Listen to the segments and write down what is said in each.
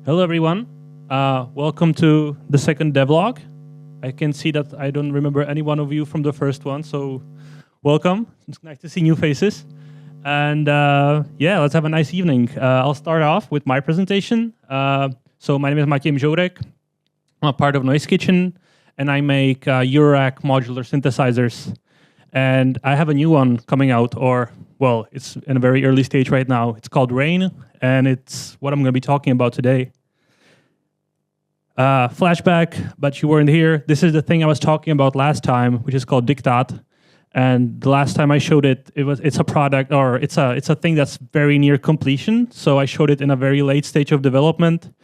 Hello, everyone. Welcome to the second devlog. I can see that I don't remember any one of you from the first one, so welcome. It's nice to see new faces. And yeah, let's have a nice evening. I'll start off with my presentation. So my name is Mžourack. I'm a part of Noise.kitchen, and I make Mžourack modular synthesizers. And I have a new one coming out, or, well, it's in a very early stage right now. It's called Rain, and it's what I'm going to be talking about today. Flashback, but you weren't here. This is the thing I was talking about last time, which is called Diktat. And the last time I showed it, it's a product, or it's a thing that's very near completion. So I showed it in a very late stage of development.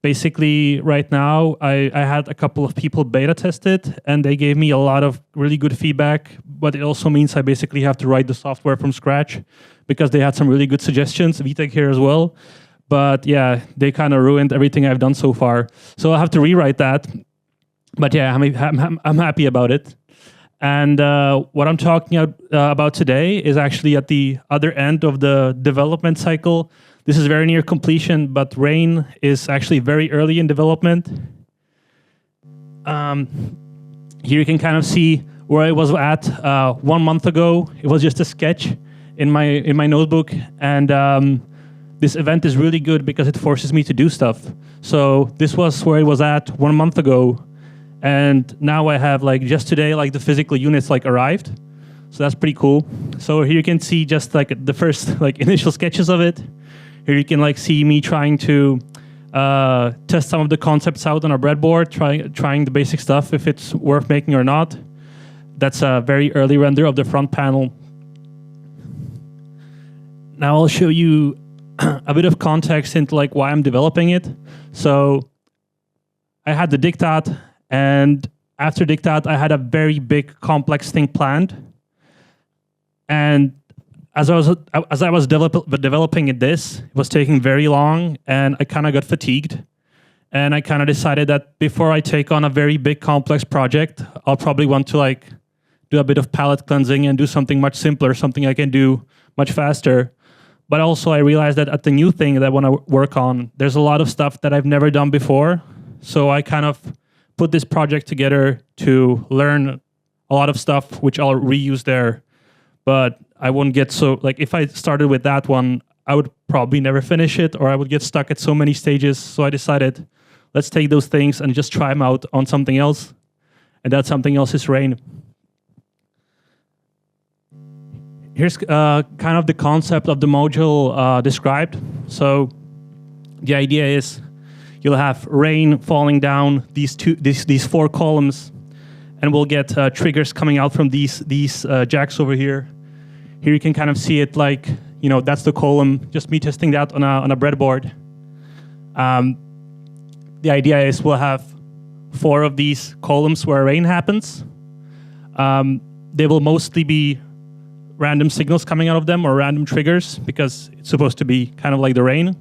Basically, right now, I had a couple of people beta test it, and they gave me a lot of really good feedback. But it also means I basically have to write the software from scratch, because they had some really good suggestions. Vitek here as well. But yeah, they kind of ruined everything I've done so far. So I'll have to rewrite that. But yeah, I'm happy about it. And what I'm talking about today is actually at the other end of the development cycle. This is very near completion, but Rain is actually very early in development. Here you can kind of see where I was at 1 month ago. It was just a sketch in my notebook, and this event is really good because it forces me to do stuff. So this was where it was at 1 month ago, and now I have just today the physical units arrived. So that's pretty cool. So here you can see just the first initial sketches of it. Here you can see me trying to test some of the concepts out on a breadboard, trying the basic stuff if it's worth making or not. That's a very early render of the front panel. Now I'll show you a bit of context into why I'm developing it. So I had the Diktat, and after Diktat, I had a very big, complex thing planned. And as I was developing it was taking very long, and I kind of got fatigued. And I kind of decided that before I take on a very big, complex project, I'll probably want to do a bit of palette cleansing and do something much simpler, something I can do much faster. But also I realized that at the new thing that I want to work on, there's a lot of stuff that I've never done before. So I kind of put this project together to learn a lot of stuff, which I'll reuse there. But I won't get if I started with that one, I would probably never finish it, or I would get stuck at so many stages. So I decided, let's take those things and just try them out on something else. And that something else is Rain. Here's kind of the concept of the module described. So the idea is you'll have rain falling down these 4 columns, and we'll get triggers coming out from these jacks over here. Here you can kind of see it that's the column, just me testing that on a breadboard. The idea is we'll have 4 of these columns where rain happens. They will mostly be random signals coming out of them, or random triggers, because it's supposed to be kind of like the rain.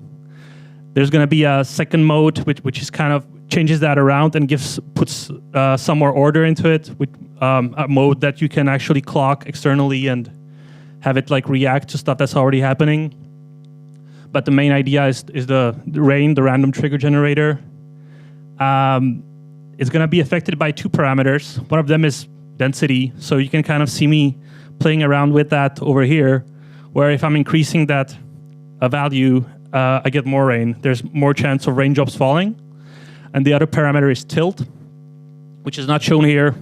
There's going to be a second mode, which is kind of changes that around and puts some more order into it, with a mode that you can actually clock externally and have it react to stuff that's already happening. But the main idea is the rain, the random trigger generator. It's going to be affected by 2 parameters. One of them is density, so you can kind of see me playing around with that over here, where if I'm increasing that value, I get more rain. There's more chance of raindrops falling. And the other parameter is tilt, which is not shown here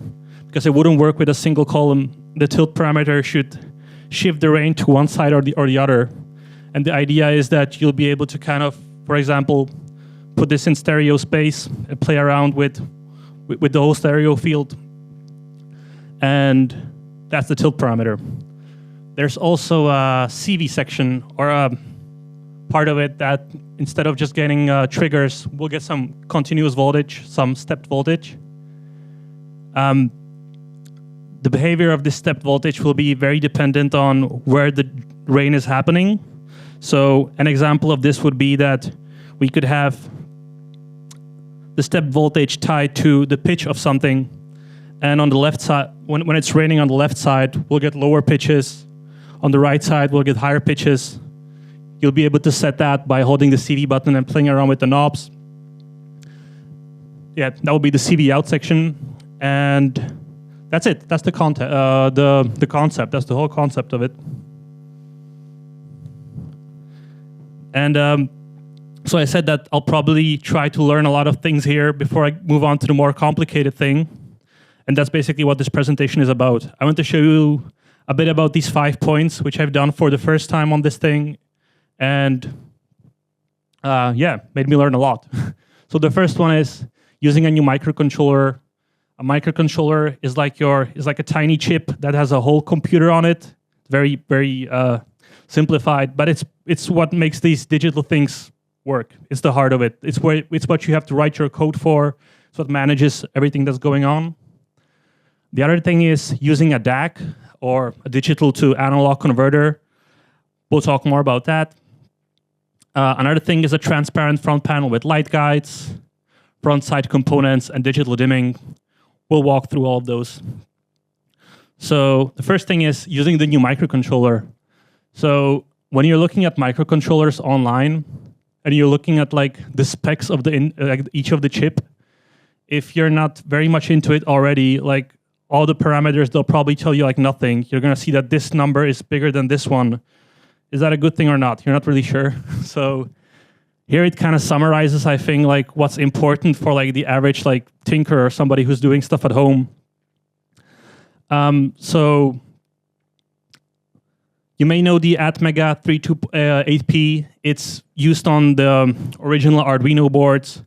because it wouldn't work with a single column. The tilt parameter should shift the rain to one side or the other. And the idea is that you'll be able to kind of, for example, put this in stereo space and play around with the whole stereo field. And that's the tilt parameter. There's also a CV section, or a part of it that instead of just getting triggers, we'll get some continuous voltage, some stepped voltage. The behavior of this stepped voltage will be very dependent on where the rain is happening. So an example of this would be that we could have the stepped voltage tied to the pitch of something. And on the left side, when it's raining on the left side, we'll get lower pitches. On the right side, we'll get higher pitches. You'll be able to set that by holding the CV button and playing around with the knobs. Yeah, that will be the CV out section, and that's it. That's the concept. The concept. That's the whole concept of it. And so I said that I'll probably try to learn a lot of things here before I move on to the more complicated thing. And that's basically what this presentation is about. I want to show you a bit about these 5 points, which I've done for the first time on this thing. And yeah, made me learn a lot. So the first one is using a new microcontroller. A microcontroller is like a tiny chip that has a whole computer on it. Very, very simplified, but it's what makes these digital things work. It's the heart of it. It's what you have to write your code for. It's what manages everything that's going on. The other thing is using a DAC, or a digital to analog converter. We'll talk more about that. Another thing is a transparent front panel with light guides, front side components, and digital dimming. We'll walk through all of those. So the first thing is using the new microcontroller. So when you're looking at microcontrollers online, and you're looking at like the specs of each of the chip, if you're not very much into it already, like all the parameters, they'll probably tell you like nothing. You're gonna see that this number is bigger than this one. Is that a good thing or not? You're not really sure. So here it kind of summarizes, I think, like what's important for like the average like tinker or somebody who's doing stuff at home. So you may know the Atmega 328P. It's used on the original Arduino boards.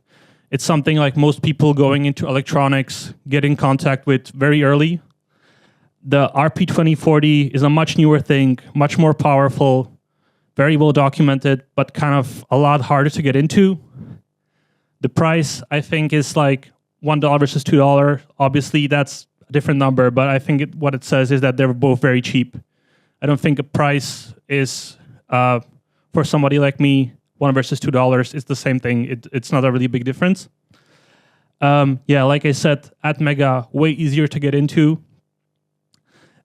It's something like most people going into electronics get in contact with very early. The RP2040 is a much newer thing, much more powerful, very well documented, but kind of a lot harder to get into. The price, I think, is like $1 versus $2. Obviously, that's a different number, but I think what it says is that they're both very cheap. I don't think a price is, for somebody like me, $1 versus $2 is the same thing. It's not a really big difference. Yeah, like I said, Atmega, way easier to get into.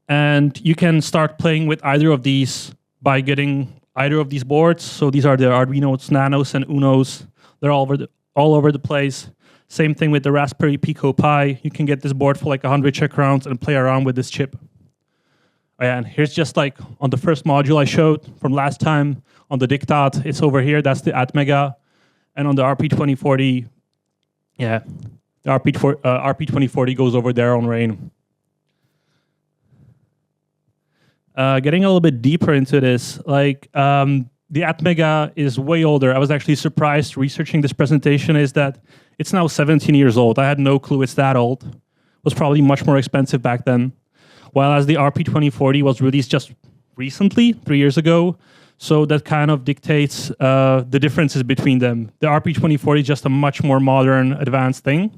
And you can start playing with either of these by getting either of these boards. So these are the Arduinos, Nanos, and Unos. They're all over the place. Same thing with the Raspberry Pico Pi. You can get this board for like 100 Czech crowns and play around with this chip. And here's just like on the first module I showed from last time on the Diktat, it's over here. That's the Atmega. And on the RP2040, yeah, the RP2040 goes over there on RAIN. Getting a little bit deeper into this, like the Atmega is way older. I was actually surprised researching this presentation is that it's now 17 years old. I had no clue it's that old. It was probably much more expensive back then. While as the RP2040 was released just recently, 3 years ago. So that kind of dictates the differences between them. The RP2040 is just a much more modern, advanced thing.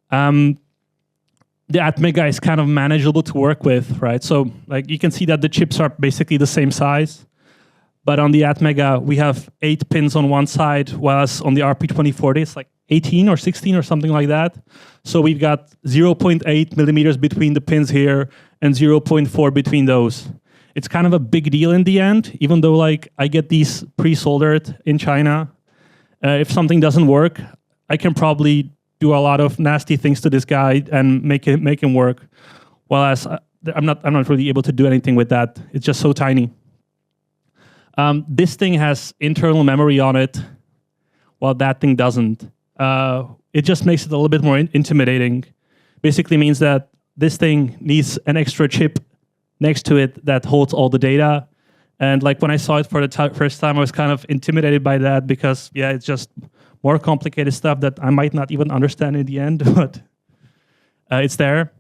The Atmega is kind of manageable to work with, right? So like you can see that the chips are basically the same size. But on the Atmega, we have 8 pins on one side, whereas on the RP2040, it's like 18 or 16 or something like that. So we've got 0.8 millimeters between the pins here and 0.4 between those. It's kind of a big deal in the end, even though like I get these pre-soldered in China. If something doesn't work, I can probably do a lot of nasty things to this guy and make him work. Whereas I'm not really able to do anything with that. It's just so tiny. This thing has internal memory on it, while that thing doesn't. It just makes it a little bit more intimidating. Basically means that this thing needs an extra chip next to it that holds all the data. And like when I saw it for the first time, I was kind of intimidated by that because, yeah, it's just more complicated stuff that I might not even understand in the end, but it's there.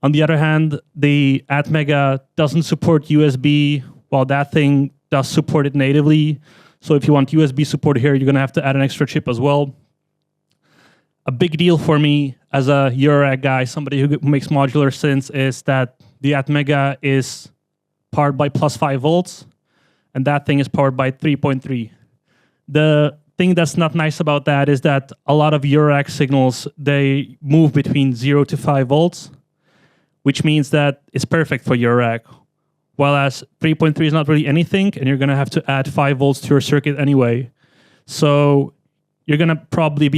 On the other hand, the Atmega doesn't support USB, while that thing does support it natively. So if you want USB support here, you're going to have to add an extra chip as well. A big deal for me as a Mžourack guy, somebody who makes modular synths, is that the Atmega is powered by +5 volts, and that thing is powered by 3.3. The thing that's not nice about that is that a lot of Mžourack signals, they move between 0 to 5 volts, which means that it's perfect for Mžourack. Whereas 3.3 is not really anything, and you're gonna have to add 5 volts to your circuit anyway. So you're probably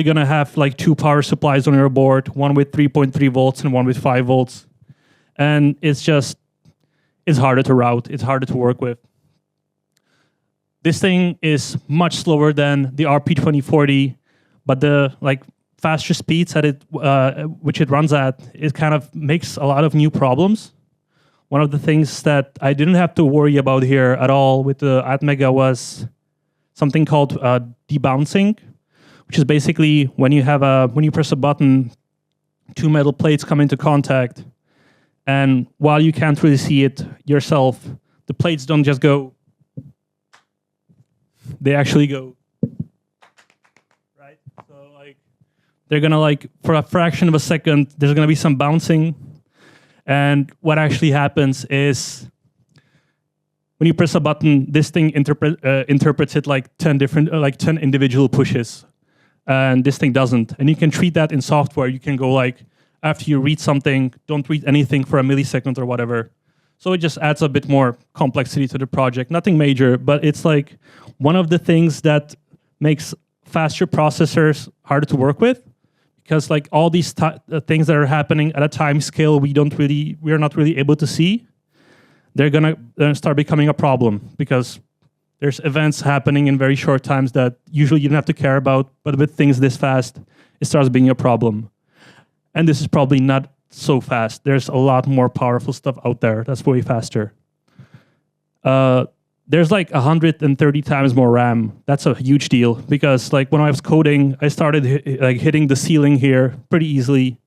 gonna have like 2 power supplies on your board, one with 3.3 volts and one with 5 volts. And it's harder to route, it's harder to work with. This thing is much slower than the RP2040, but the faster speeds at which it runs at, it kind of makes a lot of new problems. One of the things that I didn't have to worry about here at all with the Atmega was something called debouncing, which is basically when you press a button, 2 metal plates come into contact, and while you can't really see it yourself, the plates don't just go, they actually go, right? So they're gonna for a fraction of a second, there's gonna be some bouncing. And what actually happens is when you press a button, this thing interprets it like 10 individual pushes, and this thing doesn't. And you can treat that in software. You can go after you read something, don't read anything for a millisecond or whatever. So it just adds a bit more complexity to the project. Nothing major, but it's one of the things that makes faster processors harder to work with. Because all these things that are happening at a time scale we are not really able to see, they're gonna start becoming a problem because there's events happening in very short times that usually you don't have to care about, but with things this fast, it starts being a problem. And this is probably not so fast. There's a lot more powerful stuff out there that's way faster. There's 130 times more RAM. That's a huge deal because when I was coding, I started hitting the ceiling here pretty easily.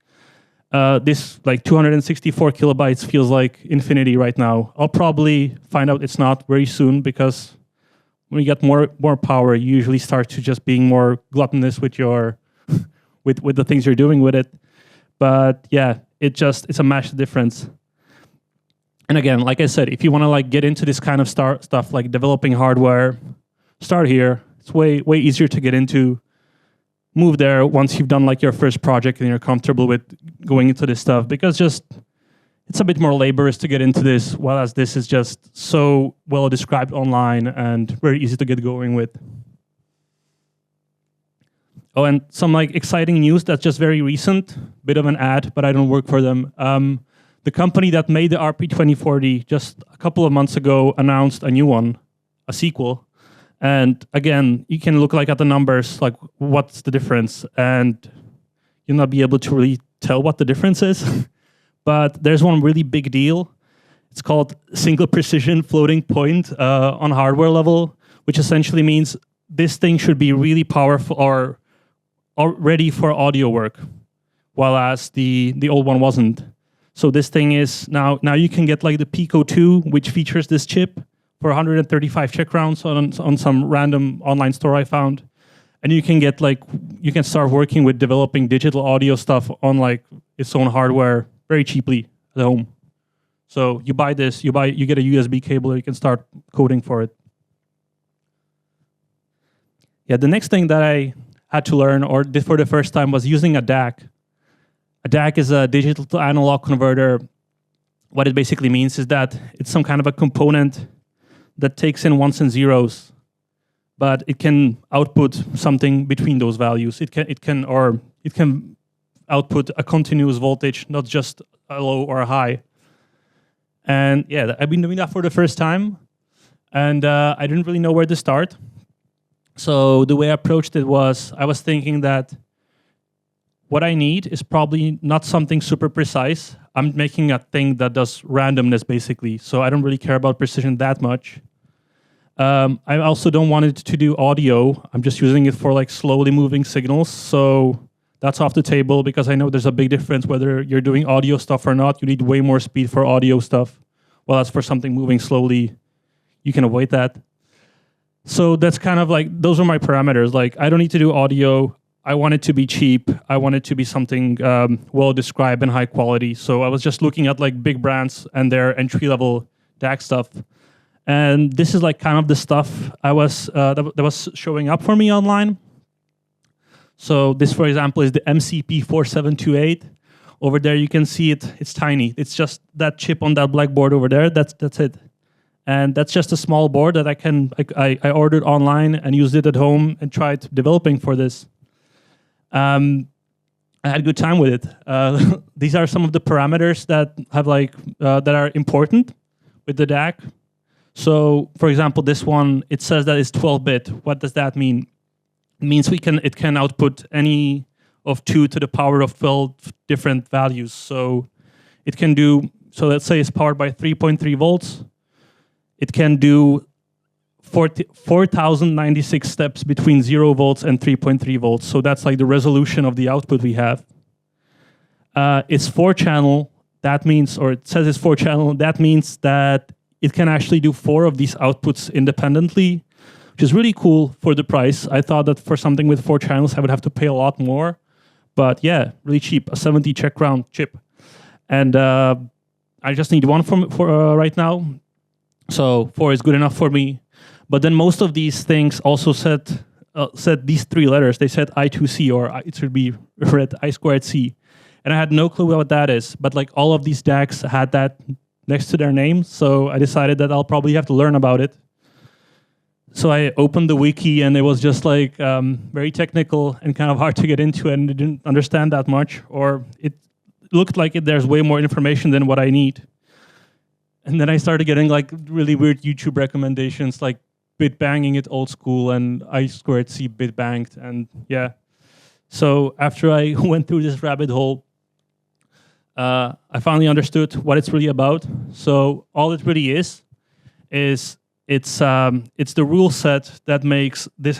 This 264 kilobytes feels like infinity right now. I'll probably find out it's not very soon because when you get more power, you usually start to just being more gluttonous with your with the things you're doing with it. But yeah, it's a massive difference. And again, like I said, if you want to get into this kind of stuff, like developing hardware, start here. It's way easier to get into. Move there once you've done your first project and you're comfortable with going into this stuff, because it's a bit more laborious to get into this, whereas this is just so well described online and very easy to get going with. Oh, and some exciting news that's just very recent, bit of an ad, but I don't work for them. The company that made the RP2040 just a couple of months ago announced a new one, a sequel. And again, you can look at the numbers, what's the difference, and you'll not be able to really tell what the difference is. But there's one really big deal. It's called single precision floating point on hardware level, which essentially means this thing should be really powerful or ready for audio work, whereas the old one wasn't. So this thing is now you can get the Pico 2, which features this chip for 135 Czech crowns on some random online store I found, and you can get you can start working with developing digital audio stuff on its own hardware very cheaply at home. So you buy this, you get a USB cable, you can start coding for it. Yeah, the next thing that I had to learn or did for the first time was using a DAC. A DAC is a digital to analog converter. What it basically means is that it's some kind of a component that takes in ones and zeros, but it can output something between those values. It can output a continuous voltage, not just a low or a high. And yeah, I've been doing that for the first time, and I didn't really know where to start. So the way I approached it was, I was thinking that what I need is probably not something super precise. I'm making a thing that does randomness, basically. So I don't really care about precision that much. I also don't want it to do audio. I'm just using it for slowly moving signals. So that's off the table because I know there's a big difference whether you're doing audio stuff or not. You need way more speed for audio stuff. Well, as for something moving slowly, you can avoid that. So that's kind of those are my parameters. I don't need to do audio. I want it to be cheap. I want it to be something well described and high quality. So I was just looking at big brands and their entry-level DAC stuff. And this is kind of the stuff I was that was showing up for me online. So this, for example, is the MCP4728, Over there, you can see it. It's tiny. It's just that chip on that black board over there. That's it. And that's just a small board that I ordered online and used it at home and tried developing for this. I had a good time with it. These are some of the parameters that have that are important with the DAC. So, for example, this one, it says that it's 12-bit. What does that mean? It means it can output any of 2 to the power of 12 different values. So it can do, so let's say it's powered by 3.3 volts. It can do 4,096 steps between 0 volts and 3.3 volts. So that's like the resolution of the output we have. It's 4-channel. That means, or it says it's 4-channel. That means that it can actually do 4 of these outputs independently, which is really cool for the price. I thought that for something with 4 channels, I would have to pay a lot more. But yeah, really cheap, a 70 Czech crown chip. And I just need one for right now. So 4 is good enough for me. But then most of these things also said these 3 letters. They said I2C, or it should be read I2C. And I had no clue what that is. But like all of these DACs had that next to their name. So I decided that I'll probably have to learn about it. So I opened the wiki, and it was just like very technical and kind of hard to get into, and I didn't understand that much, or it looked like there's way more information than what I need. And then I started getting like really weird YouTube recommendations, like bit banging it old school and I2C bit banged, and yeah. So after I went through this rabbit hole, I finally understood what it's really about. So all it really is it's the rule set that makes this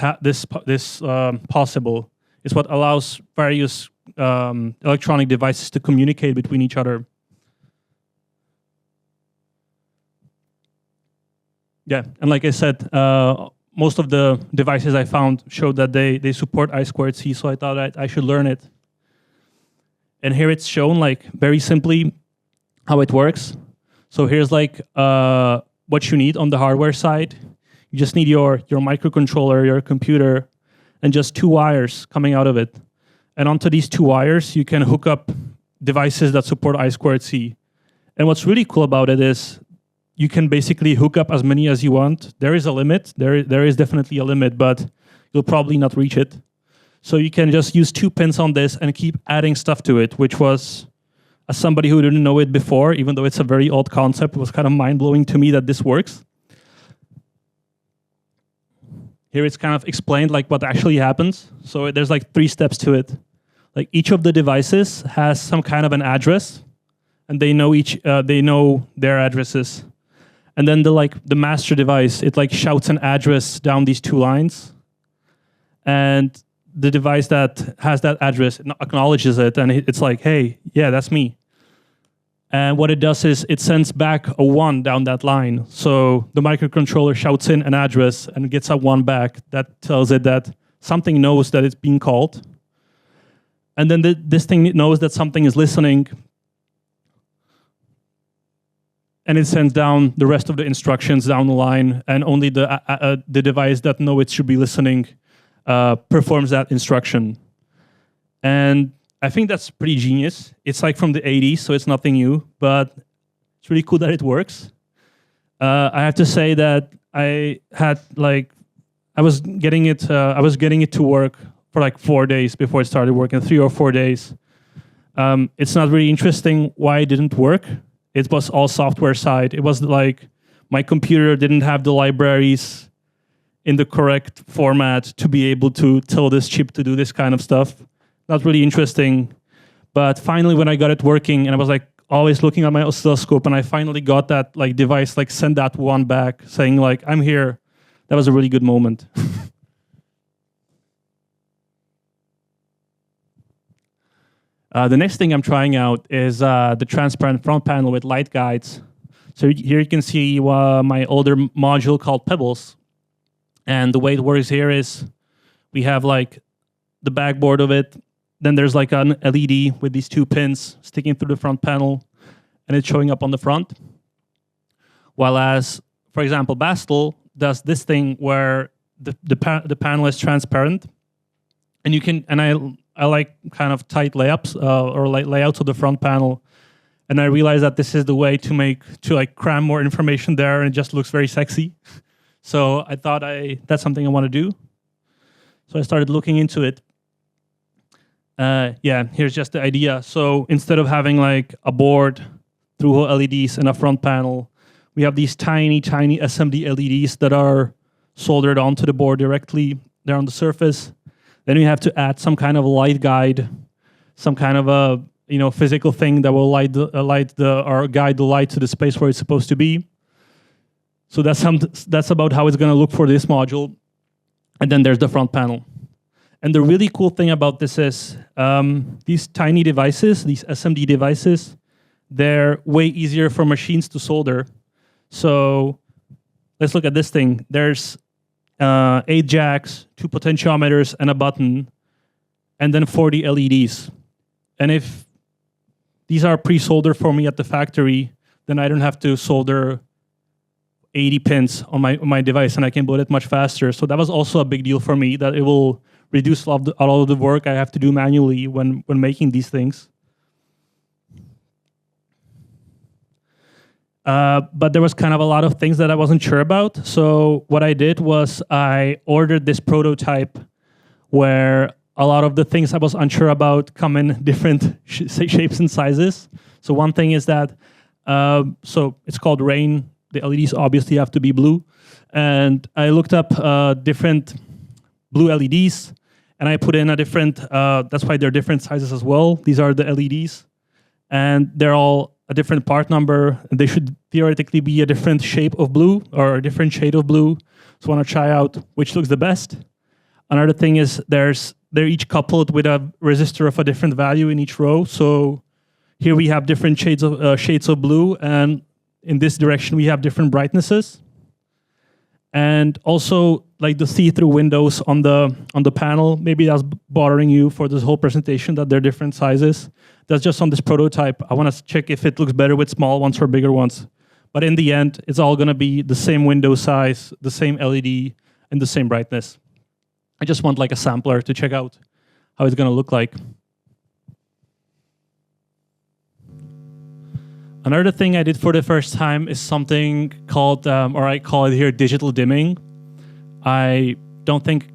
possible. It's what allows various electronic devices to communicate between each other. Yeah, and like I said, most of the devices I found showed that they support I2C, so I thought I should learn it. And here it's shown like very simply how it works. So here's like what you need on the hardware side. You just need your microcontroller, your computer, and just 2 wires coming out of it. And onto these 2 wires, you can hook up devices that support I2C. And what's really cool about it is you can basically hook up as many as you want. There is a limit. There is definitely a limit, but you'll probably not reach it. So you can just use 2 pins on this and keep adding stuff to it, which was, as somebody who didn't know it before, even though it's a very odd concept, it was kind of mind-blowing to me that this works. Here it's kind of explained like what actually happens. So there's like 3 steps to it. Like each of the devices has some kind of an address, and they know their addresses. And then the master device, it like shouts an address down these 2 lines. And the device that has that address acknowledges it, and it's like, hey, yeah, that's me. And what it does is it sends back a 1 down that line. So the microcontroller shouts in an address and gets a 1 back. That tells it that something knows that it's being called. And then this thing knows that something is listening. And it sends down the rest of the instructions down the line. And only the device that knows it should be listening performs that instruction. And I think that's pretty genius. It's like from the 80s, so it's nothing new, but it's really cool that it works. I have to say that I was getting it to work for like 4 days before it started working, 3 or 4 days. It's not really interesting why it didn't work. It was all software side. It was like my computer didn't have the libraries in the correct format to be able to tell this chip to do this kind of stuff. Not really interesting. But finally, when I got it working, and I was like always looking at my oscilloscope, and I finally got that like device, like send that 1 back, saying like, I'm here. That was a really good moment. The next thing I'm trying out is the transparent front panel with light guides. So here you can see my older module called Pebbles. And the way it works here is we have like the backboard of it. Then there's like an LED with these 2 pins sticking through the front panel, and it's showing up on the front. While as, for example, Bastl does this thing where the panel is transparent, and you can, and I like kind of tight layups or like layouts of the front panel. And I realized that this is the way to like cram more information there, and it just looks very sexy. So I thought that's something I want to do. So I started looking into it. Yeah, here's just the idea. So instead of having like a board, through LEDs and a front panel, we have these tiny, tiny SMD LEDs that are soldered onto the board directly there on the surface. Then we have to add some kind of light guide, some kind of a physical thing that will or guide the light to the space where it's supposed to be. So that's about how it's going to look for this module. And then there's the front panel. And the really cool thing about this is these tiny devices, these SMD devices, they're way easier for machines to solder. So let's look at this thing. There's 8 jacks, 2 potentiometers, and a button, and then 40 LEDs. And if these are pre-soldered for me at the factory, then I don't have to solder 80 pins on my device, and I can build it much faster. So that was also a big deal for me, that it will reduce a lot of the work I have to do manually when making these things. But there was kind of a lot of things that I wasn't sure about. So what I did was I ordered this prototype where a lot of the things I was unsure about come in different shapes and sizes. So one thing is that, so it's called rain. The LEDs obviously have to be blue. And I looked up different blue LEDs, and I put in a different, that's why they're different sizes as well. These are the LEDs, and they're all a different part number. They should theoretically be a different shape of blue or a different shade of blue. So I want to try out which looks the best. Another thing is they're each coupled with a resistor of a different value in each row. So here we have different shades of blue, and in this direction we have different brightnesses. And also, like the see-through windows on the panel, maybe that's bothering you for this whole presentation, that they're different sizes. That's just on this prototype. I want to check if it looks better with small ones or bigger ones. But in the end, it's all going to be the same window size, the same LED, and the same brightness. I just want like a sampler to check out how it's going to look like. Another thing I did for the first time is something called, or I call it here, digital dimming. I don't think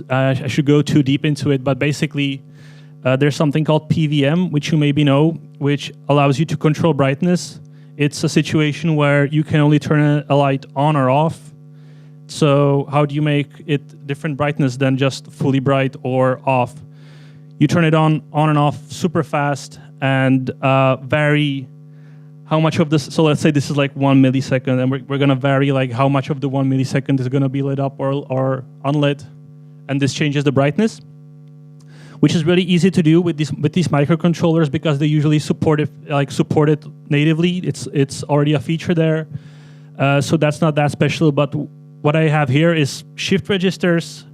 I should go too deep into it, but basically there's something called PVM, which you maybe know, which allows you to control brightness. It's a situation where you can only turn a light on or off. So how do you make it different brightness than just fully bright or off? You turn it on and off super fast and vary how much of this. So let's say this is like 1 millisecond, and we're going to vary like how much of the 1 millisecond is going to be lit up or unlit, and this changes the brightness, which is really easy to do with these microcontrollers because they usually support it natively. It's already a feature there, so that's not that special. But what I have here is shift registers.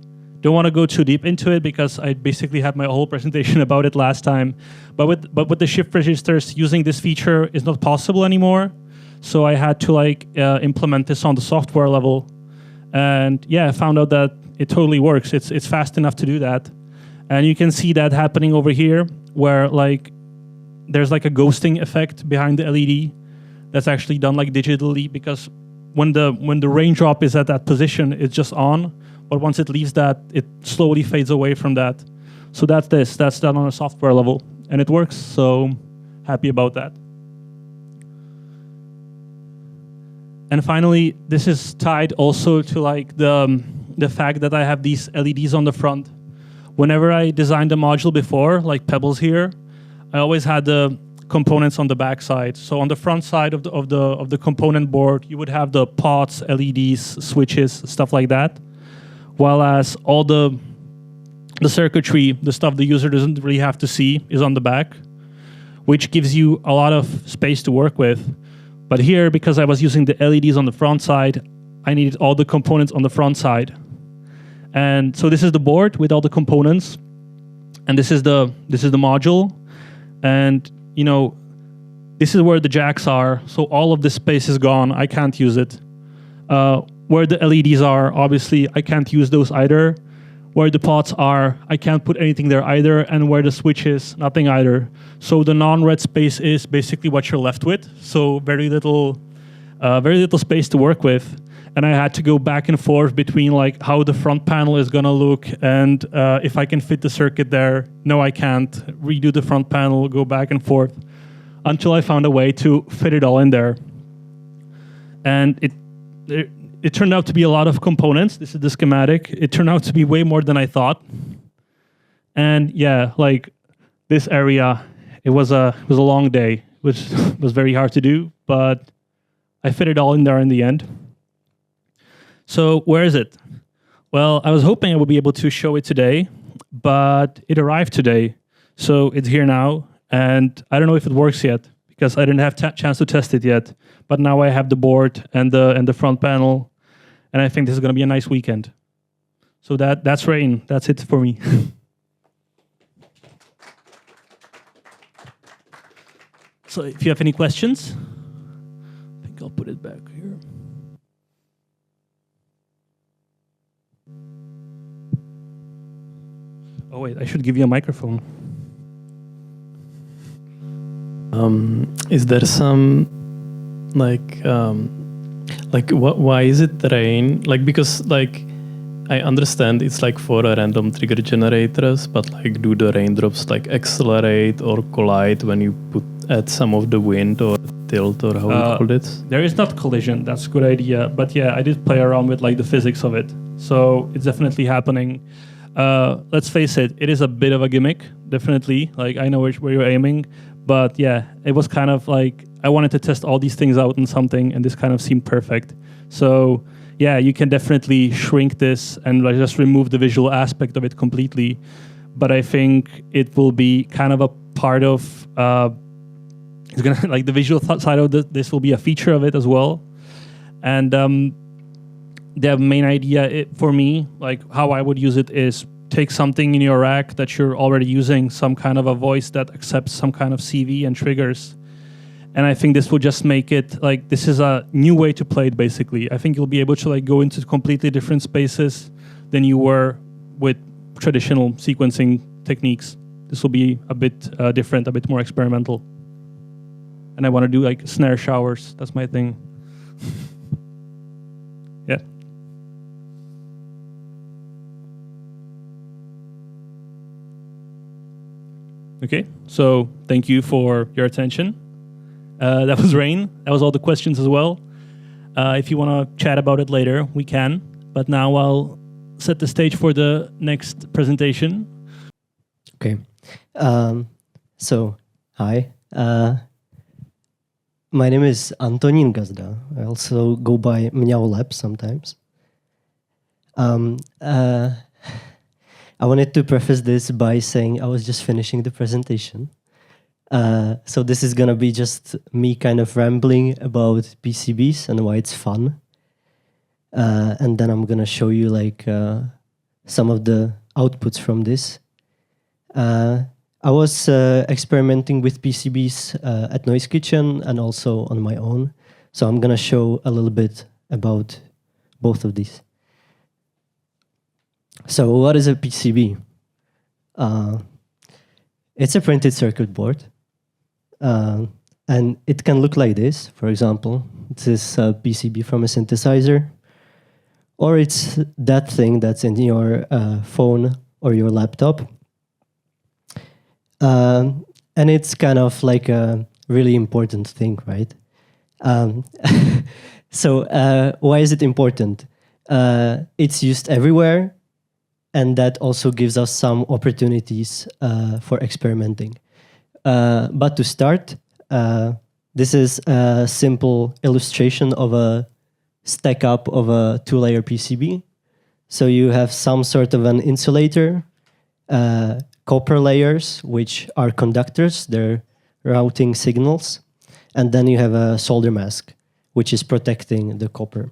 Don't want to go too deep into it because I basically had my whole presentation about it last time. But with the shift registers, using this feature is not possible anymore. So I had to implement this on the software level, and yeah, I found out that it totally works. It's fast enough to do that, and you can see that happening over here, where there's like a ghosting effect behind the LED that's actually done like digitally, because when the raindrop is at that position, it's just on. But once it leaves that, it slowly fades away from that. So that's done on a software level, and it works. So happy about that. And finally, this is tied also to the fact that I have these LEDs on the front. Whenever I designed a module before, like Pebbles here, I always had the components on the back side. So on the front side of the component board, you would have the pots, LEDs, switches, stuff like that. While as all the circuitry, the stuff the user doesn't really have to see, is on the back, which gives you a lot of space to work with. But here, because I was using the LEDs on the front side, I needed all the components on the front side. And so this is the board with all the components, and this is the module, and this is where the jacks are. So all of this space is gone. I can't use it. Where the LEDs are, obviously, I can't use those either. where the pots are, I can't put anything there either, and where the switch is, nothing either. So the non-red space is basically what you're left with. So very little space to work with. And I had to go back and forth between like how the front panel is gonna look and if I can fit the circuit there. No, I can't. Redo the front panel, go back and forth until I found a way to fit it all in there. And it turned out to be a lot of components. This is the schematic. It turned out to be way more than I thought. And yeah, like this area, it was a long day, which was very hard to do, but I fit it all in there in the end. So where is it? Well, I was hoping I would be able to show it today, but it arrived today. So it's here now, and I don't know if it works yet because I didn't have chance to test it yet. But now I have the board and the front panel, and I think this is going to be a nice weekend. So that's Rain. That's it for me. So if you have any questions, I think I'll put it back here. Oh wait, I should give you a microphone. Is there some why is it Rain? Like, because like I understand it's like for a random trigger generators, but like do the raindrops like accelerate or collide when you add some of the wind or tilt or how you call it? There is not collision. That's a good idea. But yeah, I did play around with like the physics of it. So it's definitely happening. Let's face it, it is a bit of a gimmick, definitely. Like I know where you're aiming, but yeah, it was kind of like I wanted to test all these things out in something, and this kind of seemed perfect. So yeah, you can definitely shrink this and like just remove the visual aspect of it completely. But I think it will be kind of a part of it's gonna like the visual side of this will be a feature of it as well. And the main idea for me, like how I would use it, is take something in your rack that you're already using, some kind of a voice that accepts some kind of CV and triggers. And I think this will just make it like, this is a new way to play it, basically. I think you'll be able to like go into completely different spaces than you were with traditional sequencing techniques. This will be a bit different, a bit more experimental. And I want to do like snare showers. That's my thing. Yeah. Okay, so thank you for your attention. That was Rain. That was all the questions as well. If you want to chat about it later, we can. But now I'll set the stage for the next presentation. Okay. So, hi. My name is Antonín Gazda. I also go by Mňau Labs sometimes. I wanted to preface this by saying I was just finishing the presentation. So this is going to be just me kind of rambling about PCBs and why it's fun. And then I'm going to show you like some of the outputs from this. I was experimenting with PCBs at Noise Kitchen and also on my own. So I'm going to show a little bit about both of these. So what is a PCB? It's a printed circuit board. And it can look like this. For example, this is a PCB from a synthesizer. Or it's that thing that's in your phone or your laptop. And it's kind of like a really important thing, right? So why is it important? It's used everywhere. And that also gives us some opportunities for experimenting. But to start, this is a simple illustration of a stack up of a two-layer PCB. So you have some sort of an insulator, copper layers, which are conductors, they're routing signals. And then you have a solder mask, which is protecting the copper.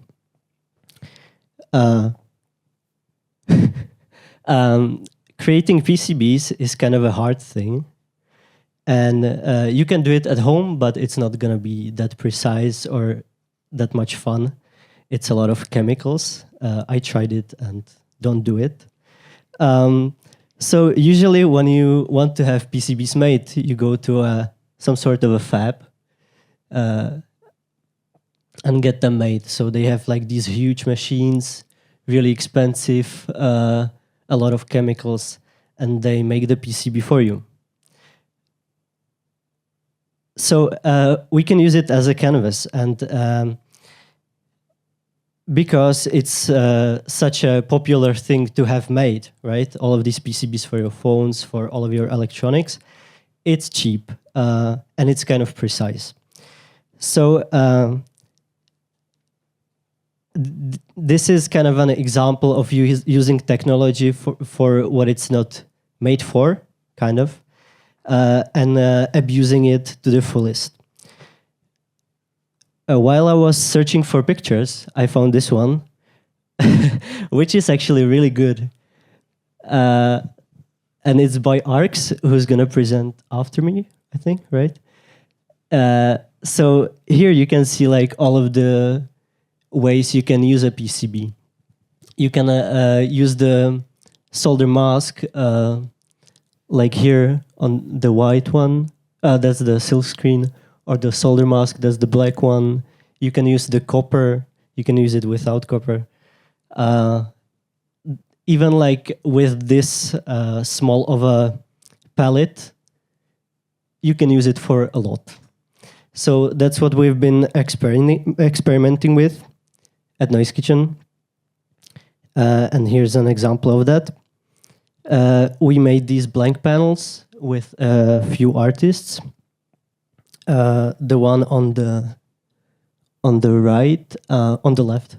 Creating PCBs is kind of a hard thing. And you can do it at home, but it's not going to be that precise or that much fun. It's a lot of chemicals. I tried it and don't do it. So usually when you want to have PCBs made, you go to some sort of a fab and get them made. So they have like these huge machines, really expensive, a lot of chemicals, and they make the PCB for you. So we can use it as a canvas, and because it's such a popular thing to have made, right? All of these PCBs for your phones, for all of your electronics, it's cheap and it's kind of precise. So this is kind of an example of you using technology for what it's not made for, kind of, and abusing it to the fullest. While I was searching for pictures, I found this one, which is actually really good. And it's by Arx, who's going to present after me, I think, right? So here you can see like all of the ways you can use a PCB. You can use the solder mask, like here on the white one, that's the silk screen, or the solder mask, that's the black one. You can use the copper, you can use it without copper. Even like with this small of a palette, you can use it for a lot. So that's what we've been experimenting with at Noise Kitchen. And here's an example of that. We made these blank panels with a few artists. The one on the right, on the left,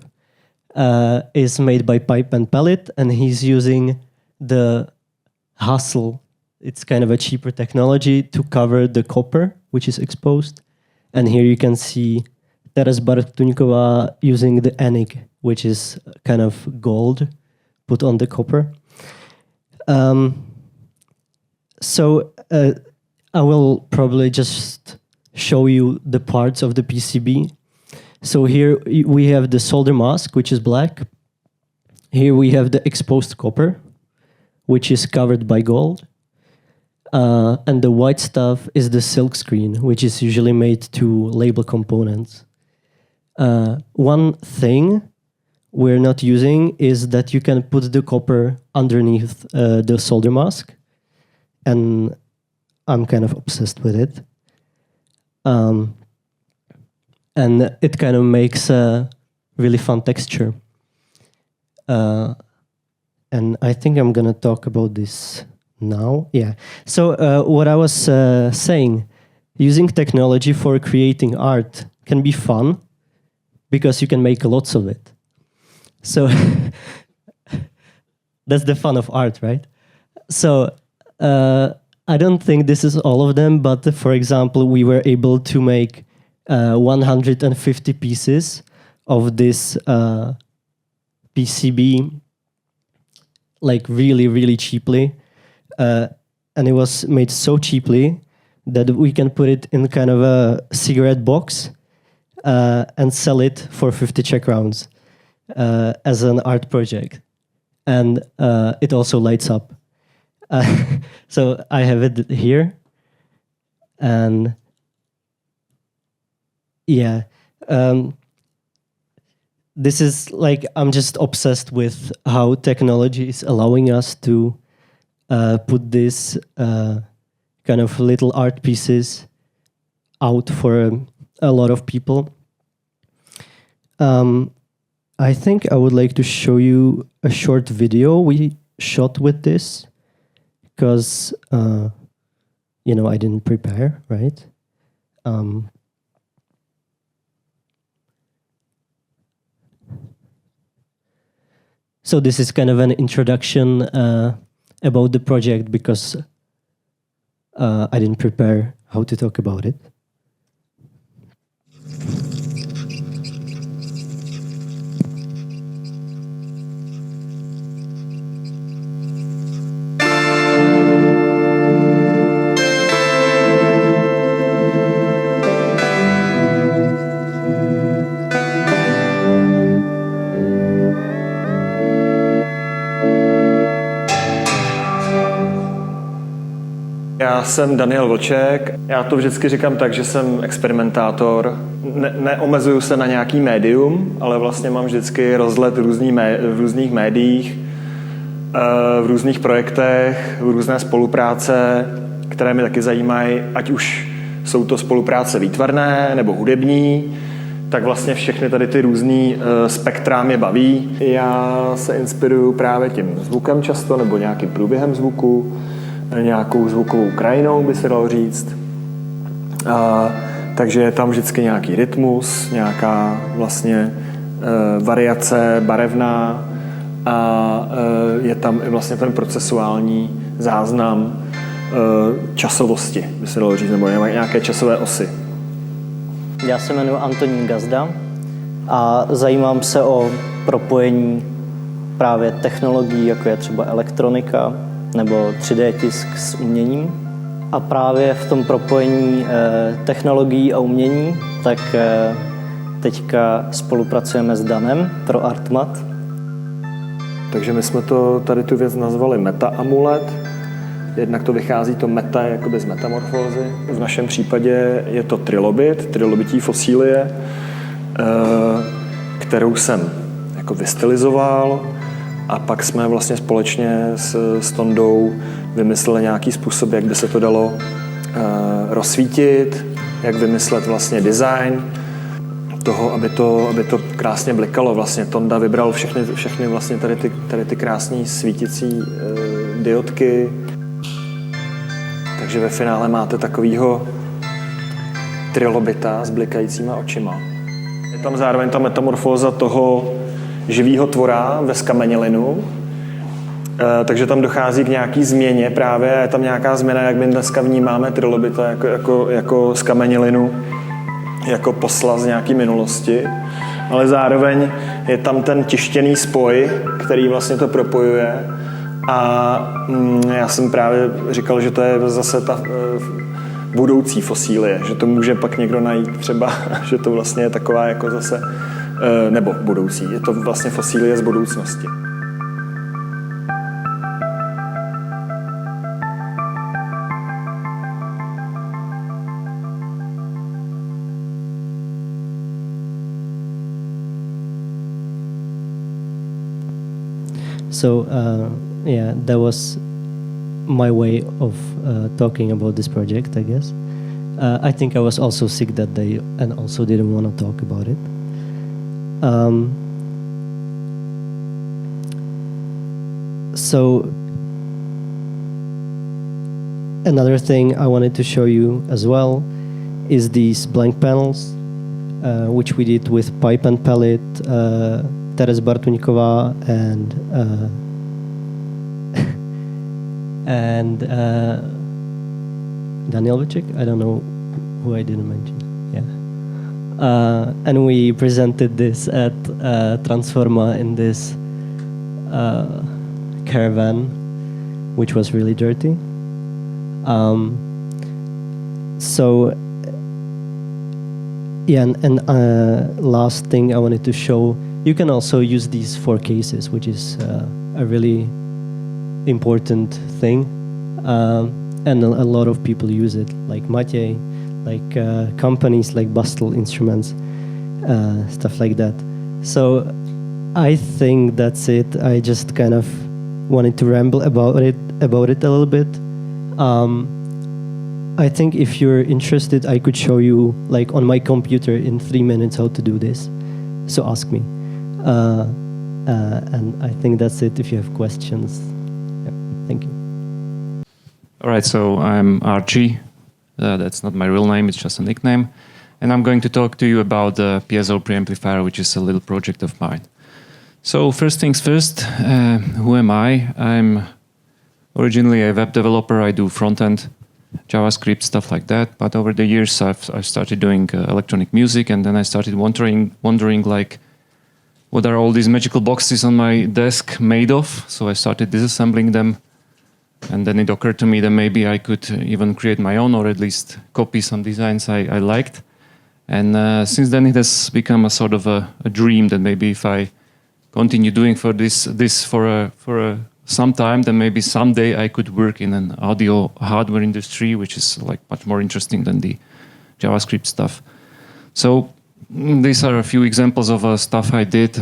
is made by Pipe and Pellet, and he's using the Hassel. It's kind of a cheaper technology to cover the copper, which is exposed. And here you can see Teres Bartuňková using the Enig, which is kind of gold put on the copper. So I will probably just show you the parts of the PCB. So here we have the solder mask, which is black. Here we have the exposed copper, which is covered by gold. And the white stuff is the silk screen, which is usually made to label components. One thing we're not using is that you can put the copper underneath the solder mask. And I'm kind of obsessed with it. And it kind of makes a really fun texture. And I think I'm going to talk about this now. Yeah. So what I was saying, using technology for creating art can be fun because you can make lots of it. So that's the fun of art, right? So I don't think this is all of them, but for example, we were able to make 150 pieces of this PCB, like really, really cheaply. And it was made so cheaply that we can put it in kind of a cigarette box and sell it for 50 Czech crowns as an art project. And it also lights up. So I have it here. And yeah, this is like, I'm just obsessed with how technology is allowing us to put this kind of little art pieces out for a lot of people. I think I would like to show you a short video we shot with this because, you know, I didn't prepare, right? So this is kind of an introduction about the project because I didn't prepare how to talk about it. Já jsem Daniel Vlček. Já to vždycky říkám tak, že jsem experimentátor. Neomezuju se na nějaký médium, ale vlastně mám vždycky rozhled v různých médiích, v různých projektech, v různé spolupráce, které mě taky zajímají, ať už jsou to spolupráce výtvarné nebo hudební, tak vlastně všechny tady ty různý spektra mě baví. Já se inspiruju právě tím zvukem často, nebo nějakým průběhem zvuku, nějakou zvukovou krajinou, by se dalo říct. Takže je tam vždycky nějaký rytmus, nějaká vlastně variace barevná a je tam i vlastně ten procesuální záznam časovosti, by se dalo říct, nebo nějaké časové osy. Já se jmenuji Antonín Gazda a zajímám se o propojení právě technologií, jako je třeba elektronika nebo 3D tisk s uměním. A právě v tom propojení technologií a umění, tak teďka spolupracujeme s Danem pro Artmat. Takže my jsme tady tu věc nazvali meta-amulet. Jednak to vychází to meta jakoby z metamorfózy. V našem případě je to trilobití fosílie, kterou jsem jako vystylizoval a pak jsme vlastně společně s Tondou vymysleli nějaký způsob, jak by se to dalo rozsvítit, jak vymyslet vlastně design toho, aby to krásně blikalo. Vlastně Tonda vybral všechny vlastně tady ty krásné svítící diodky. Takže ve finále máte takovýho trilobita s blikajícíma očima. Je tam zároveň ta metamorfóza toho živého tvora ve skamenělinu, takže tam dochází k nějaký změně právě. Je tam nějaká změna, jak my dneska vnímáme trilobita jako skamenělinu, jako posla z nějaké minulosti, ale zároveň je tam ten tištěný spoj, který vlastně to propojuje. A já jsem právě říkal, že to je zase ta budoucí fosílie, že to může pak někdo najít třeba, že to vlastně je taková jako zase, nebo budoucí, je to vlastně fosílie z budoucnosti. So yeah, that was my way of talking about this project, I guess. I think I was also sick that day and also didn't want to talk about it. So another thing I wanted to show you as well is these blank panels, which we did with Pipe and Pellet, Teres Bartuňková and Daniel Vlček. I don't know who I didn't mention. Yeah, and we presented this at Transforma in this caravan, which was really dirty. So yeah, and last thing I wanted to show. You can also use these 4 cases, which is a really important thing, and a lot of people use it, like Matěj, like companies like Bastl Instruments, stuff like that. So I think that's it. I just kind of wanted to ramble about it a little bit. I think if you're interested, I could show you, like on my computer in 3 minutes, how to do this. So ask me. And I think that's it. If you have questions, yeah, thank you. All right, so I'm Archie. That's not my real name, it's just a nickname. And I'm going to talk to you about the piezo preamplifier, which is a little project of mine. So first things first, who am I? I'm originally a web developer. I do front-end, JavaScript, stuff like that. But over the years, I've started doing electronic music, and then I started wondering like, what are all these magical boxes on my desk made of? So I started disassembling them. And then it occurred to me that maybe I could even create my own, or at least copy some designs I liked. And since then it has become a sort of a dream that maybe if I continue doing this for a some time, then maybe someday I could work in an audio hardware industry, which is like much more interesting than the JavaScript stuff. So these are a few examples of stuff I did,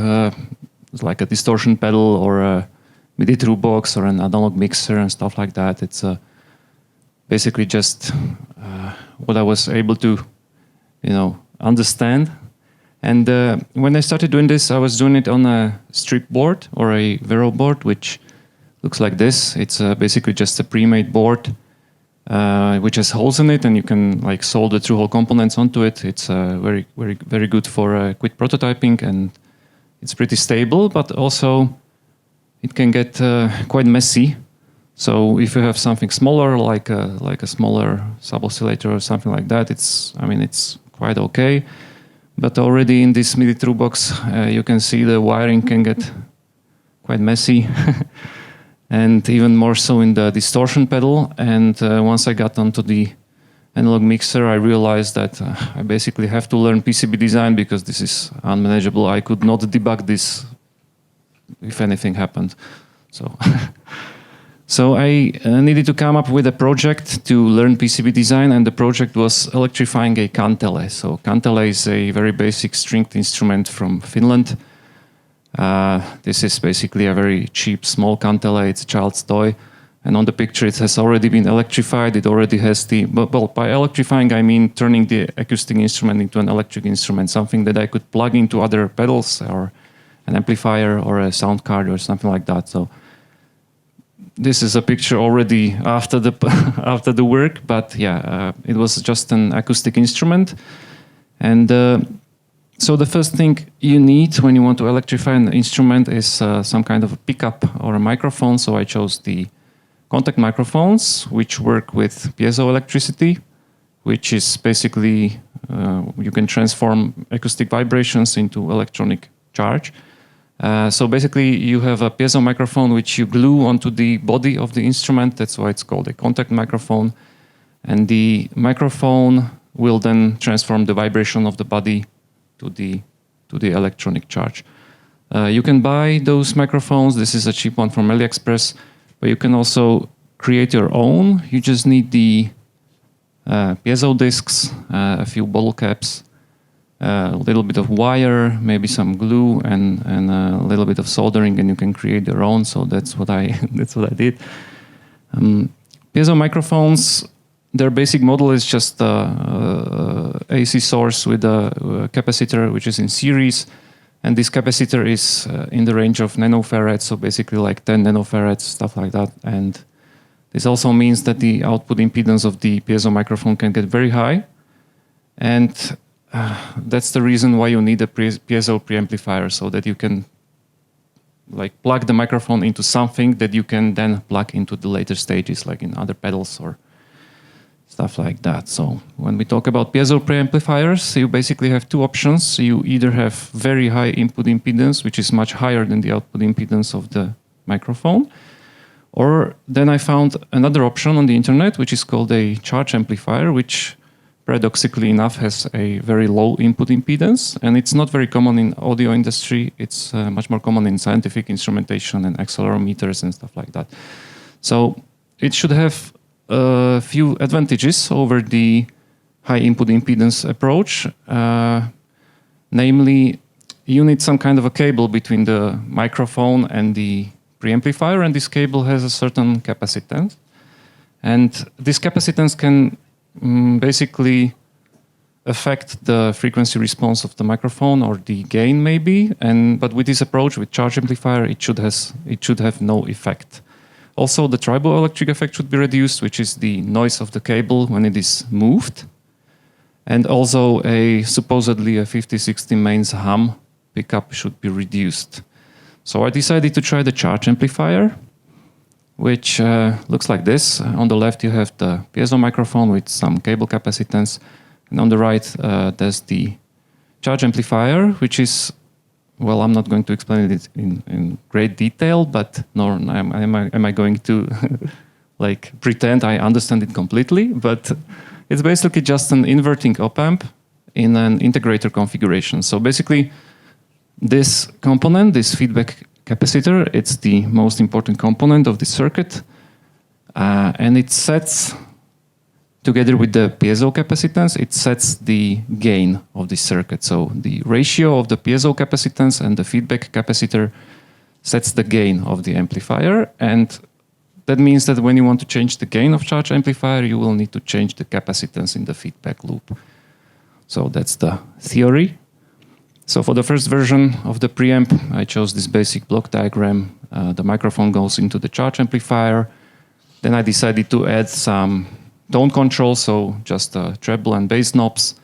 like a distortion pedal or a MIDI through box or an analog mixer and stuff like that. It's basically just what I was able to, understand. And when I started doing this, I was doing it on a strip board or a Vero board, which looks like this. It's basically just a pre-made board which has holes in it, and you can like solder through-hole components onto it. It's very, very, very good for quick prototyping, and it's pretty stable, but also it can get quite messy. So if you have something smaller, like a smaller sub-oscillator or something like that, it's quite okay. But already in this MIDI through box, you can see the wiring can get quite messy. And even more so in the distortion pedal. And once I got onto the analog mixer, I realized that I basically have to learn PCB design because this is unmanageable. I could not debug this if anything happened. So I needed to come up with a project to learn PCB design, and the project was electrifying a kantele. So kantele is a very basic stringed instrument from Finland. This is basically a very cheap small kantele. It's a child's toy. And on the picture it has already been electrified. It already has by electrifying I mean turning the acoustic instrument into an electric instrument, something that I could plug into other pedals or an amplifier or a sound card or something like that. So this is a picture already after the work, but it was just an acoustic instrument. And so the first thing you need when you want to electrify an instrument is some kind of a pickup or a microphone. So I chose the contact microphones, which work with piezoelectricity, which is basically you can transform acoustic vibrations into electronic charge. So basically you have a piezo microphone which you glue onto the body of the instrument. That's why it's called a contact microphone. And the microphone will then transform the vibration of the body to the electronic charge. You can buy those microphones. This is a cheap one from AliExpress, but you can also create your own. You just need the piezo discs, a few bottle caps, a little bit of wire, maybe some glue, and a little bit of soldering, and you can create your own. So that's what I did. Piezo microphones. Their basic model is just AC source with a capacitor which is in series, and this capacitor is in the range of nanofarads, so basically like 10 nanofarads, stuff like that. And this also means that the output impedance of the piezo microphone can get very high, and that's the reason why you need a piezo preamplifier, so that you can like plug the microphone into something that you can then plug into the later stages, like in other pedals or stuff like that. So when we talk about piezo preamplifiers, you basically have two options. You either have very high input impedance, which is much higher than the output impedance of the microphone, or then I found another option on the internet, which is called a charge amplifier, which paradoxically enough has a very low input impedance, and it's not very common in audio industry. It's much more common in scientific instrumentation and accelerometers and stuff like that. So it should have a few advantages over the high input impedance approach. Namely, you need some kind of a cable between the microphone and the preamplifier, and this cable has a certain capacitance. And this capacitance can basically affect the frequency response of the microphone or the gain maybe. But with this approach, with charge amplifier, it should have no effect. Also, the triboelectric effect should be reduced, which is the noise of the cable when it is moved. And also supposedly a 50-60 mains hum pickup should be reduced. So I decided to try the charge amplifier, which looks like this. On the left you have the piezo microphone with some cable capacitance, and on the right there's the charge amplifier, which is, well, I'm not going to explain it in great detail, but nor am I going to like pretend I understand it completely. But it's basically just an inverting op-amp in an integrator configuration. So basically, this component, this feedback capacitor. It's the most important component of the circuit. And it sets, together with the piezo capacitance, it sets the gain of the circuit. So the ratio of the piezo capacitance and the feedback capacitor sets the gain of the amplifier. And that means that when you want to change the gain of charge amplifier, you will need to change the capacitance in the feedback loop. So that's the theory. So for the first version of the preamp, I chose this basic block diagram. The microphone goes into the charge amplifier. Then I decided to add some tone control, so just treble and bass knobs.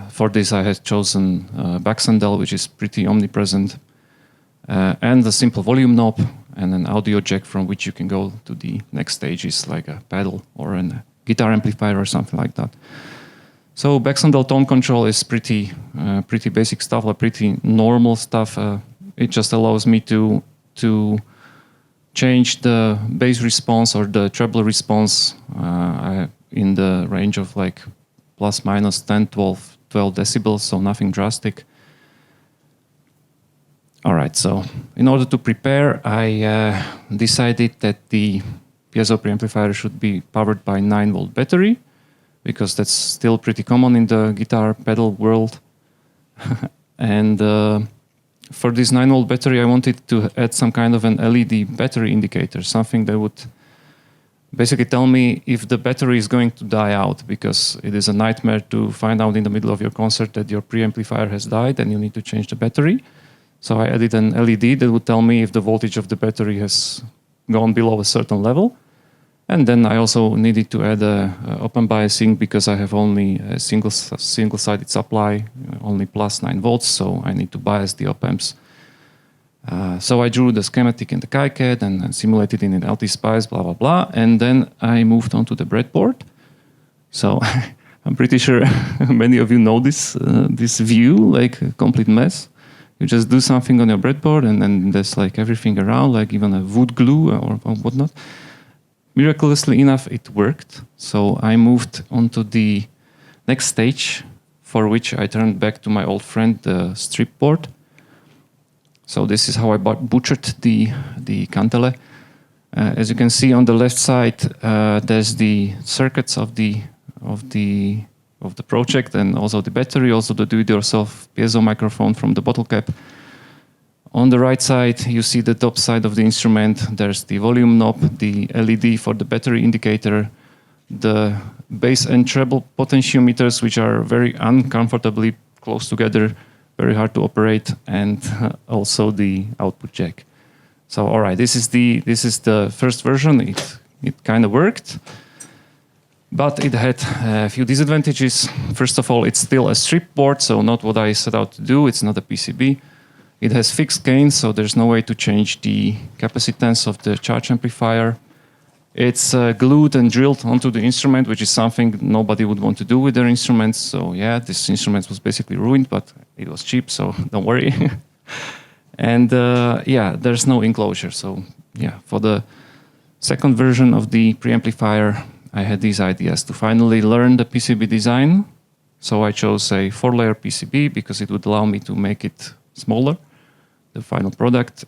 For this, I had chosen Baxandel, which is pretty omnipresent, and a simple volume knob, and an audio jack from which you can go to the next stages, like a pedal or a guitar amplifier or something like that. So Baxandel tone control is pretty basic stuff, like pretty normal stuff. It just allows me to change the bass response or the treble response in the range of like plus minus 10, 12 decibels, so nothing drastic. All right, so in order to prepare, I decided that the piezo preamplifier should be powered by 9-volt battery, because that's still pretty common in the guitar pedal world. And for this 9-volt battery, I wanted to add some kind of an LED battery indicator, something that would basically tell me if the battery is going to die out, because it is a nightmare to find out in the middle of your concert that your preamplifier has died and you need to change the battery. So I added an LED that would tell me if the voltage of the battery has gone below a certain level. And then I also needed to add open biasing, because I have only a single-sided supply, only plus 9 volts, so I need to bias the op-amps. So I drew the schematic in the KiCad and simulated it in LTSpice, blah, blah, blah. And then I moved on to the breadboard. So I'm pretty sure many of you know this view, like a complete mess. You just do something on your breadboard, and then there's like everything around, like even a wood glue or whatnot. Miraculously enough, it worked. So I moved on to the next stage, for which I turned back to my old friend, the strip board. So this is how I butchered the Cantele. As you can see on the left side, there's the circuits of the project, and also the battery, also the do-it-yourself piezo microphone from the bottle cap. On the right side, you see the top side of the instrument. There's the volume knob, the LED for the battery indicator, the bass and treble potentiometers, which are very uncomfortably close together, very hard to operate, and also the output jack. So, all right, this is the first version. It kind of worked, but it had a few disadvantages. First of all, it's still a strip board, so not what I set out to do. It's not a PCB. It has fixed gain, so there's no way to change the capacitance of the charge amplifier. It's glued and drilled onto the instrument, which is something nobody would want to do with their instruments. So yeah, this instrument was basically ruined, but it was cheap, so don't worry. And yeah, there's no enclosure. So yeah, for the second version of the preamplifier, I had these ideas to finally learn the PCB design. So I chose a 4-layer PCB because it would allow me to make it smaller, the final product.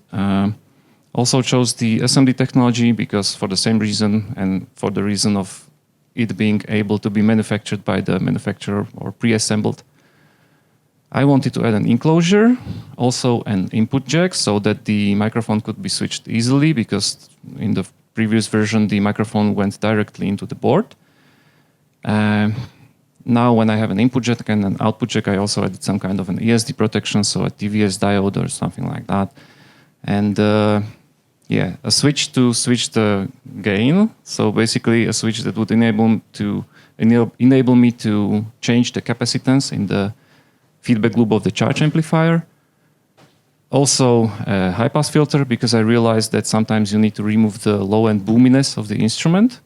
Also chose the SMD technology because for the same reason, and for the reason of it being able to be manufactured by the manufacturer or pre-assembled. I wanted to add an enclosure, also an input jack, so that the microphone could be switched easily, because in the previous version the microphone went directly into the board. Now when I have an input jack and an output jack, I also added some kind of an ESD protection, so a TVS diode or something like that. And yeah, a switch to switch the gain. So basically a switch that would enable me to change the capacitance in the feedback loop of the charge amplifier. Also a high-pass filter, because I realized that sometimes you need to remove the low-end boominess of the instrument.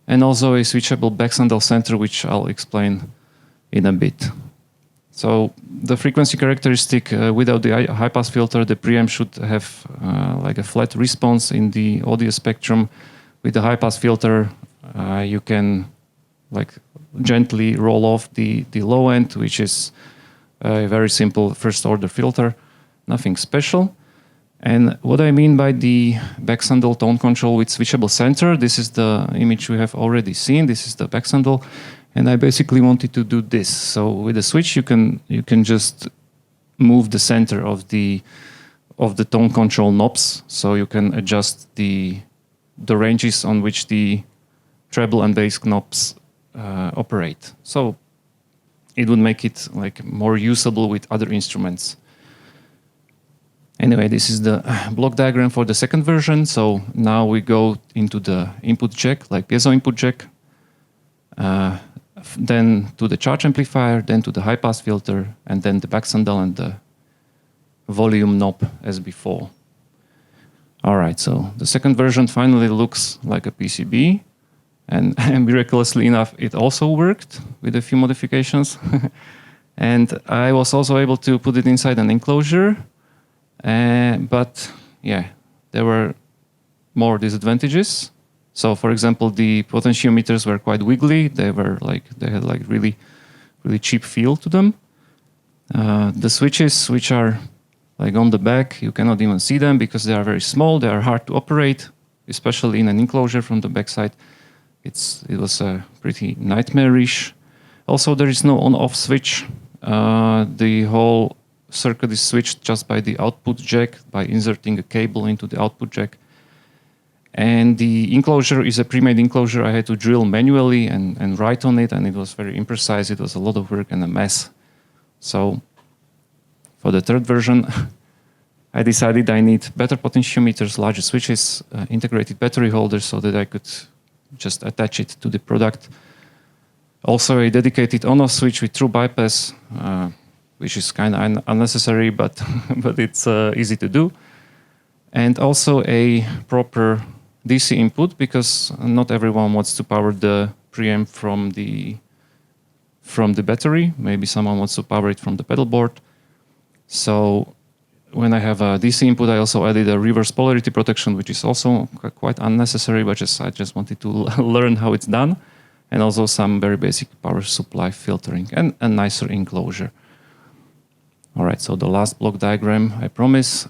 And also a switchable Baxandel center, which I'll explain in a bit. So the frequency characteristic, without the high-pass filter, the preamp should have like a flat response in the audio spectrum. With the high-pass filter, you can like gently roll off the low end, which is a very simple first-order filter, nothing special. And what I mean by the backsandal tone control with switchable center, this is the image we have already seen. This is the backsandal, and I basically wanted to do this. So with the switch, you can just move the center of the tone control knobs, so you can adjust the ranges on which the treble and bass knobs operate. So it would make it like more usable with other instruments. Anyway, this is the block diagram for the second version. So now we go into the input jack, like piezo input jack, then to the charge amplifier, then to the high pass filter, and then the backsandal and the volume knob as before. All right, so the second version finally looks like a PCB, and miraculously enough, it also worked with a few modifications. And I was also able to put it inside an enclosure. But yeah, there were more disadvantages. So, for example, the potentiometers were quite wiggly. They had like really cheap feel to them. The switches, which are like on the back, you cannot even see them because they are very small. They are hard to operate, especially in an enclosure from the backside. It was pretty nightmarish. Also, there is no on-off switch. The whole circuit is switched just by the output jack, by inserting a cable into the output jack. And the enclosure is a pre-made enclosure. I had to drill manually and write on it, and it was very imprecise. It was a lot of work and a mess. So for the third version, I decided I need better potentiometers, larger switches, integrated battery holders so that I could just attach it to the product. Also a dedicated on-off switch with true bypass, which is kind of unnecessary, but it's easy to do. And also a proper DC input, because not everyone wants to power the preamp from the battery. Maybe someone wants to power it from the pedal board. So when I have a DC input, I also added a reverse polarity protection, which is also quite unnecessary, but I just wanted to learn how it's done. And also some very basic power supply filtering and a nicer enclosure. All right, so the last block diagram, I promise.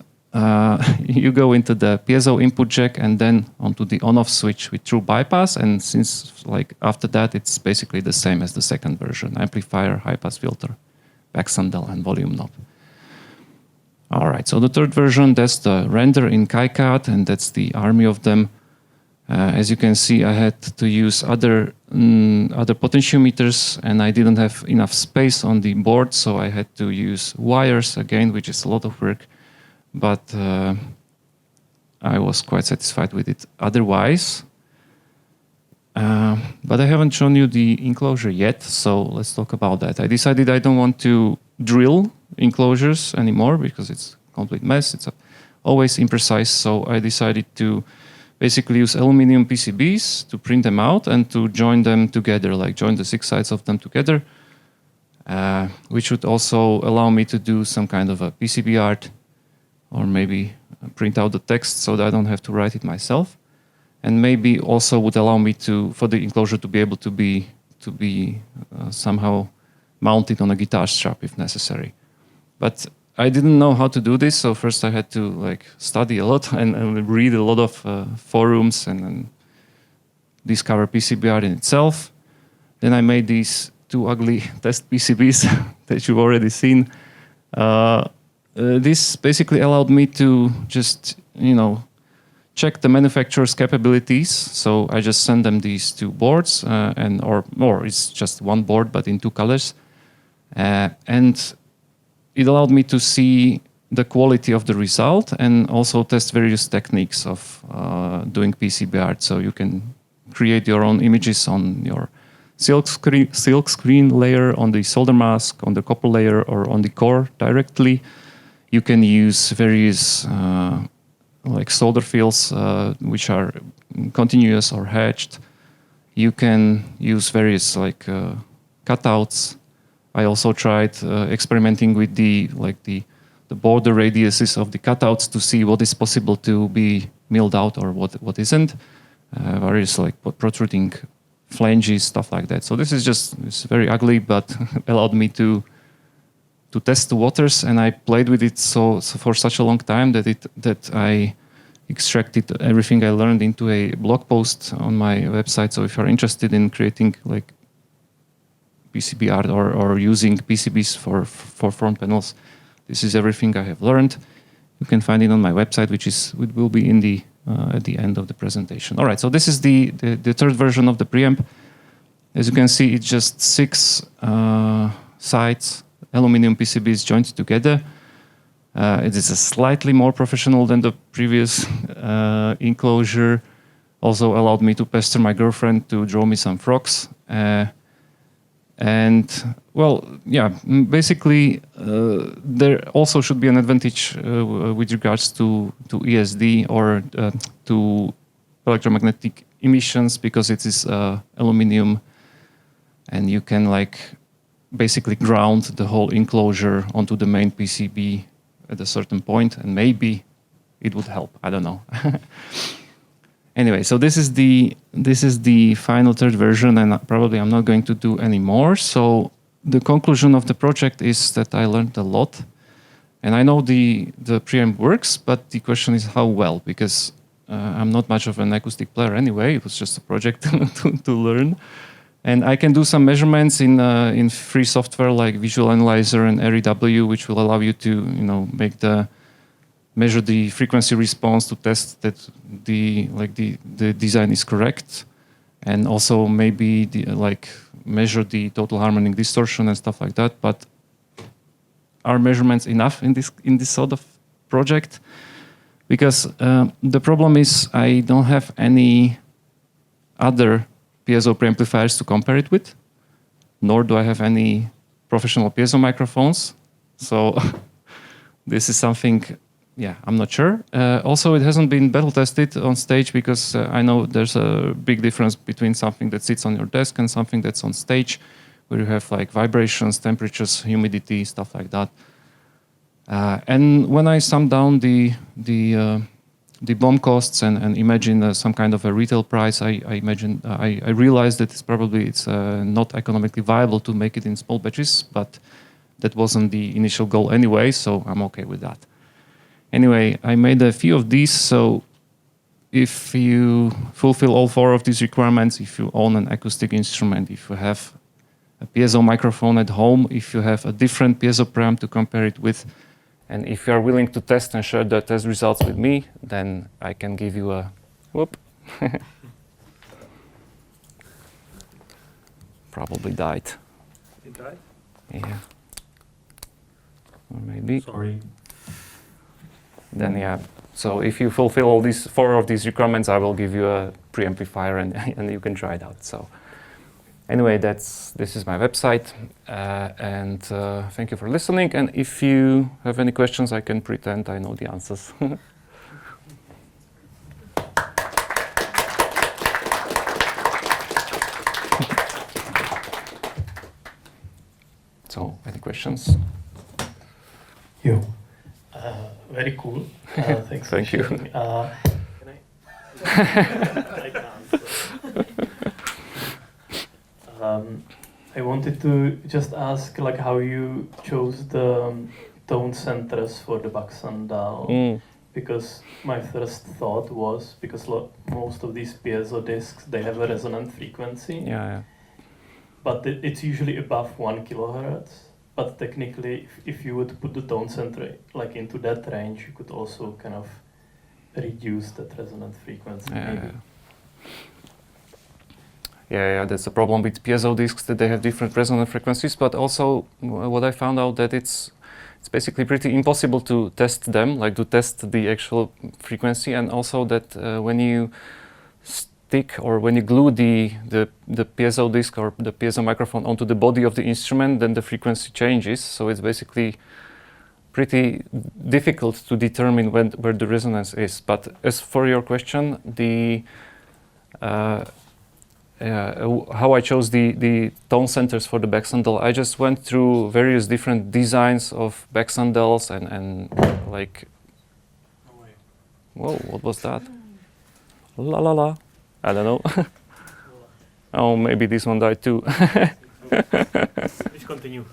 You go into the piezo input jack and then onto the on-off switch with true bypass. And since like after that, it's basically the same as the second version: amplifier, high-pass filter, backsandal, and volume knob. All right, so the third version, that's the render in KiCad, and that's the army of them. As you can see, I had to use other potentiometers, and I didn't have enough space on the board, so I had to use wires again, which is a lot of work. But I was quite satisfied with it otherwise. But I haven't shown you the enclosure yet, so let's talk about that. I decided I don't want to drill enclosures anymore because it's a complete mess. It's always imprecise, so I decided to basically use aluminum PCBs to print them out and to join them together, like join the 6 sides of them together, which would also allow me to do some kind of a PCB art, or maybe print out the text so that I don't have to write it myself. And maybe also would allow me for the enclosure to be able to be somehow mounted on a guitar strap if necessary. But I didn't know how to do this, so first I had to study a lot and read a lot of forums and discover PCB art in itself. Then I made these 2 ugly test PCBs that you've already seen. This basically allowed me to just, check the manufacturer's capabilities. So I just sent them these 2 boards, or it's just one board, but in 2 colors. And it allowed me to see the quality of the result and also test various techniques of doing PCB art. So you can create your own images on your silk screen layer, on the solder mask, on the copper layer, or on the core directly. You can use various solder fields which are continuous or hatched. You can use various cutouts. I also tried experimenting with the border radiuses of the cutouts to see what is possible to be milled out or what isn't. Various protruding flanges, stuff like that. So this is very ugly, but allowed me to to test the waters, and I played with it so for such a long time that I extracted everything I learned into a blog post on my website. So if you're interested in creating like PCB art or using PCBs for front panels, this is everything I have learned. You can find it on my website, which will be in the at the end of the presentation. All right, so this is the third version of the preamp. As you can see, it's just 6 sides, aluminum PCBs joined together. It is a slightly more professional than the previous enclosure. Also allowed me to pester my girlfriend to draw me some frogs. And well, yeah, basically there also should be an advantage with regards to ESD or to electromagnetic emissions, because it is aluminum, and you can like basically ground the whole enclosure onto the main PCB at a certain point, and maybe it would help. I don't know. Anyway, so this is the final third version, and probably I'm not going to do any more. So the conclusion of the project is that I learned a lot, and I know the preamp works, but the question is how well, because I'm not much of an acoustic player anyway. It was just a project to learn, and I can do some measurements in free software like Visual Analyzer and REW, which will allow you to measure the frequency response to test that the design is correct, and also maybe measure the total harmonic distortion and stuff like that. But are measurements enough in this sort of project? Because the problem is I don't have any other piezo preamplifiers to compare it with, nor do I have any professional piezo microphones. So this is something. Yeah, I'm not sure. Also, it hasn't been battle tested on stage, because I know there's a big difference between something that sits on your desk and something that's on stage, where you have like vibrations, temperatures, humidity, stuff like that. And when I sum down the BOM costs and imagine some kind of a retail price, I realized that it's not economically viable to make it in small batches, but that wasn't the initial goal anyway, so I'm okay with that. Anyway, I made a few of these, so if you fulfill all 4 of these requirements, if you own an acoustic instrument, if you have a piezo microphone at home, if you have a different piezo preamp to compare it with, and if you are willing to test and share the test results with me, then I can give you a whoop. Probably died. It died? Yeah. Or maybe. Sorry. Then yeah, so if you fulfill all these 4 of these requirements, I will give you a preamplifier and you can try it out. So anyway, this is my website, and thank you for listening. And if you have any questions, I can pretend I know the answers. So any questions? You. Very cool. Thanks. Thank you. Can I can't. I wanted to just ask, like, how you chose the tone centers for the Baxandal, because my first thought was, because most of these piezo discs, they have a resonant frequency. Yeah. But it's usually above 1 kilohertz. But technically, if you would put the tone center like into that range, you could also kind of reduce that resonant frequency. Yeah, that's the problem with piezo discs, that they have different resonant frequencies. But also, what I found out that it's basically pretty impossible to test them, like to test the actual frequency, and also that when you stick or when you glue the piezo disc or the piezo microphone onto the body of the instrument, then the frequency changes. So it's basically pretty difficult to determine where the resonance is. But as for your question, how I chose the tone centers for the Baxandal, I just went through various different designs of Baxandals and like, whoa, what was that? La la la. I don't know. Oh, maybe this one died too. Please continue.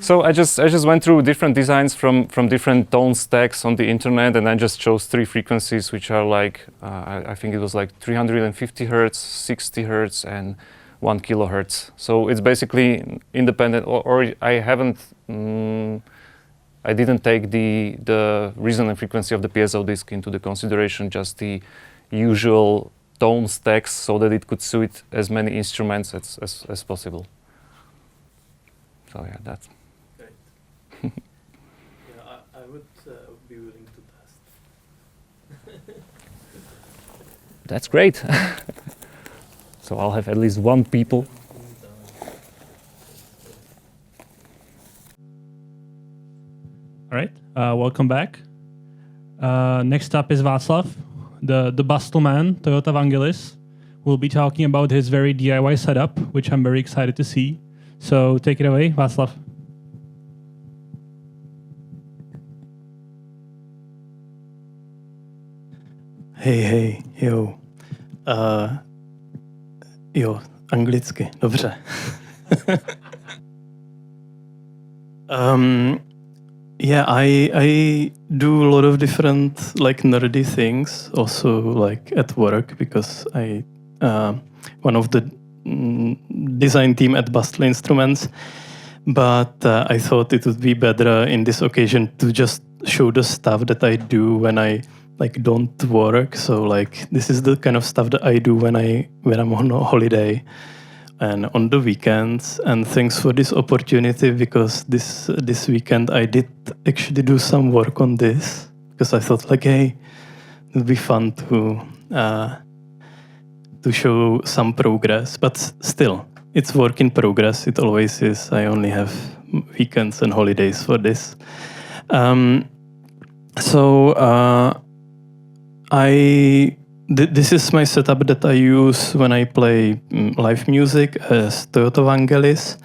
So I just went through different designs from different tone stacks on the internet, and I just chose 3 frequencies, which are like I think it was like 350 hertz, 60 hertz, and 1 kilohertz. So it's basically independent, or I didn't take the resonant frequency of the piezo disc into the consideration, just the usual tone stacks, so that it could suit as many instruments as possible. So yeah, that's. Great. Yeah, I would be willing to test. That's great. So I'll have at least 1 people. All right, welcome back. Next up is Václav, the Bastl man, Toyota Vangelis. We'll be talking about his very DIY setup, which I'm very excited to see. So take it away, Václav. Hej, jo. Jo, anglicky, dobře. Yeah, I do a lot of different like nerdy things also like at work, because I one of the design team at Bastl Instruments, but I thought it would be better in this occasion to just show the stuff that I do when I like don't work. So like this is the kind of stuff that I do when I'm on a holiday and on the weekends. And thanks for this opportunity, because this weekend I did actually do some work on this, because I thought like, hey, it would be fun to show some progress. But still, it's work in progress. It always is. I only have weekends and holidays for this. This is my setup that I use when I play live music as Toyota Vangelis,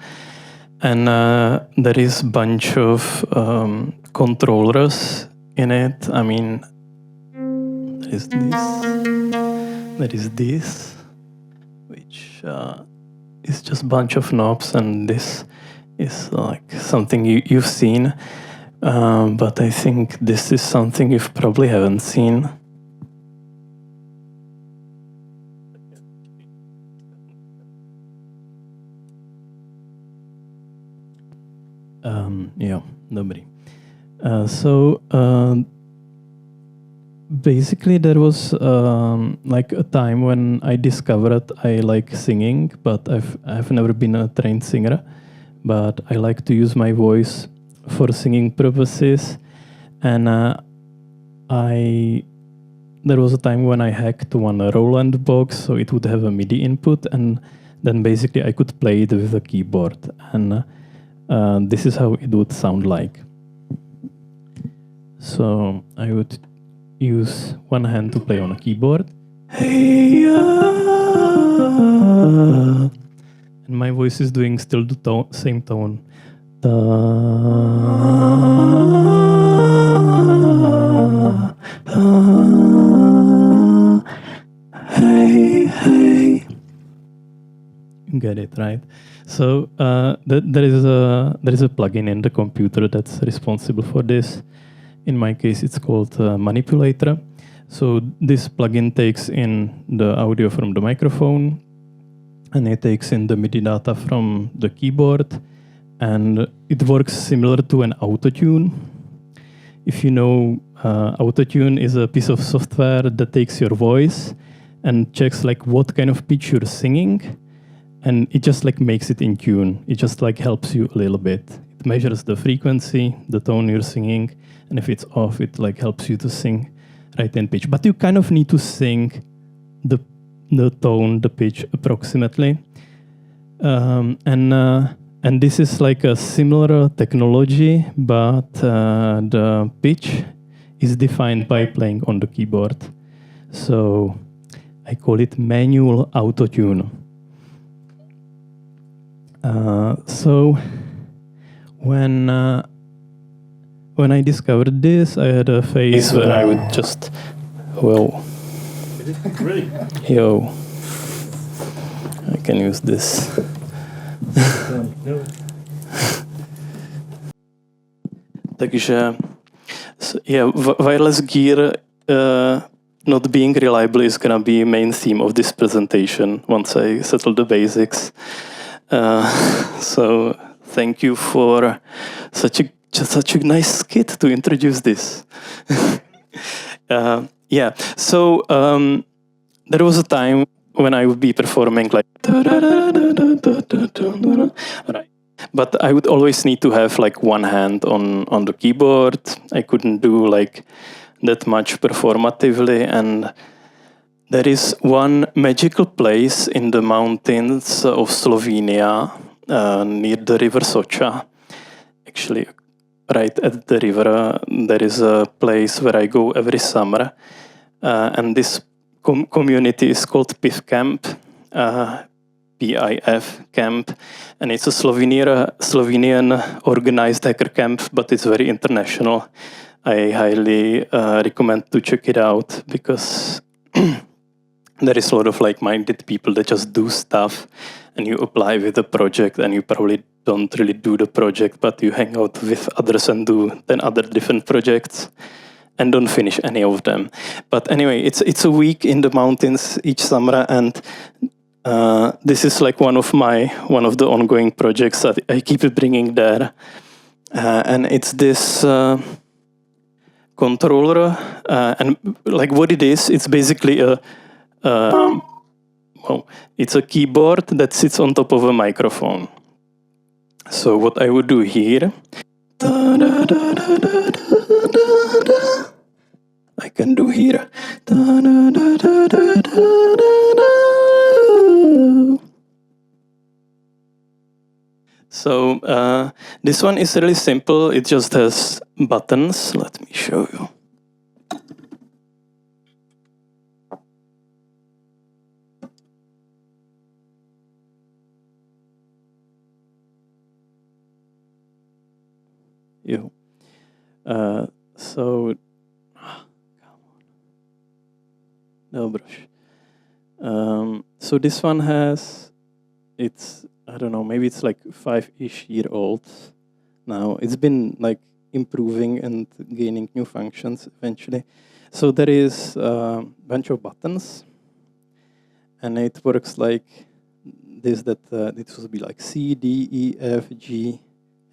and there is a bunch of controllers in it. I mean, there is this, which is just a bunch of knobs, and this is like something you've seen, but I think this is something you probably haven't seen. Yeah, dobrý. Basically there was like a time when I discovered I like singing, but I've never been a trained singer, but I like to use my voice for singing purposes. And there was a time when I hacked one Roland box, so it would have a MIDI input, and then basically I could play it with a keyboard, and this is how it would sound like. So I would use one hand to play on a keyboard. Hey, and my voice is doing still the same tone. Hey, hey. You get it, right? So there is a plugin in the computer that's responsible for this. In my case, it's called Manipulator. So this plugin takes in the audio from the microphone, and it takes in the MIDI data from the keyboard, and it works similar to an autotune. If you know, autotune is a piece of software that takes your voice and checks like what kind of pitch you're singing, and it just like makes it in tune. It just like helps you a little bit. It measures the frequency, the tone you're singing, and if it's off, it like helps you to sing right in pitch. But you kind of need to sing the tone, the pitch approximately. And this is like a similar technology, but the pitch is defined by playing on the keyboard. So I call it manual autotune. So when I discovered this, I had a phase where I would just, whoa, Really? yo, I can use this. Takže wireless gear not being reliable is going to be main theme of this presentation once I settle the basics. So thank you for such a nice skit to introduce this. So there was a time when I would be performing like, right. But I would always need to have like one hand on the keyboard. I couldn't do like that much performatively, and there is one magical place in the mountains of Slovenia near the river Socha. Actually, right at the river, there is a place where I go every summer, and this community is called PIF Camp, PIF Camp, and it's a Slovenian organized hacker camp, but it's very international. I highly recommend to check it out because there is a lot of like-minded people that just do stuff, and you apply with the project, and you probably don't really do the project, but you hang out with others and do 10 other different projects and don't finish any of them. But anyway, it's a week in the mountains each summer, and this is like one of the ongoing projects that I keep bringing there, and it's this controller, and like what it is, it's basically it's a keyboard that sits on top of a microphone. So what I would do here, I can do here. So this one is really simple. It just has buttons. Let me show you. So so this one has, it's, I don't know, maybe it's like 5-ish year old now. It's been like improving and gaining new functions eventually. So there is a bunch of buttons, and it works like this, that it should be like C, D, E, F, G,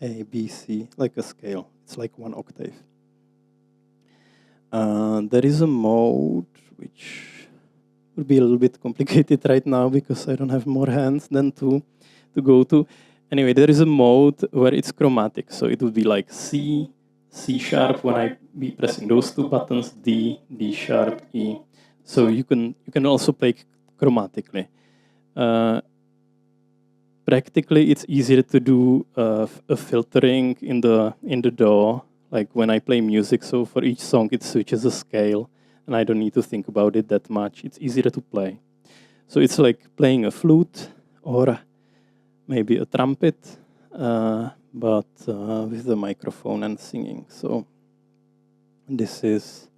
A, B, C, like a scale. It's like 1 octave. There is a mode which would be a little bit complicated right now because I don't have more hands than to go to. Anyway, there is a mode where it's chromatic. So it would be like C, C sharp when I be pressing those two buttons, D, D sharp, E. So you can also play chromatically. Practically, it's easier to do a filtering in the DAW, like when I play music. So for each song, it switches a scale, and I don't need to think about it that much. It's easier to play. So it's like playing a flute or maybe a trumpet, but with the microphone and singing. So this is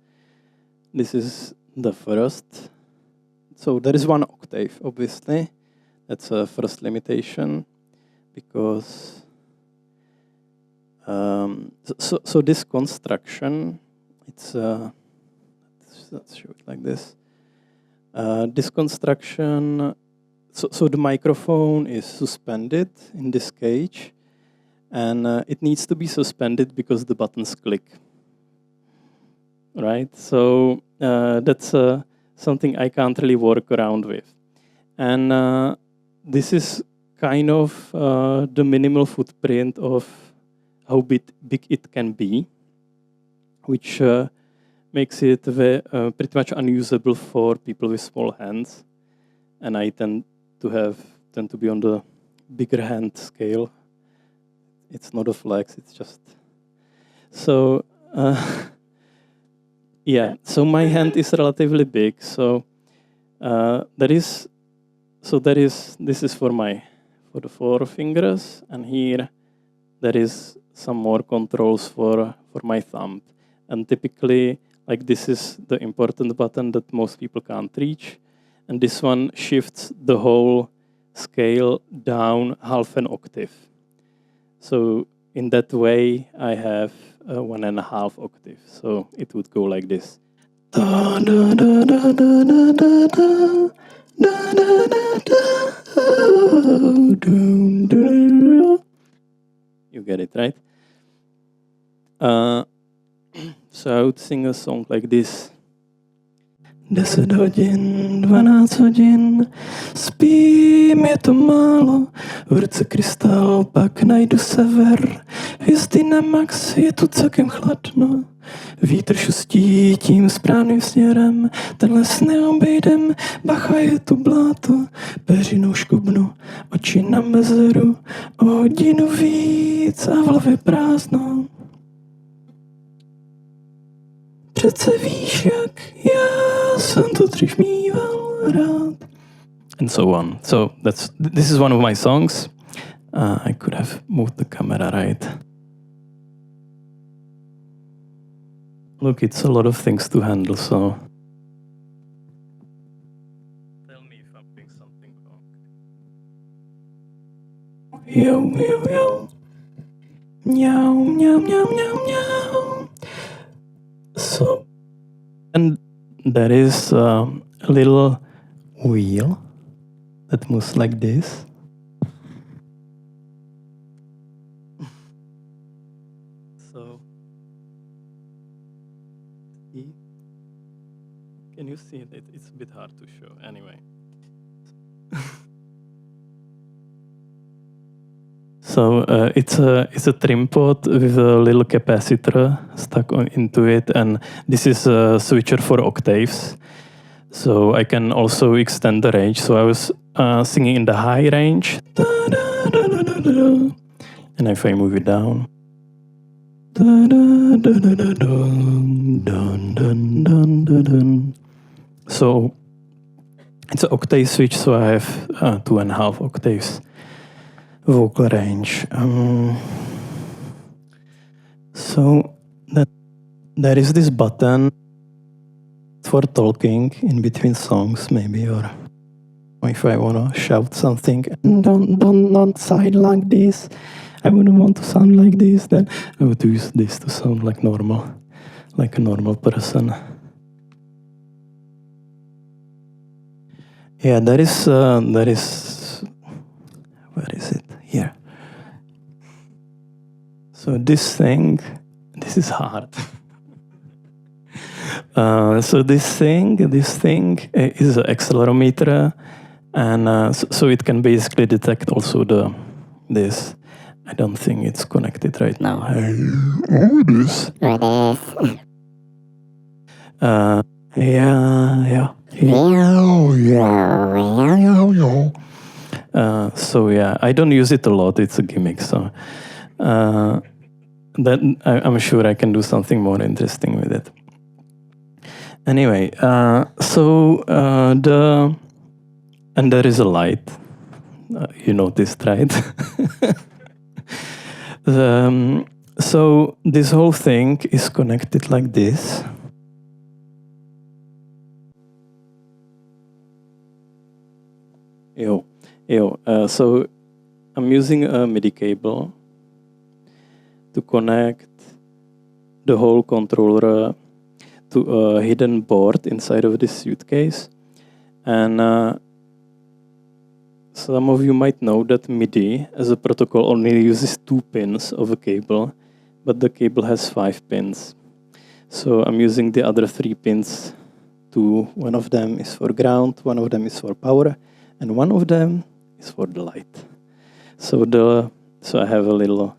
the first. So there is 1 octave, obviously. That's a first limitation, because so this construction, it's let's show it like this. This construction, so the microphone is suspended in this cage, and it needs to be suspended because the buttons click. Right? So that's something I can't really work around with, and this is kind of the minimal footprint of how big it can be, which makes it pretty much unusable for people with small hands. And I tend to be on the bigger hand scale. It's not a flex, it's just... So, yeah, so my hand is relatively big. So this is for the 4 fingers, and here there is some more controls for my thumb. And typically, like, this is the important button that most people can't reach, and this one shifts the whole scale down half an octave. So in that way, I have a 1.5 octave. So it would go like this. Da, da, da, da, da, da, da, da. Da, da, da, da, da, da. You get it, right? So I would sing a song like this. 10 hodin, 12 hodin, spím, je to málo, v ruce krystal, pak najdu sever, hvězdy na max, je tu celkem chladno, vítr šustí tím správným směrem, tenhle s neobejdem, bacha, je tu bláto, peřinou škubnu, oči na mezeru, o hodinu víc a v hlavě prázdno. Přece víš, jak já jsem to dřív mýval rád. And so on. So this is one of my songs. I could have moved the camera right. Look, it's a lot of things to handle, so... Tell me if I'm doing something wrong. Yo, yo, yo. Mňau, mňau, mňau, mňau, mňau. So, and there is a little wheel that moves like this. So, can you see it? It's a bit hard to show. Anyway. So it's a trim pot with a little capacitor stuck into it, and this is a switcher for octaves. So I can also extend the range. So I was singing in the high range, and if I move it down, so it's an octave switch. So I have 2.5 octaves. Vocal range. So that there is this button for talking in between songs, maybe, or if I wanna shout something. Don't sound like this. I wouldn't want to sound like this. Then I would use this to sound like normal, like a normal person. Yeah, there is. Where is it? Here. So this is hard. So this thing is an accelerometer, and so it can basically detect also this. I don't think it's connected right now. This. Yeah. So yeah, I don't use it a lot. It's a gimmick. So that I'm sure I can do something more interesting with it. Anyway, and there is a light. You noticed, right? So this whole thing is connected like this. So I'm using a MIDI cable to connect the whole controller to a hidden board inside of this suitcase. And some of you might know that MIDI as a protocol only uses 2 pins of a cable, but the cable has 5 pins. So I'm using the other 3 pins. One of them is for ground, one of them is for power, and one of them is for the light. So I have a little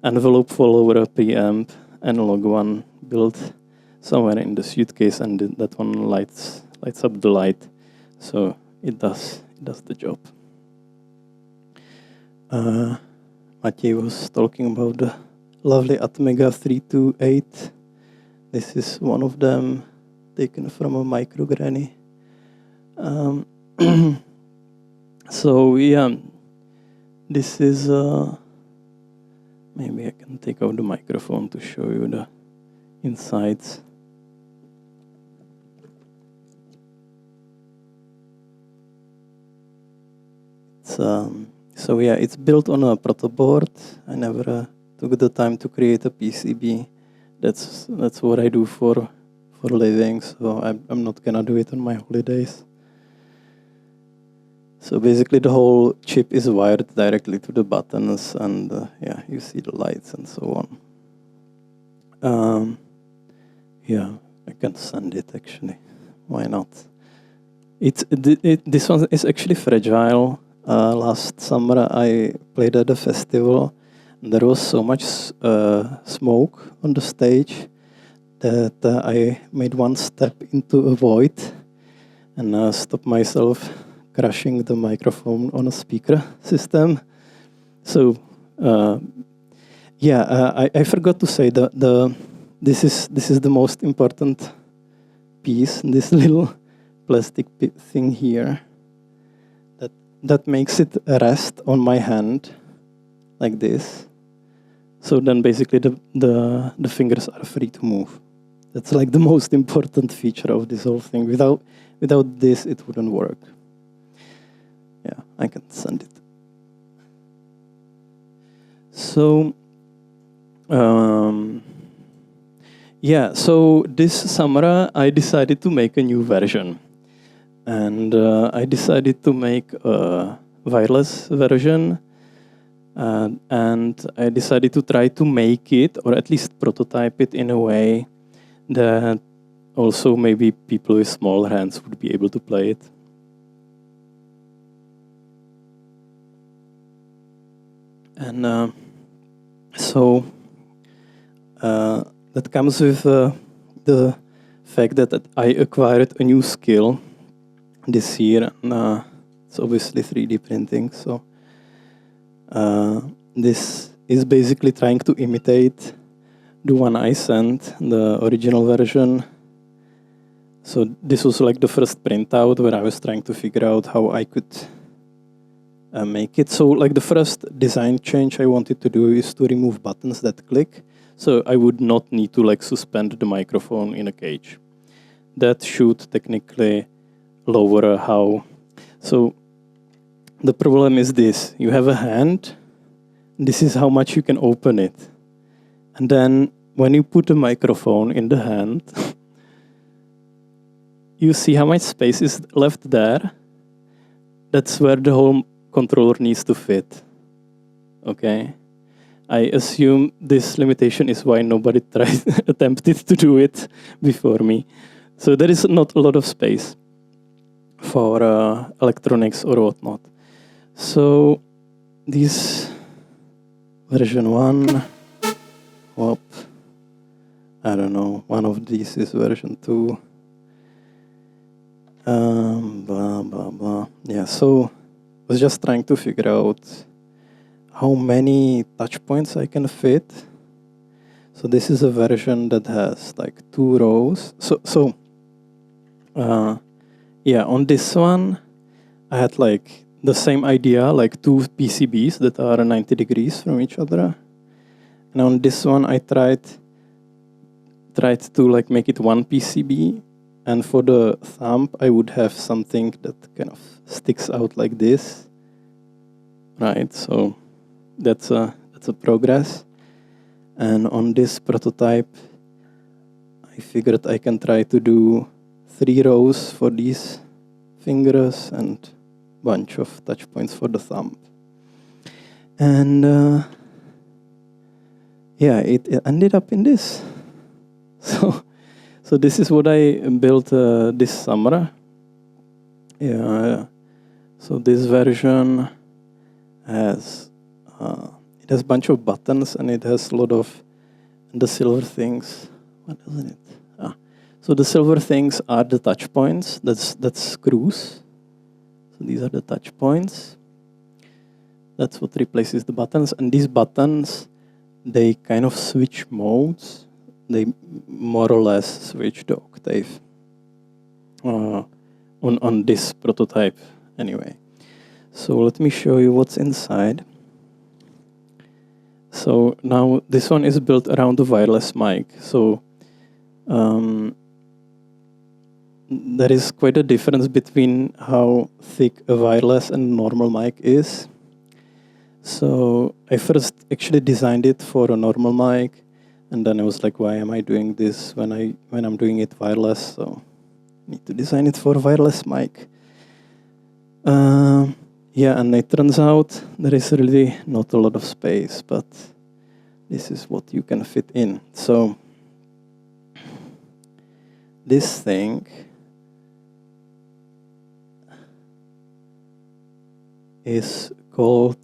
envelope follower, a preamp, analog one built somewhere in the suitcase, and that one lights up the light. So it does the job. Matěj was talking about the lovely Atmega 328. This is one of them, taken from a micro granny. So yeah, this is maybe I can take out the microphone to show you the insides. So yeah, it's built on a proto board. I never took the time to create a PCB. That's what I do for a living. So I'm not gonna do it on my holidays. So basically, the whole chip is wired directly to the buttons, and yeah, you see the lights and so on. Yeah, I can send it actually. Why not? This one is actually fragile. Last summer, I played at a festival. And there was so much smoke on the stage that I made one step into a void and stopped myself crushing the microphone on a speaker system. So, I forgot to say that this is the most important piece. This little plastic thing here that makes it rest on my hand like this. So then basically the fingers are free to move. That's like the most important feature of this whole thing. Without this, it wouldn't work. Yeah, I can send it. So, so this summer I decided to make a new version. And I decided to make a wireless version. And I decided to try to make it, or at least prototype it in a way that also maybe people with small hands would be able to play it. And so that comes with the fact that I acquired a new skill this year, and it's obviously 3D printing. So this is basically trying to imitate the one I sent, the original version. So this was like the first printout where I was trying to figure out how I could make it. So like the first design change I wanted to do is to remove buttons that click. So I would not need to like suspend the microphone in a cage. That should technically lower how. So the problem is this: you have a hand. This is how much you can open it. And then when you put a microphone in the hand, you see how much space is left there. That's where the whole controller needs to fit. Okay? I assume this limitation is why nobody attempted to do it before me. So there is not a lot of space for electronics or whatnot. So this version 1, I don't know, one of these is version 2. Blah, blah, blah. Yeah, so I was just trying to figure out how many touch points I can fit. So this is a version that has like 2 rows. On this one, I had like the same idea, like 2 PCBs that are 90 degrees from each other. And on this one, I tried to like make it 1 PCB. And for the thumb, I would have something that kind of sticks out like this. Right, so that's a progress. And on this prototype, I figured I can try to do 3 rows for these fingers and bunch of touch points for the thumb. And it ended up in this. So this is what I built this summer. Yeah. So this version has it has a bunch of buttons and it has a lot of the silver things. What is it? So the silver things are the touch points. That's screws. So these are the touch points. That's what replaces the buttons. And these buttons, they kind of switch modes. They more or less switch the octave on this prototype anyway. So let me show you what's inside. So now this one is built around the wireless mic. So there is quite a difference between how thick a wireless and normal mic is. So I first actually designed it for a normal mic, and then I was like, why am I doing this when I'm doing it wireless? So I need to design it for a wireless mic. And it turns out there is really not a lot of space, but this is what you can fit in. So this thing is called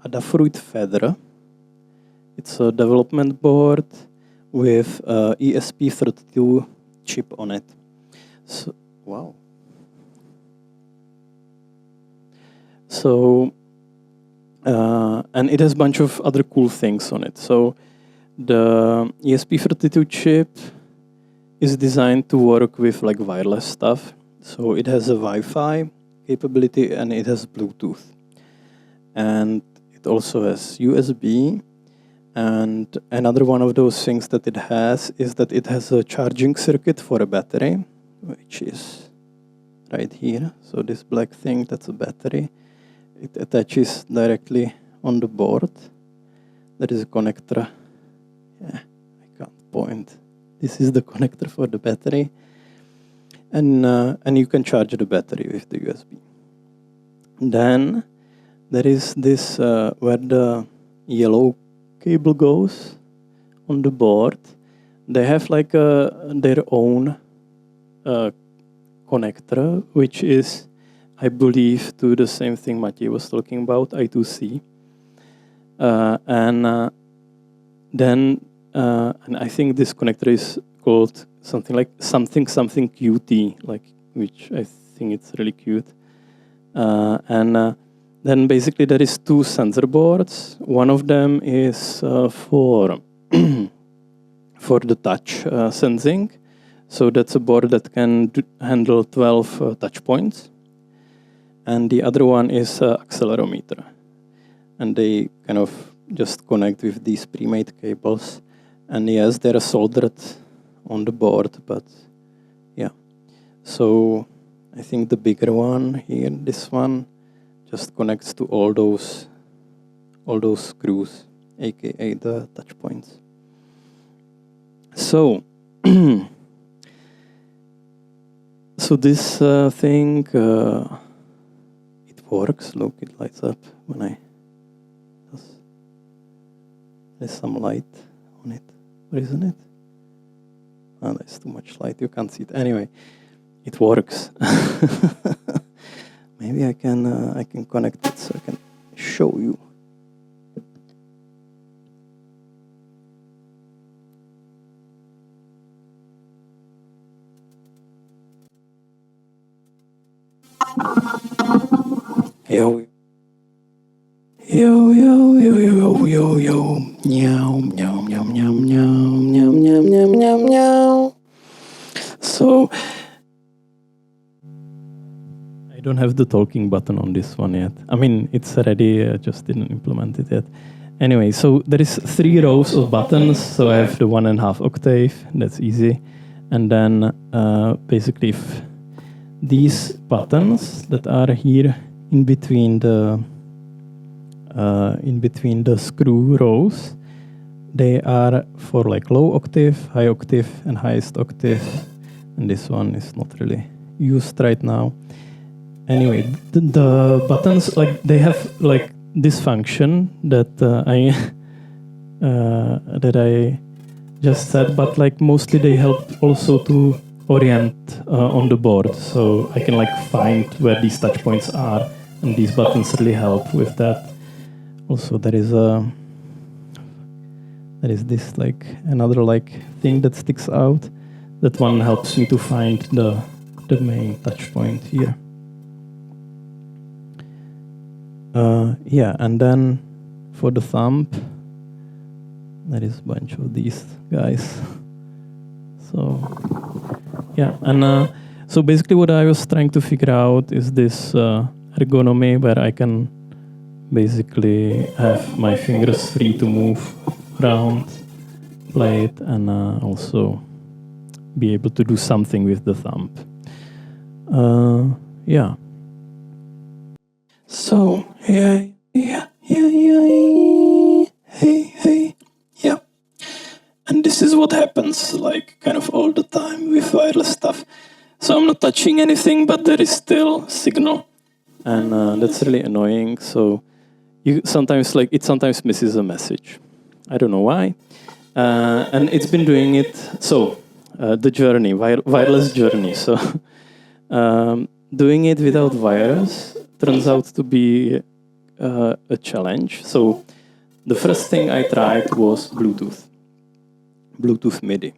Adafruit Feather. It's a development board with ESP32 chip on it. So, wow. So, and it has a bunch of other cool things on it. So the ESP32 chip is designed to work with like wireless stuff. So it has a Wi-Fi capability and it has Bluetooth. And it also has USB. And another one of those things that it has is that it has a charging circuit for a battery, which is right here. So this black thing, that's a battery. It attaches directly on the board. There is a connector. Yeah, I can't point. This is the connector for the battery. And you can charge the battery with the USB. Then there is this where the yellow cable goes on the board. They have like their own connector, which is, I believe, to the same thing Matěj was talking about, I2C. And I think this connector is called something like something QT, like, which I think it's really cute. Then basically there is two sensor boards. One of them is for for the touch sensing. So that's a board that can handle 12 touch points. And the other one is accelerometer. And they kind of just connect with these pre-made cables. And yes, they're soldered on the board, but yeah. So I think the bigger one here, this one, just connects to all those screws, aka the touch points. So, so this thing, it works. Look, it lights up when there's some light on it. Or isn't it? Oh, there's too much light. You can't see it. Anyway, it works. Maybe I can connect it so I can show you. Yo. Yo, yo, yo, yo, yo, yo. Meow, meow, meow, meow, meow, meow, meow, meow, meow, meow. So, I don't have the talking button on this one yet. I mean, it's ready, I just didn't implement it yet. Anyway, so there is 3 rows of buttons. So I have the 1.5 octave, that's easy. And then basically if these buttons that are here in between the screw rows, they are for like low octave, high octave, and highest octave. And this one is not really used right now. Anyway, the buttons, like, they have like this function that I just said, but like mostly they help also to orient on the board, so I can like find where these touch points are, and these buttons really help with that. Also, there is this like another like thing that sticks out. That one helps me to find the main touch point here. Yeah, and then for the thumb, there is a bunch of these guys. So yeah, and so basically what I was trying to figure out is this ergonomy where I can basically have my fingers free to move around, play it, and also be able to do something with the thumb. Yeah. So, hey, yeah. And this is what happens, like, kind of all the time with wireless stuff. So I'm not touching anything, but there is still signal. And that's really annoying. So it sometimes misses a message. I don't know why. And it's been doing it. So the journey, wireless journey. So doing it without virus turns out to be a challenge. So the first thing I tried was Bluetooth MIDI.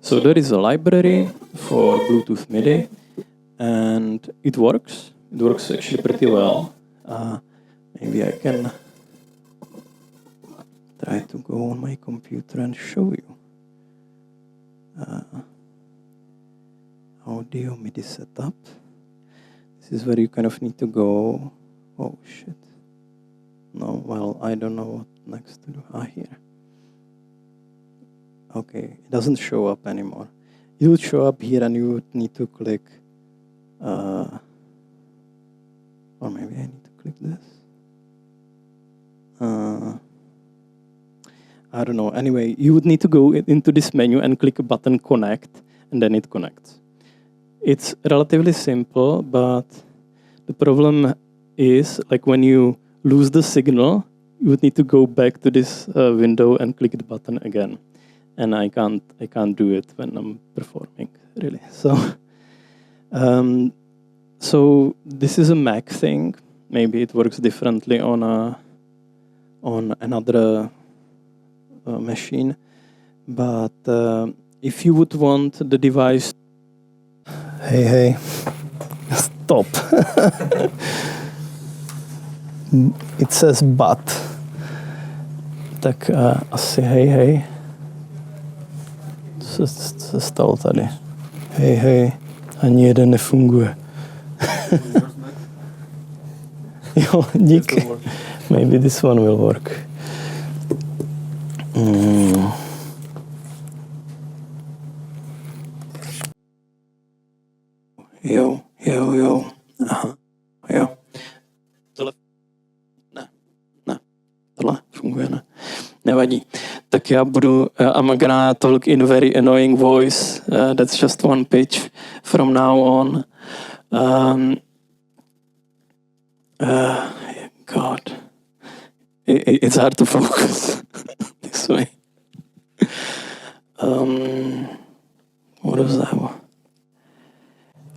So there is a library for Bluetooth MIDI, and it works. It works actually pretty well. Maybe I can try to go on my computer and show you. Audio MIDI setup. This is where you kind of need to go. Oh shit. No, well, I don't know what next to do. Here. Okay, it doesn't show up anymore. It would show up here and you would need to click, or maybe I need to click this. I don't know. Anyway, you would need to go into this menu and click a button connect, and then it connects. It's relatively simple, but the problem is, like, when you lose the signal, you would need to go back to this window and click the button again. And I can't do it when I'm performing, really. So, so this is a Mac thing. Maybe it works differently on another machine. But if you would want the device, hey, stop. It says but. Tak asi hej. Co se stalo tady? Hej, ani jeden nefunguje. Jo, díky. Maybe this one will work. Jo. Aha, jo. Tohle... Ne. Tohle funguje, ne. Nevadí. Tak já budu, I'm gonna talk in very annoying voice. That's just one pitch from now on. God. It's hard to focus this way. What was that one?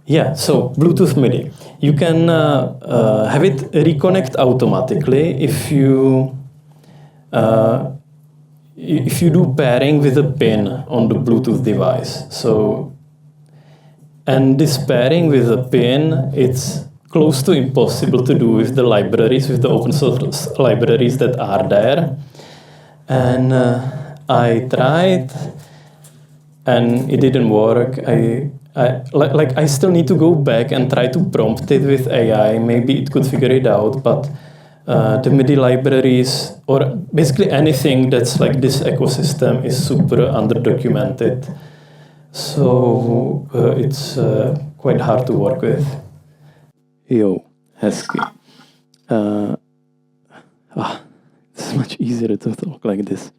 Yeah, so Bluetooth MIDI. You can have it reconnect automatically if you do pairing with a pin on the Bluetooth device. So, and this pairing with a pin, it's close to impossible to do with the libraries, with the open source libraries that are there. And I tried, and it didn't work. I still need to go back and try to prompt it with AI. Maybe it could figure it out, but the MIDI libraries, or basically anything that's like this ecosystem, is super underdocumented. So it's quite hard to work with. Yo, hezky. It's much easier to talk like this.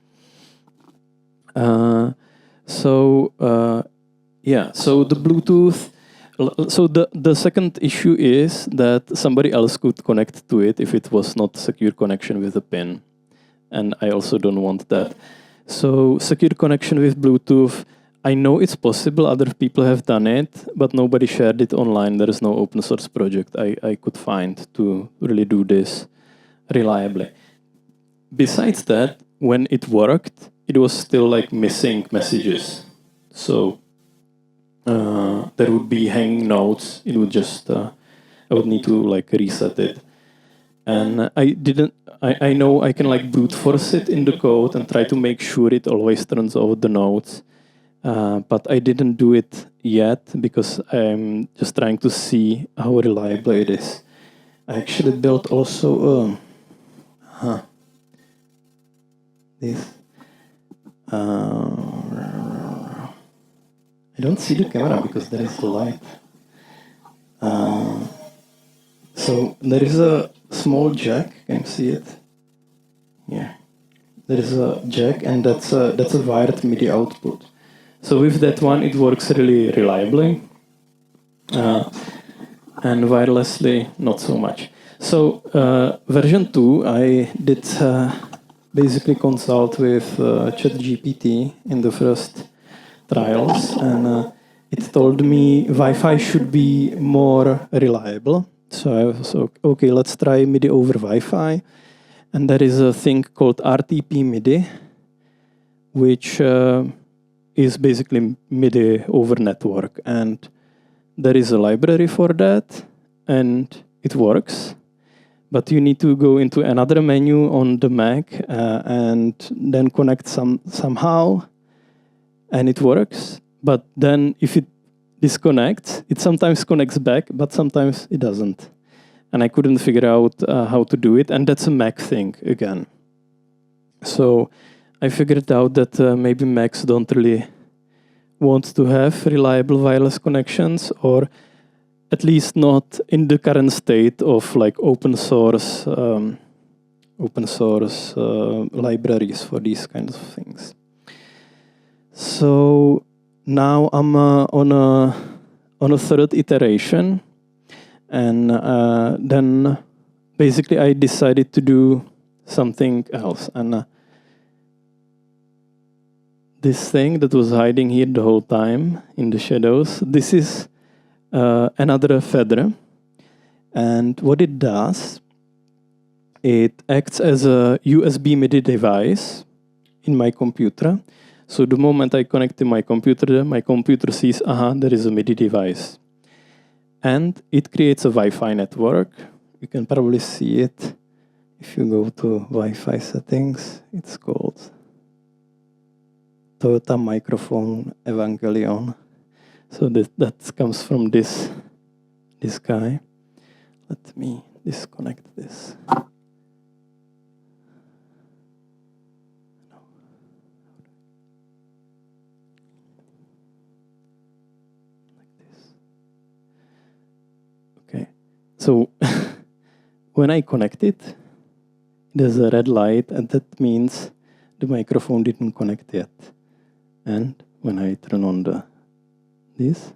So the Bluetooth. So the second issue is that somebody else could connect to it if it was not secure connection with a pin. And I also don't want that. So secure connection with Bluetooth, I know it's possible, other people have done it, but nobody shared it online. There is no open source project I could find to really do this reliably. Besides that, when it worked, it was still like missing messages. So there would be hanging notes. It would just, I would need to like reset it. And I know I can like brute force it in the code and try to make sure it always turns off the notes. But I didn't do it yet because I'm just trying to see how reliable it is. I actually built also this. I don't see the camera because there is the light. So there is a small jack. Can you see it? Yeah. There is a jack, and that's a wired MIDI output. So with that one, it works really reliably, and wirelessly not so much. So version 2, I did basically consult with ChatGPT in the first trials, and it told me Wi-Fi should be more reliable. So I was okay, let's try MIDI over Wi-Fi. And there is a thing called RTP MIDI, which is basically MIDI over network. And there is a library for that, and it works. But you need to go into another menu on the Mac and then connect somehow, and it works. But then if it disconnects, it sometimes connects back, but sometimes it doesn't. And I couldn't figure out how to do it, and that's a Mac thing again. So I figured out that maybe Macs don't really want to have reliable wireless connections, or at least not in the current state of like open source libraries for these kinds of things. So now I'm on a third iteration. And then basically I decided to do something else. And this thing that was hiding here the whole time in the shadows, this is another feather. And what it does, it acts as a USB MIDI device in my computer. So the moment I connect to my computer sees, there is a MIDI device. And it creates a Wi-Fi network. You can probably see it if you go to Wi-Fi settings. It's called Toyota Microphone Evangelion. So that comes from this guy. Let me disconnect this. So when I connect it, there's a red light, and that means the microphone didn't connect yet. And when I turn on this,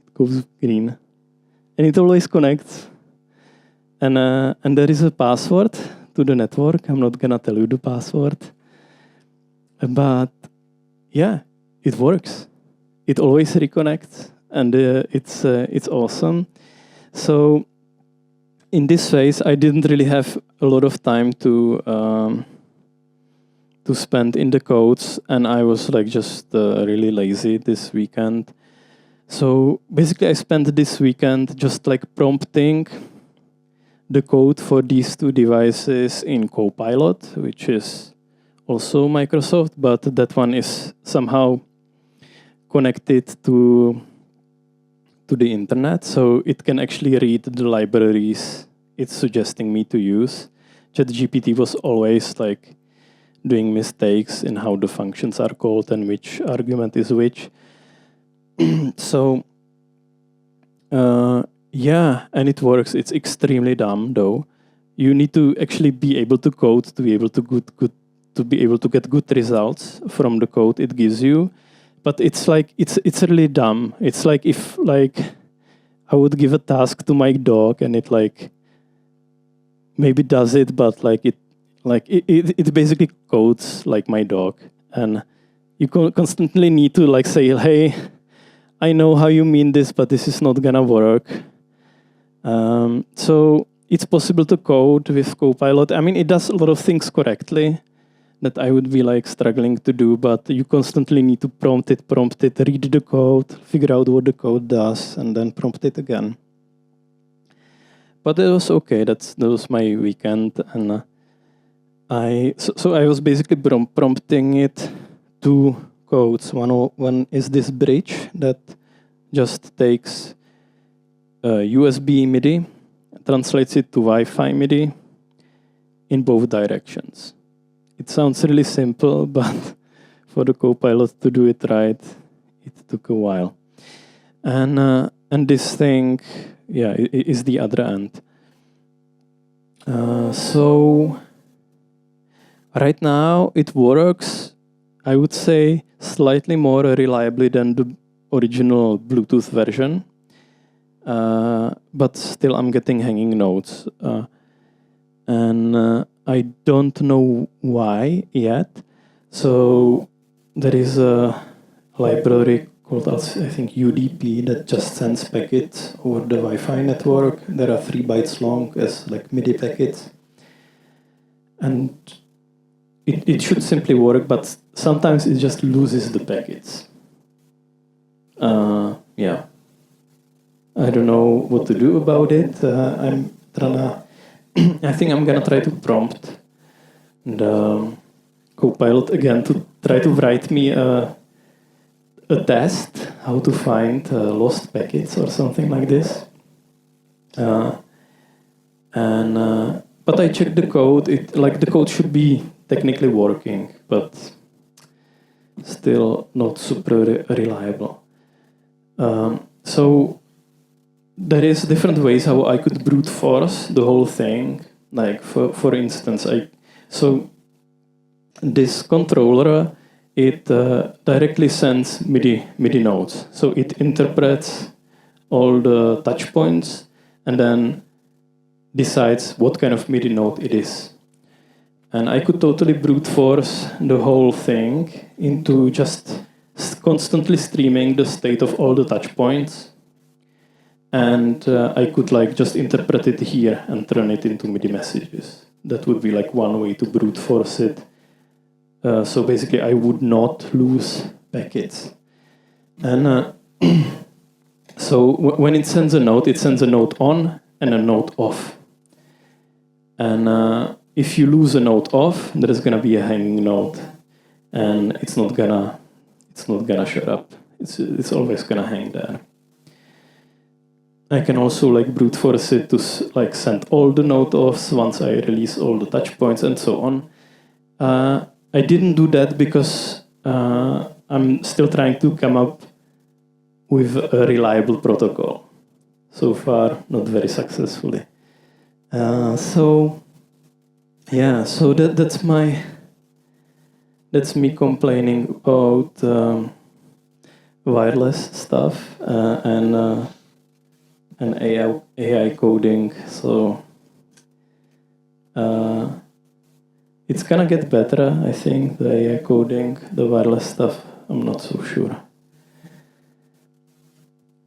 it goes green, and it always connects. And there is a password to the network. I'm not gonna tell you the password, but yeah, it works. It always reconnects. And it's awesome. So in this phase, I didn't really have a lot of time to spend in the codes, and I was like just really lazy this weekend. So basically, I spent this weekend just like prompting the code for these two devices in Copilot, which is also Microsoft, but that one is somehow connected to the internet, so it can actually read the libraries it's suggesting me to use. ChatGPT was always like doing mistakes in how the functions are called and which argument is which. So yeah, and it works. It's extremely dumb though. You need to actually be able to code to be able to get good results from the code it gives you. But it's like it's really dumb. It's like if like I would give a task to my dog and it like maybe does it, but like it basically codes like my dog, and you constantly need to like say, hey, I know how you mean this, but this is not gonna work. So it's possible to code with Copilot. I mean, it does a lot of things correctly that I would be like struggling to do, but you constantly need to prompt it, read the code, figure out what the code does, and then prompt it again. But it was okay. That was my weekend, and I was basically prompting it two codes. One is this bridge that just takes USB MIDI, translates it to Wi-Fi MIDI in both directions. It sounds really simple, but for the Copilot to do it right, it took a while. And this thing, yeah, is the other end. So right now it works, I would say, slightly more reliably than the original Bluetooth version. But still I'm getting hanging notes. And I don't know why yet. So there is a library called, I think, UDP that just sends packets over the Wi-Fi network. There are 3 bytes long as like MIDI packets. And it should simply work, but sometimes it just loses the packets. Yeah. I don't know what to do about it. I'm trying I think I'm gonna try to prompt the Copilot again to try to write me a test how to find lost packets or something like this. But I checked the code. The code should be technically working, but still not super reliable. So there is different ways how I could brute force the whole thing. Like for instance, so this controller, it directly sends MIDI notes. So it interprets all the touch points and then decides what kind of MIDI note it is. And I could totally brute force the whole thing into just constantly streaming the state of all the touch points. And I could just interpret it here and turn it into MIDI messages. That would be one way to brute force it. So basically I would not lose packets. And so when it sends a note on and a note off. And if you lose a note off, there is gonna be a hanging note, and it's not gonna shut up. It's always gonna hang there. I can also brute force it to send all the note offs once I release all the touch points and so on. I didn't do that because I'm still trying to come up with a reliable protocol. So far, not very successfully. So that's me complaining about wireless stuff and AI coding. So it's gonna get better, I think, the AI coding, the wireless stuff. I'm not so sure.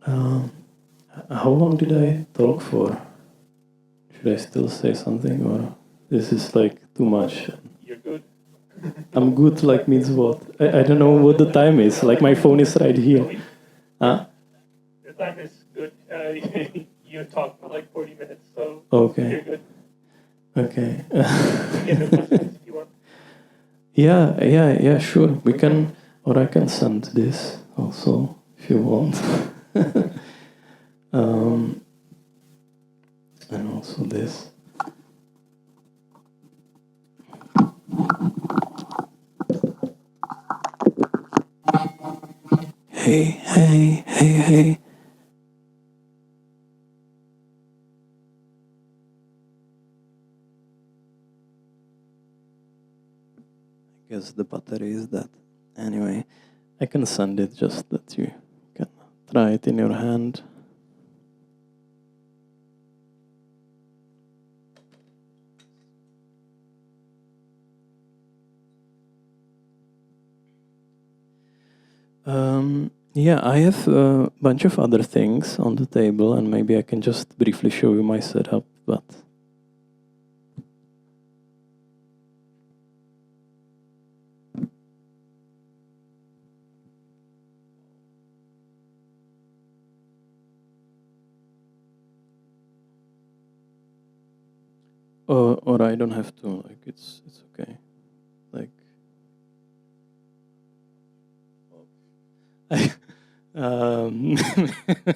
How long did I talk for? Should I still say something, or this is too much? You're good. I'm good, means what? I don't know what the time is. My phone is right here. Huh? The time is good. You talked for 40 minutes, so okay. You're good. Okay. You can do questions if you want. Yeah, sure. We can, or I can send this also if you want. And also this. Hey. I guess the battery is dead. Anyway, I can send it just that you can try it in your hand. Yeah, I have a bunch of other things on the table, and maybe I can just briefly show you my setup, but... Or I don't have to, it's okay.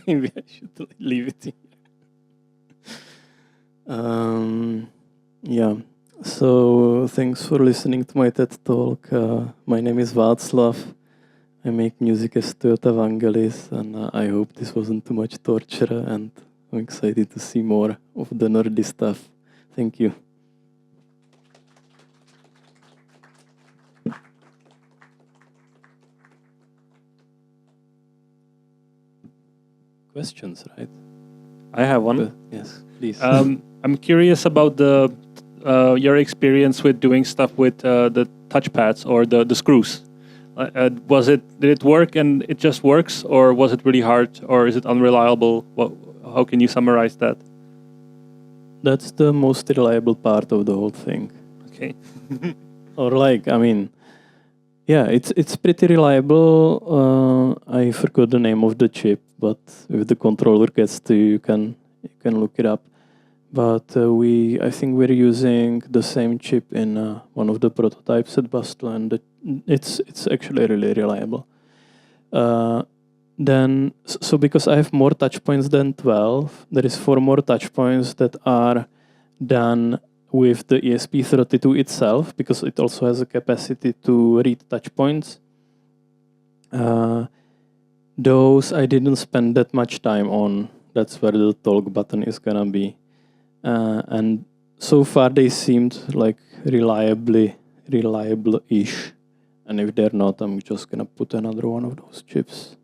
Maybe I should leave it here. Yeah, So thanks for listening to my TED Talk. My name is Václav. I make music as Toyota Vangelis, and I hope this wasn't too much torture, and I'm excited to see more of the nerdy stuff. Thank you. Questions, right? I have one. Yes, please. I'm curious about your experience with doing stuff with the touchpads or the screws. Did it work and it just works, or was it really hard, or is it unreliable? How can you summarize that? That's the most reliable part of the whole thing. Okay. Or like, I mean, yeah, it's pretty reliable. I forgot the name of the chip, but if the controller gets to you can look it up. But I think we're using the same chip in one of the prototypes at Bastl, and it's actually really reliable. Then, so because I have more touch points than 12, there is 4 more touch points that are done with the ESP32 itself, because it also has a capacity to read touch points. Those I didn't spend that much time on. That's where the talk button is gonna be. And so far they seemed like reliable-ish. And if they're not, I'm just gonna put another one of those chips.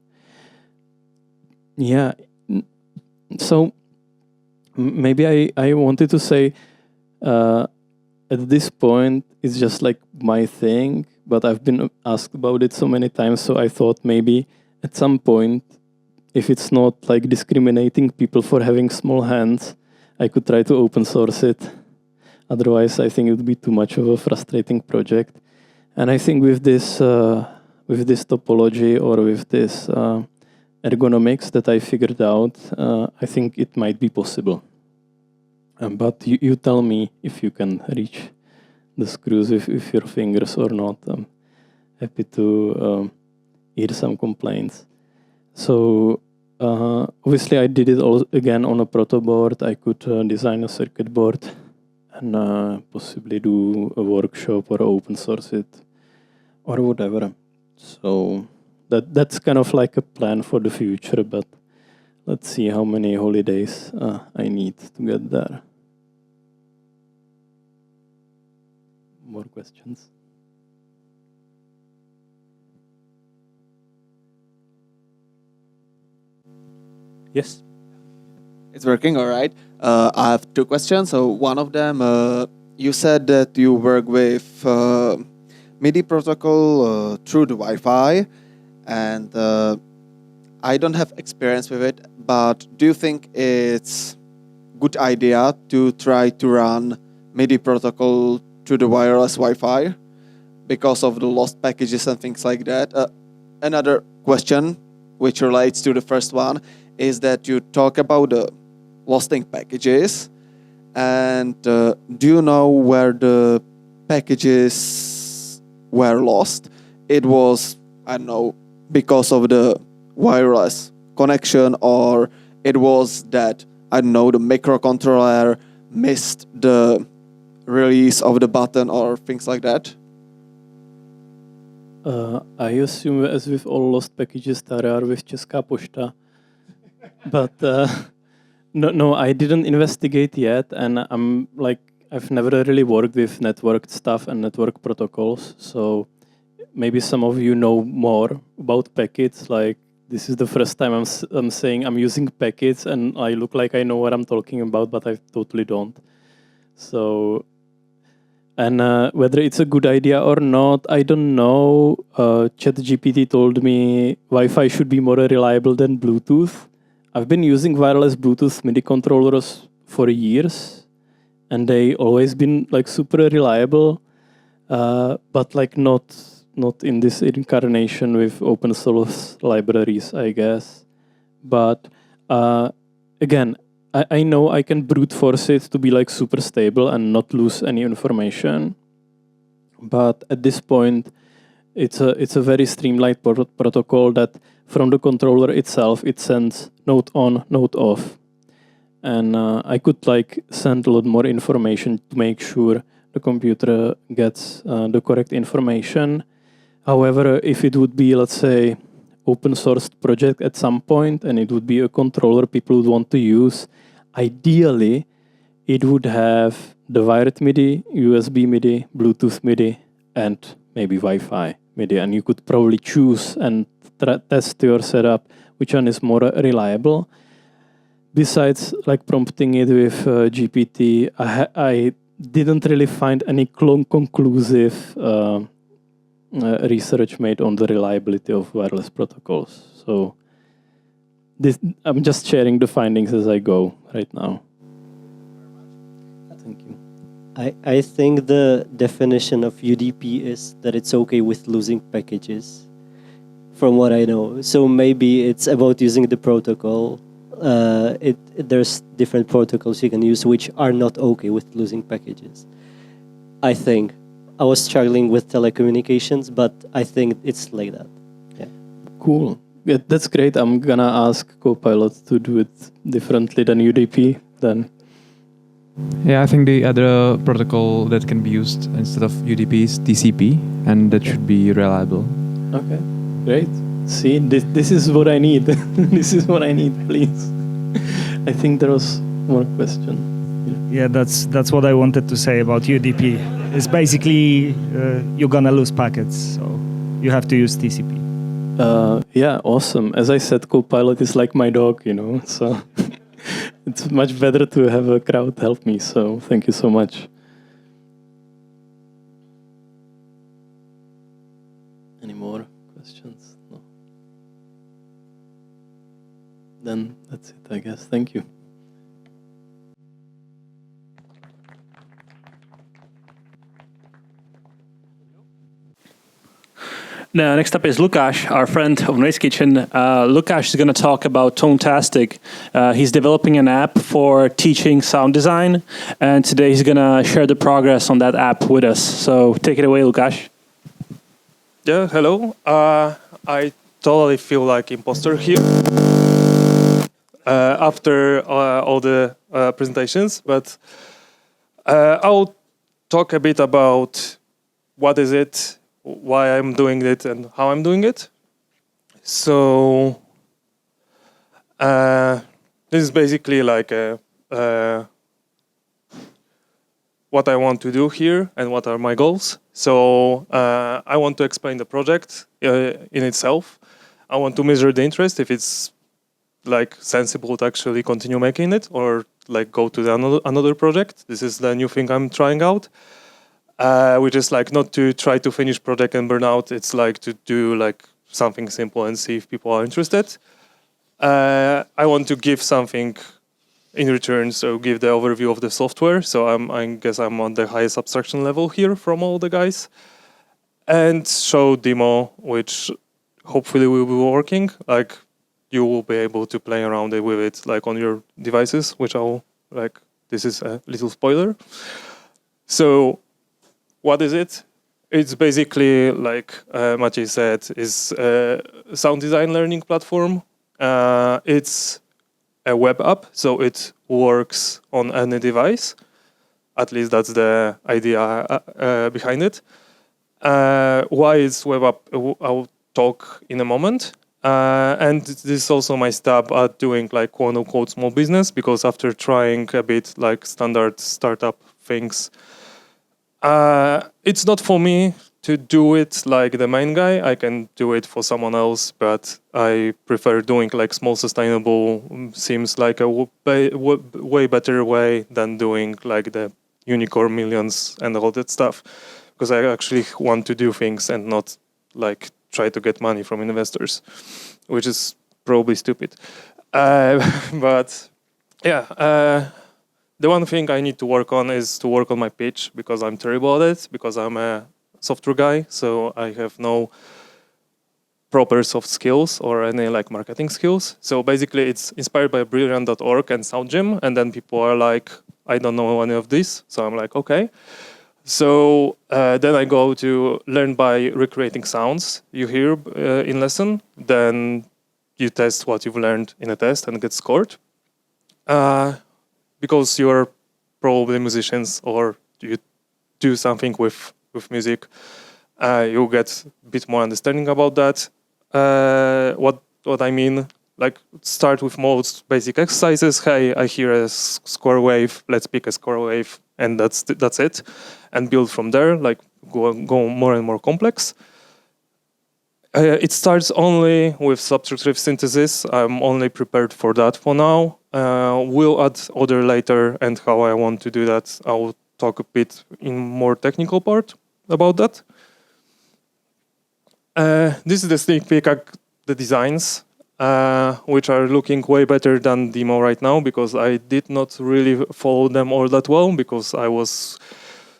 Yeah. So maybe I wanted to say, at this point, it's just like my thing, but I've been asked about it so many times, so I thought maybe at some point, if it's not like discriminating people for having small hands, I could try to open source it. Otherwise, I think it would be too much of a frustrating project. And I think with this topology or with this ergonomics that I figured out, I think it might be possible. But you tell me if you can reach the screws with your fingers or not. I'm happy to hear some complaints. So obviously I did it all again on a proto board. I could design a circuit board and possibly do a workshop or open source it or whatever. So that's kind of like a plan for the future, but let's see how many holidays I need to get there. More questions? Yes. It's working, all right. I have 2 questions. So one of them, you said that you work with MIDI protocol through the Wi-Fi, and I don't have experience with it, but do you think it's a good idea to try to run MIDI protocol through the wireless Wi-Fi because of the lost packages and things like that? Another question, which relates to the first one, is that you talk about the losting packages, and do you know where the packages were lost? It was, I don't know, because of the wireless connection, or it was that, I don't know, the microcontroller missed the release of the button or things like that? I assume, as with all lost packages, they are with Česká pošta. But no, I didn't investigate yet, and I've never really worked with networked stuff and network protocols. So maybe some of you know more about packets. Like, this is the first time I'm saying I'm using packets, and I look like I know what I'm talking about, but I totally don't. So, and whether it's a good idea or not, I don't know. ChatGPT told me Wi-Fi should be more reliable than Bluetooth. I've been using wireless Bluetooth MIDI controllers for years, and they always been like super reliable, but like not in this incarnation with open source libraries, I guess. But again, I know I can brute force it to be like super stable and not lose any information. But at this point, it's a very streamlined protocol that from the controller itself, it sends note on, note off. And I could like send a lot more information to make sure the computer gets the correct information. However, if it would be, let's say, open sourced project at some point, and it would be a controller people would want to use, ideally, it would have the wired MIDI, USB MIDI, Bluetooth MIDI, and maybe Wi-Fi MIDI. And you could probably choose and test your setup, which one is more reliable. Besides, like prompting it with GPT, I didn't really find any conclusive research made on the reliability of wireless protocols. So I'm just sharing the findings as I go right now. Thank you. I think the definition of UDP is that it's okay with losing packages, from what I know. So maybe it's about using the protocol. There's different protocols you can use which are not okay with losing packages. I think. I was struggling with telecommunications, but I think it's like that. Yeah. Cool. Yeah, that's great. I'm gonna ask Copilot to do it differently than UDP then. Yeah, I think the other protocol that can be used instead of UDP is TCP, and that should be reliable. Okay, great. See, this is what I need. This is what I need, please. I think there was more question. Yeah, that's what I wanted to say about UDP. It's basically you're gonna lose packets, so you have to use TCP. Yeah, awesome. As I said, Copilot is like my dog, so it's much better to have a crowd help me, so thank you so much. Any more questions? No. Then that's it, I guess. Thank you. Now, next up is Lukáš, our friend of noise.kitchen. Lukáš is going to talk about Tonetastic. He's developing an app for teaching sound design, and today he's going to share the progress on that app with us. So take it away, Lukáš. Yeah, hello. I totally feel like imposter here after all the presentations, but I'll talk a bit about what is it, why I'm doing it, and how I'm doing it. So this is basically like what I want to do here and what are my goals. So I want to explain the project in itself. I want to measure the interest, if it's like sensible to actually continue making it or like go to another project. This is the new thing I'm trying out. Which is like not to try to finish project and burn out. It's like to do like something simple and see if people are interested. I want to give something in return, so give the overview of the software. So I guess I'm on the highest abstraction level here from all the guys. And show demo, which hopefully will be working. Like you will be able to play around with it like on your devices, which I'll like, this is a little spoiler. So what is it? It's basically, like Maciej said, is a sound design learning platform. It's a web app, so it works on any device. At least that's the idea behind it. Why it's web app, I'll talk in a moment. And this is also my stab at doing like quote-unquote small business, because after trying a bit like standard startup things, it's not for me to do it like the main guy. I can do it for someone else, but I prefer doing like small sustainable. Seems like a way better way than doing like the unicorn millions and all that stuff, because I actually want to do things and not like try to get money from investors, which is probably stupid. But yeah. The one thing I need to work on is to work on my pitch, because I'm terrible at it, because I'm a software guy, so I have no proper soft skills or any like marketing skills. So basically it's inspired by brilliant.org and SoundGym, and then people are like, I don't know any of this. So I'm like, okay. So then I go to learn by recreating sounds you hear in lesson. Then you test what you've learned in a test and get scored. Because you're probably musicians or you do something with music, you get a bit more understanding about that. What I mean, like start with most basic exercises. Hey, I hear a square wave. Let's pick a square wave, and that's it, and build from there. Like go more and more complex. It starts only with subtractive synthesis. I'm only prepared for that for now. We'll add other later, and how I want to do that, I will talk a bit in more technical part about that. This is the sneak peek at the designs, which are looking way better than demo right now, because I did not really follow them all that well, because I was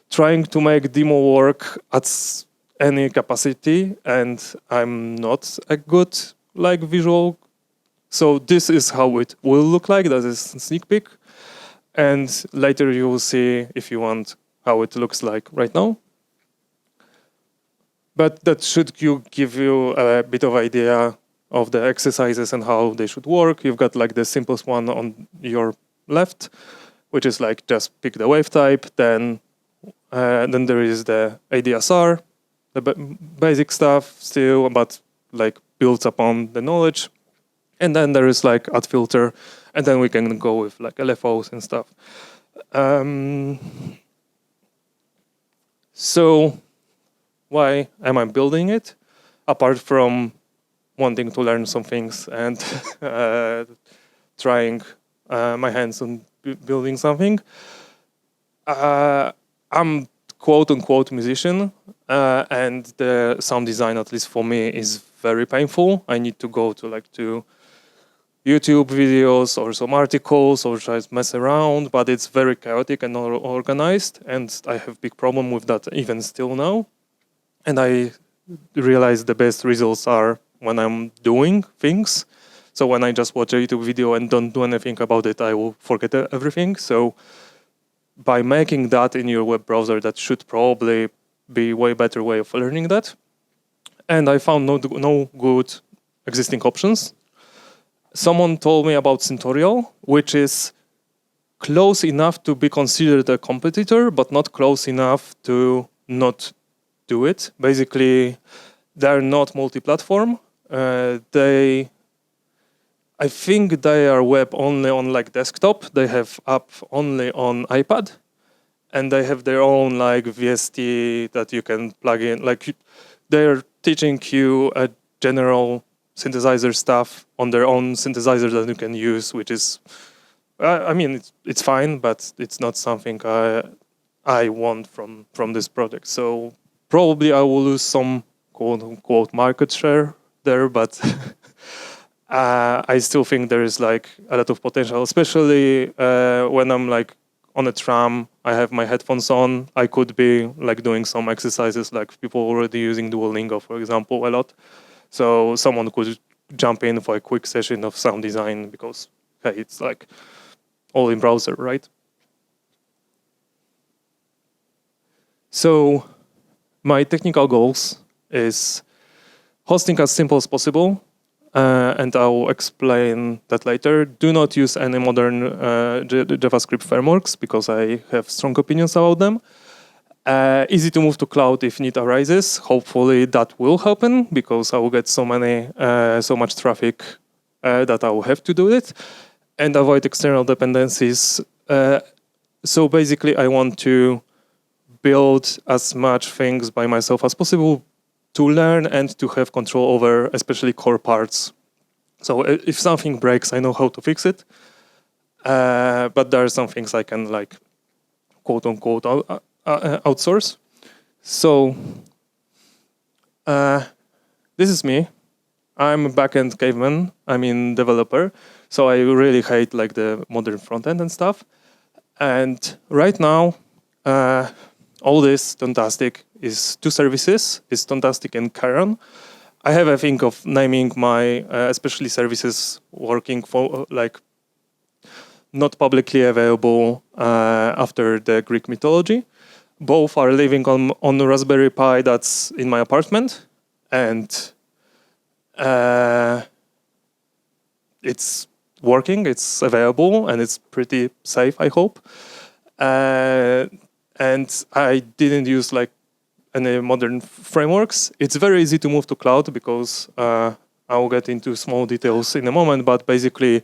trying to make demo work at any capacity, and I'm not a good visual. So this is how it will look like. That is a sneak peek, and later you will see, if you want, how it looks like right now. But that should give you a bit of idea of the exercises and how they should work. You've got like the simplest one on your left, which is like just pick the wave type. Then there is the ADSR, the basic stuff still, but like builds upon the knowledge. And then there is like add filter, and then we can go with like LFOs and stuff. So why am I building it? Apart from wanting to learn some things and trying my hands on building something. I'm quote-unquote musician, and the sound design, at least for me, is very painful. I need to go to YouTube videos or some articles or try to mess around, but it's very chaotic and not organized, and I have big problem with that even still now. And I realize the best results are when I'm doing things. So when I just watch a YouTube video and don't do anything about it, I will forget everything. So by making that in your web browser, that should probably be way better way of learning that. And I found no good existing options. Someone told me about Syntorial, which is close enough to be considered a competitor, but not close enough to not do it. Basically, they're not multi-platform. I think they are web only on like desktop. They have app only on iPad, and they have their own like VST that you can plug in. Like they're teaching you a general synthesizer stuff on their own synthesizer that you can use, which is, I mean, it's fine, but it's not something I want from this project. So probably I will lose some quote-unquote market share there, but I still think there is like a lot of potential, especially when I'm like on a tram, I have my headphones on, I could be like doing some exercises like people already using Duolingo, for example, a lot. So someone could jump in for a quick session of sound design because, hey, it's like all in browser, right? So my technical goals is hosting as simple as possible, and I'll explain that later. Do not use any modern JavaScript frameworks because I have strong opinions about them. Easy to move to cloud if need arises. Hopefully that will happen because I will get so much traffic that I will have to do it. And avoid external dependencies. So basically I want to build as much things by myself as possible to learn and to have control over especially core parts. So if something breaks, I know how to fix it. But there are some things I can like quote unquote outsource. So this is me. I'm a backend caveman. I mean developer. So I really hate like the modern front end and stuff. And right now, all this Tonetastic is two services. It's Tonetastic and Karen. I have a think of naming my especially services working for like not publicly available after the Greek mythology. Both are living on the Raspberry Pi that's in my apartment, and it's working, it's available, and it's pretty safe, I hope. and I didn't use like any modern frameworks. It's very easy to move to cloud because I will get into small details in a moment, but basically,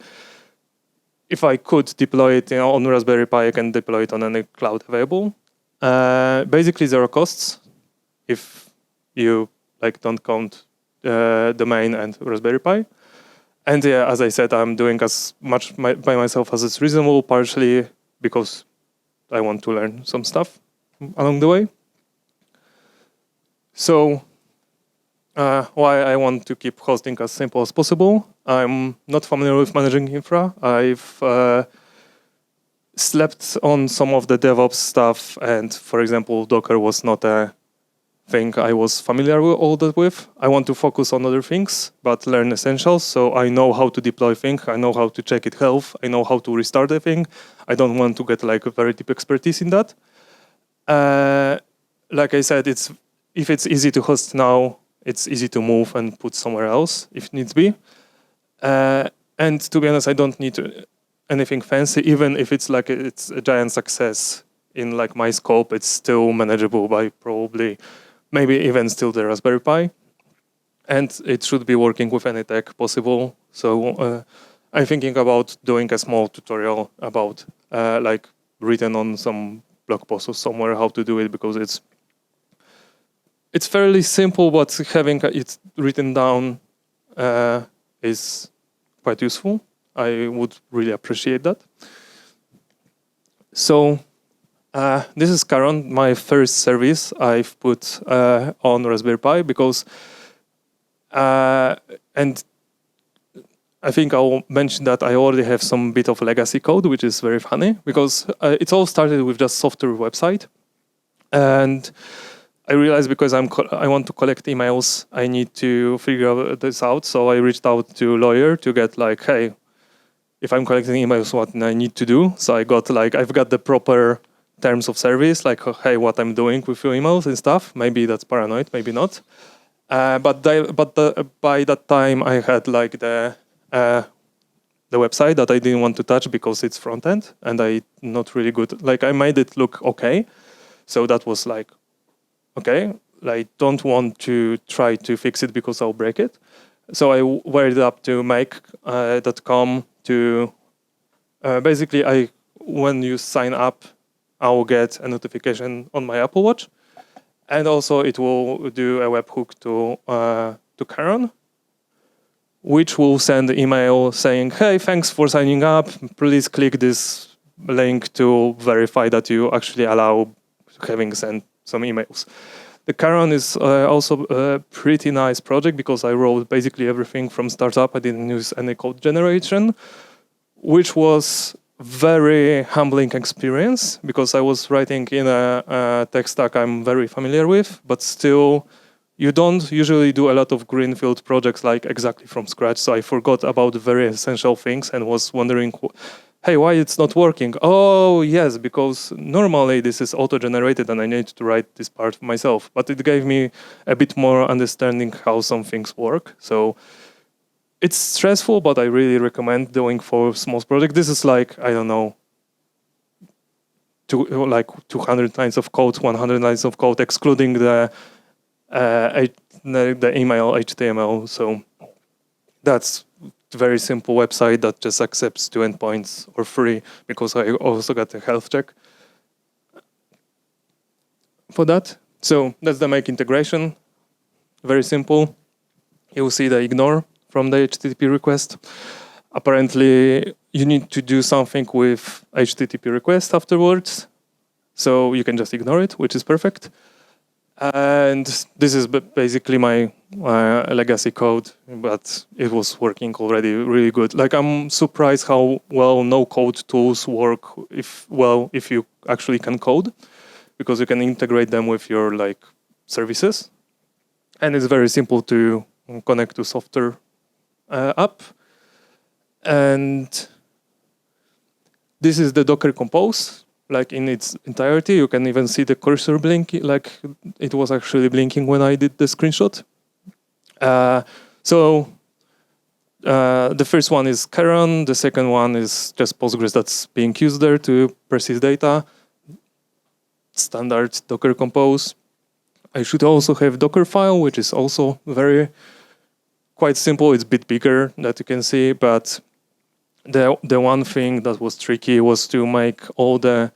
if I could deploy it on Raspberry Pi, I can deploy it on any cloud available. Basically, there are costs if you like don't count domain and Raspberry Pi. And yeah, as I said, I'm doing as much by myself as it's reasonable, partially because I want to learn some stuff along the way. So why I want to keep hosting as simple as possible. I'm not familiar with managing infra. I've slept on some of the DevOps stuff, and for example, Docker was not a thing I was familiar with all that with. I want to focus on other things, but learn essentials. So I know how to deploy things. I know how to check its health. I know how to restart the thing. I don't want to get like a very deep expertise in that. Like I said, if it's easy to host now, it's easy to move and put somewhere else if needs be. And to be honest, I don't need anything fancy. Even if it's like it's a giant success in like my scope, it's still manageable by probably maybe even still the Raspberry Pi. And it should be working with any tech possible. So I'm thinking about doing a small tutorial about like written on some blog post or somewhere how to do it, because it's fairly simple, but having it written down is quite useful. I would really appreciate that. So this is Caron, my first service I've put on Raspberry Pi, because, and I think I'll mention that I already have some bit of legacy code, which is very funny, because it all started with just software website. And I realized because I want to collect emails, I need to figure this out. So I reached out to a lawyer to get like, hey, if I'm collecting emails, what I need to do. So I got like, I've got the proper terms of service, like, hey, what I'm doing with your emails and stuff. Maybe that's paranoid, maybe not. But by that time, I had like the website that I didn't want to touch because it's front end, and I not really good. Like I made it look okay. So that was like, okay, I don't want to try to fix it because I'll break it. So I wired it up to make.com to basically when you sign up, I will get a notification on my Apple Watch, and also it will do a webhook to Caron, which will send an email saying, hey, thanks for signing up. Please click this link to verify that you actually allow having sent some emails. The Caron is also a pretty nice project because I wrote basically everything from startup. I didn't use any code generation, which was very humbling experience because I was writing in a tech stack I'm very familiar with, but still you don't usually do a lot of greenfield projects like exactly from scratch. So I forgot about very essential things and was wondering, hey, why it's not working? Oh, yes, because normally this is auto-generated and I need to write this part myself. But it gave me a bit more understanding how some things work. So it's stressful, but I really recommend doing for small projects. This is like, I don't know, 200 lines of code, 100 lines of code, excluding the email HTML. So that's very simple website that just accepts 2 endpoints or 3, because I also got a health check for that. So that's the make integration. Very simple. You'll see the ignore from the HTTP request. Apparently, you need to do something with HTTP request afterwards. So you can just ignore it, which is perfect. And this is basically my legacy code, but it was working already really good. Like I'm surprised how well no-code tools work if you actually can code, because you can integrate them with your like services, and it's very simple to connect to software app. And this is the Docker Compose. Like in its entirety, you can even see the cursor blinking, like it was actually blinking when I did the screenshot. So the first one is Caron, the second one is just Postgres that's being used there to persist data. standard Docker compose. I should also have Docker file, which is also quite simple. It's a bit bigger that you can see, but the one thing that was tricky was to make all the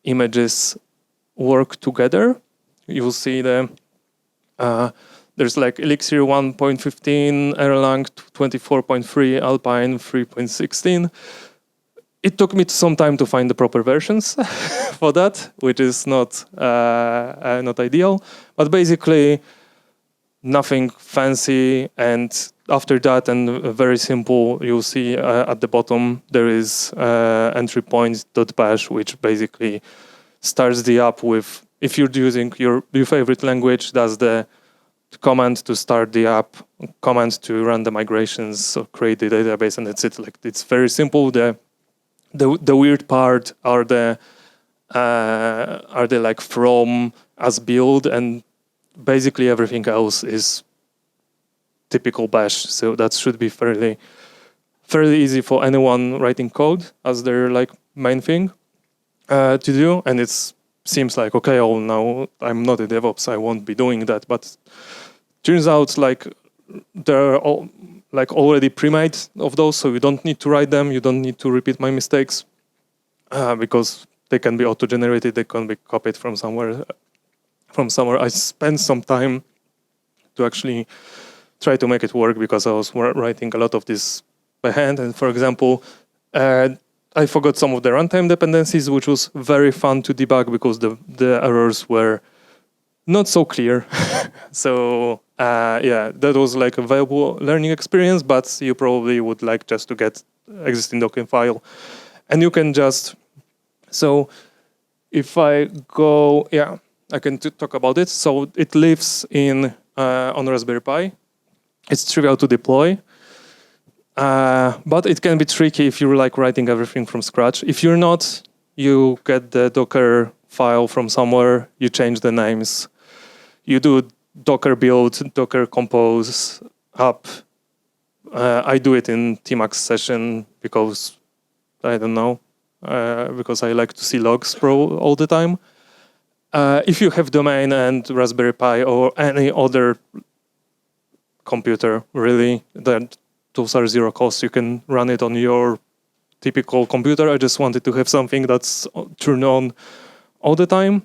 images work together. You will see there's like Elixir 1.15, Erlang 24.3, Alpine 3.16. It took me some time to find the proper versions for that, which is not ideal. But basically, nothing fancy. And after that, and very simple, you'll see at the bottom there is entry point.bash, which basically starts the app with, if you're using your favorite language, that's the command to start the app, command to run the migrations or create the database, and that's it. Like, it's very simple. The weird part are the like from as build, and basically everything else is typical bash. So that should be fairly easy for anyone writing code as their like main thing to do. And it seems like, okay, oh, now I'm not a DevOps, I won't be doing that. But turns out like there are all like already pre-made of those, so you don't need to write them, you don't need to repeat my mistakes, because they can be auto-generated, they can be copied from somewhere. I spent some time to actually try to make it work, because I was writing a lot of this by hand. And for example, I forgot some of the runtime dependencies, which was very fun to debug because the errors were not so clear. So that was like a valuable learning experience, but you probably would like just to get existing Docker file. And you can just, so if I go, I can talk about it. So it lives on Raspberry Pi. It's trivial to deploy, but it can be tricky if you're like writing everything from scratch. If you're not, you get the Docker file from somewhere, you change the names, you do Docker build, Docker compose up. I do it in Tmax session because I don't know, because I like to see logs all the time. If you have domain and Raspberry Pi or any other computer, really, those are zero cost. You can run it on your typical computer. I just wanted to have something that's turned on all the time.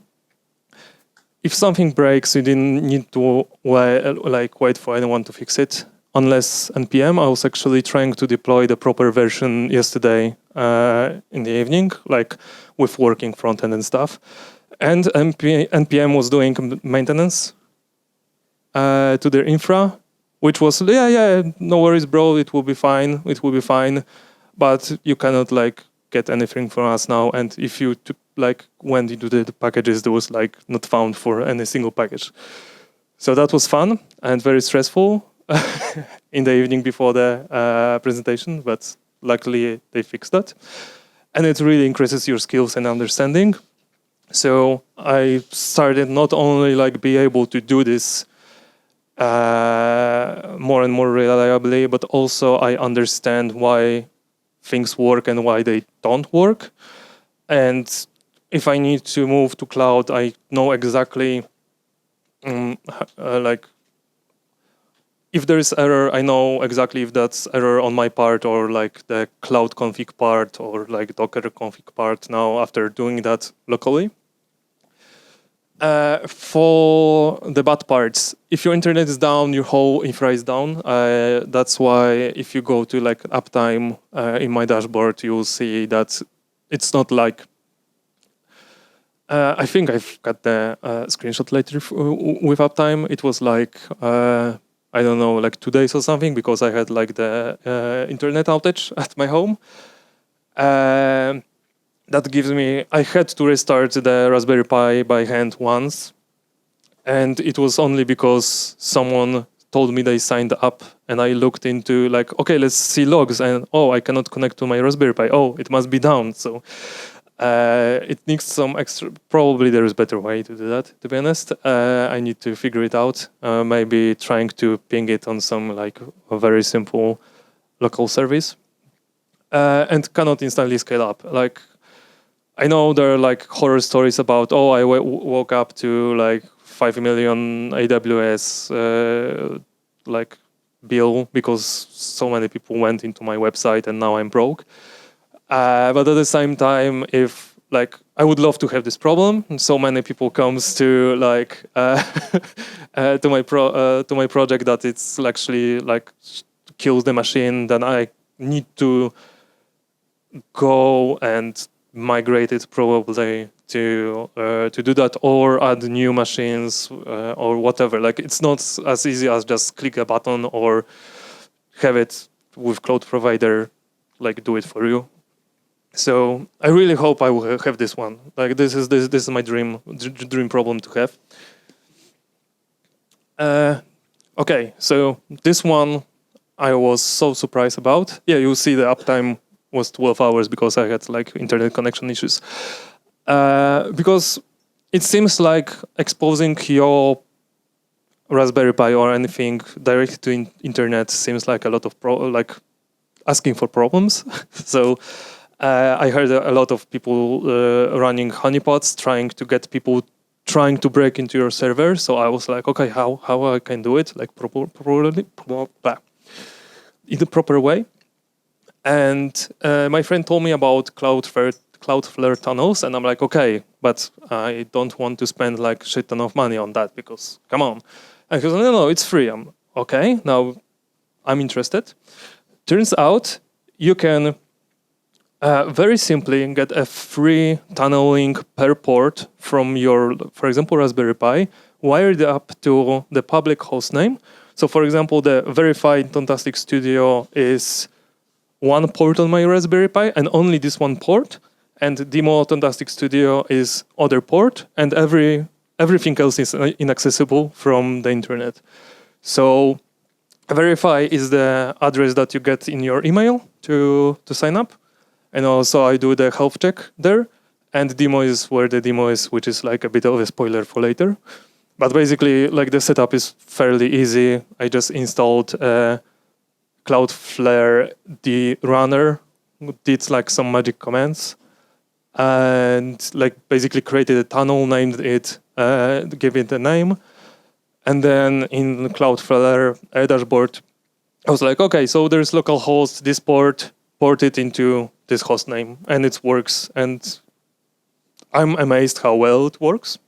If something breaks, you didn't need to wait for anyone to fix it. Unless NPM, I was actually trying to deploy the proper version yesterday in the evening, like with working front end and stuff. And NPM was doing maintenance to their infra, which was, no worries, bro, it will be fine. But you cannot like get anything from us now. And if you went into the packages, there was like not found for any single package. So that was fun and very stressful in the evening before the presentation, but luckily they fixed that. And it really increases your skills and understanding. So I started not only like be able to do this more and more reliably, but also I understand why things work and why they don't work. And if I need to move to cloud, I know exactly if there is error, I know exactly if that's error on my part or like the cloud config part or like Docker config part now after doing that locally. For the bad parts, if your internet is down, your whole infra is down. That's why if you go to like uptime in my dashboard, you will see that it's not like, I think I've got the screenshot later with uptime. It was like, I don't know, like 2 days or something, because I had like the internet outage at my home. That gives me, I had to restart the Raspberry Pi by hand once. And it was only because someone told me they signed up and I looked into like, okay, let's see logs. And I cannot connect to my Raspberry Pi. It must be down. So it needs some extra, probably there is a better way to do that, to be honest. I need to figure it out. Maybe trying to ping it on some like a very simple local service. And cannot instantly scale up. Like, I know there are like horror stories about, oh, I woke up to like 5 million AWS like bill because so many people went into my website and now I'm broke. But at the same time, if like I would love to have this problem, and so many people comes to like to my project that it's actually like kills the machine, then I need to go and migrate it probably to do that, or add new machines or whatever. Like it's not as easy as just click a button or have it with cloud provider like do it for you. So I really hope I will have this one. Like this is my dream problem to have. Okay, so this one I was so surprised about. Yeah, you see the uptime was 12 hours because I had like internet connection issues. Because it seems like exposing your Raspberry Pi or anything directly to internet seems like a lot of like asking for problems. So I heard a lot of people running honeypots, trying to get people trying to break into your server. So I was like, okay, how I can do it like properly in the proper way. And my friend told me about Cloudflare tunnels, and I'm like, okay, but I don't want to spend like shit ton of money on that because come on. And he goes, no, it's free. I'm okay. Now I'm interested. Turns out you can very simply get a free tunneling per port from your, for example, Raspberry Pi, wired up to the public host name. So, for example, the verified Tonetastic Studio is one port on my Raspberry Pi, and only this one port. And demo Tonetastic Studio is other port, and everything else is inaccessible from the internet. So, verify is the address that you get in your email to sign up. And also I do the health check there. And demo is where the demo is, which is like a bit of a spoiler for later. But basically, like the setup is fairly easy. I just installed Cloudflare the runner, did like some magic commands, and like basically created a tunnel, named it, gave it a name. And then in Cloudflare dashboard, I was like, okay, so there's localhost, this port it into this host name, and it works. And I'm amazed how well it works.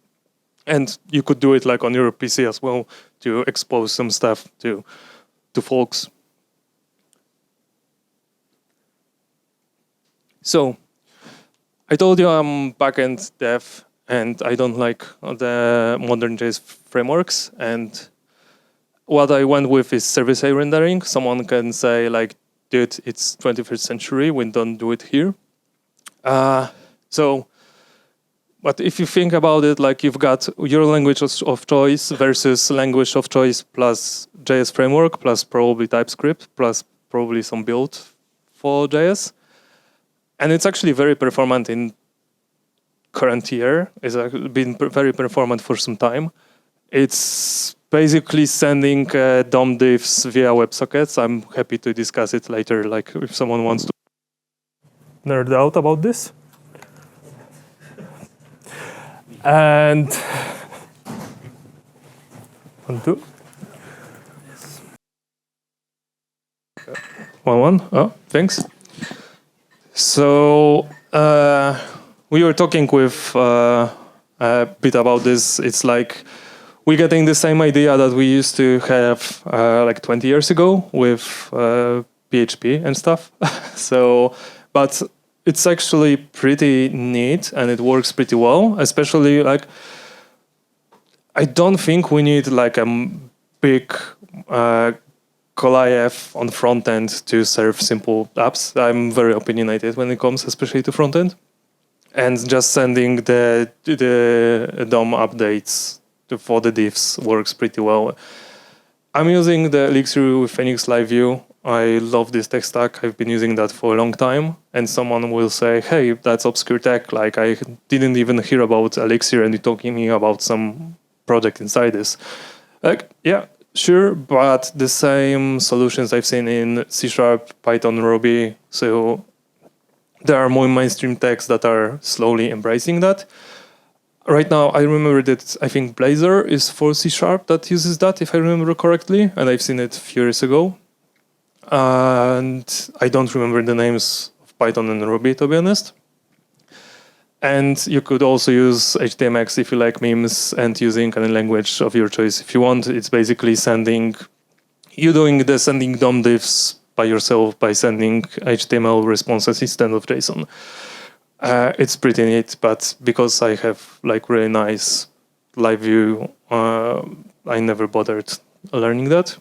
And you could do it like on your PC as well to expose some stuff to folks. So I told you I'm backend dev and I don't like the modern JS frameworks. And what I went with is service-side rendering. Someone can say like, dude, it's 21st century, we don't do it here. But if you think about it, like you've got your language of choice versus language of choice plus JS framework, plus probably TypeScript, plus probably some build for JS. And it's actually very performant in current year. It's been very performant for some time. It's basically sending DOM diffs via WebSockets. I'm happy to discuss it later, like if someone wants to nerd out about this. And 1, 2. 1. Oh, thanks. So we were talking with a bit about this. It's like we're getting the same idea that we used to have like 20 years ago with PHP and stuff. But it's actually pretty neat and it works pretty well. Especially like, I don't think we need like a big kolektiv on front end to serve simple apps. I'm very opinionated when it comes, especially to front end, and just sending the DOM updates for the diffs works pretty well. I'm using the Elixir with Phoenix Live View. I love this tech stack. I've been using that for a long time. And someone will say, hey, that's obscure tech. Like I didn't even hear about Elixir and you're talking to me about some project inside this. Like, yeah, sure. But the same solutions I've seen in C#, Python, Ruby. So there are more mainstream techs that are slowly embracing that. Right now, I remember that I think Blazor is for C# that uses that, if I remember correctly, and I've seen it a few years ago. And I don't remember the names of Python and Ruby, to be honest. And you could also use HTMX if you like memes and using any language of your choice if you want. It's basically doing the sending DOM diffs by yourself by sending HTML responses instead of JSON. It's pretty neat, but because I have like really nice live view, I never bothered learning that.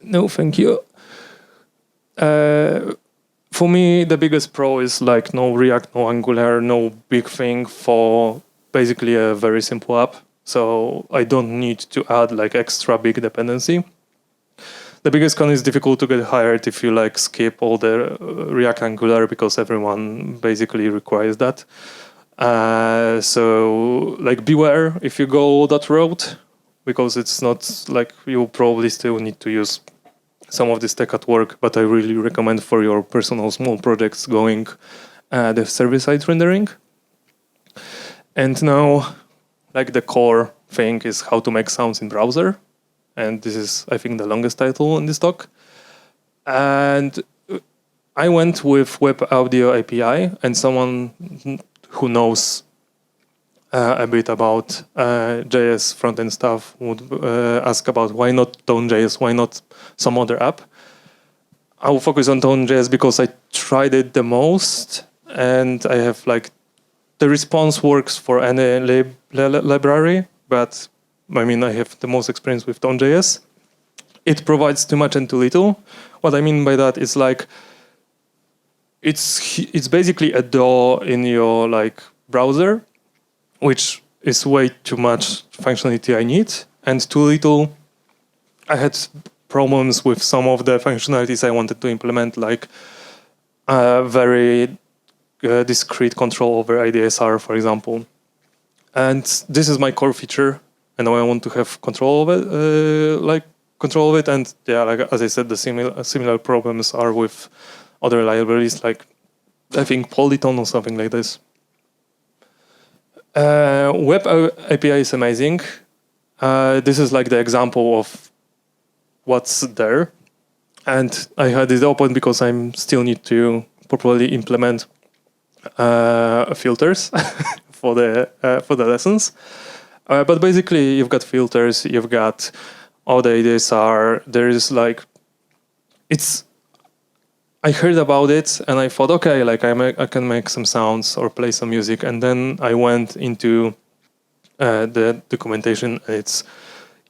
No, thank you. For me, the biggest pro is like no React, no Angular, no big thing for basically a very simple app. So I don't need to add like extra big dependency. The biggest con is difficult to get hired if you like skip all the React Angular because everyone basically requires that. So like beware if you go that route, because it's not like you probably still need to use some of this tech at work, but I really recommend for your personal small projects going the server-side rendering. And now, like the core thing is how to make sounds in browser. And this is, I think, the longest title in this talk. And I went with Web Audio API, and someone who knows a bit about JS front-end stuff would ask about why not Tone.js, why not some other app. I will focus on Tone.js because I tried it the most, and I have like the response works for any library, but I mean I have the most experience with Tone.js. It provides too much and too little. What I mean by that is like it's basically a DAW in your like browser, which is way too much functionality I need, and too little. I had problems with some of the functionalities I wanted to implement, like very discrete control over IDSR, for example. And this is my core feature, and now I want to have control of it, And yeah, like as I said, the similar problems are with other libraries, like I think Polyton or something like this. Web API is amazing. This is like the example of what's there, and I had it open because I still need to properly implement filters for the lessons. But basically, you've got filters, you've got all the ADSR. There is like I heard about it and I thought, okay, like I can make some sounds or play some music, and then I went into the documentation. It's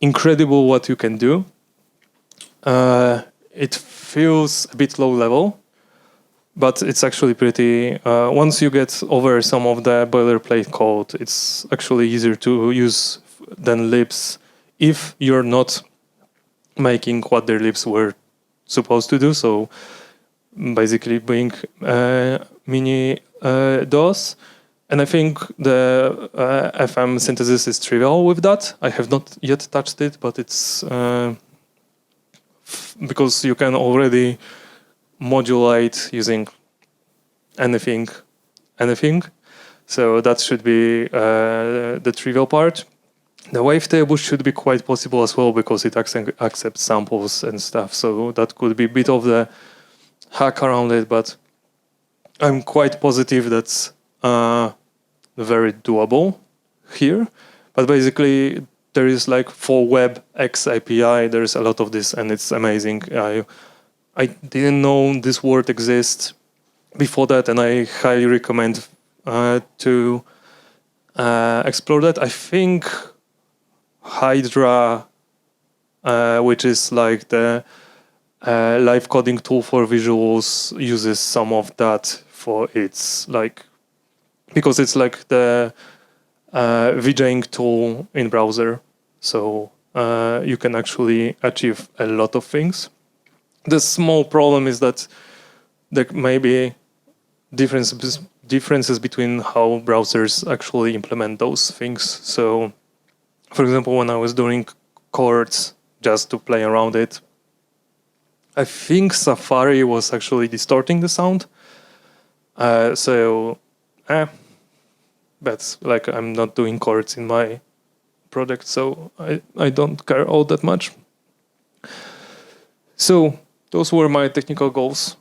incredible what you can do. It feels a bit low level, but it's actually pretty. Once you get over some of the boilerplate code, it's actually easier to use than libs if you're not making what their libs were supposed to do. So basically being mini DAWs. And I think the FM synthesis is trivial with that. I have not yet touched it, but it's because you can already modulate using anything. So that should be the trivial part. The wavetable should be quite possible as well because it accepts samples and stuff. So that could be a bit of the hack around it, but I'm quite positive that's very doable here. But basically, there is like for WebX API, there's a lot of this, and it's amazing. I didn't know this word exists before that, and I highly recommend to explore that. I think Hydra, which is like the live coding tool for visuals, uses some of that for its like, because it's like the VJing tool in browser. So you can actually achieve a lot of things. The small problem is that there may be differences between how browsers actually implement those things. So, for example, when I was doing chords just to play around it, I think Safari was actually distorting the sound. But like I'm not doing chords in my project, so I don't care all that much. So those were my technical goals.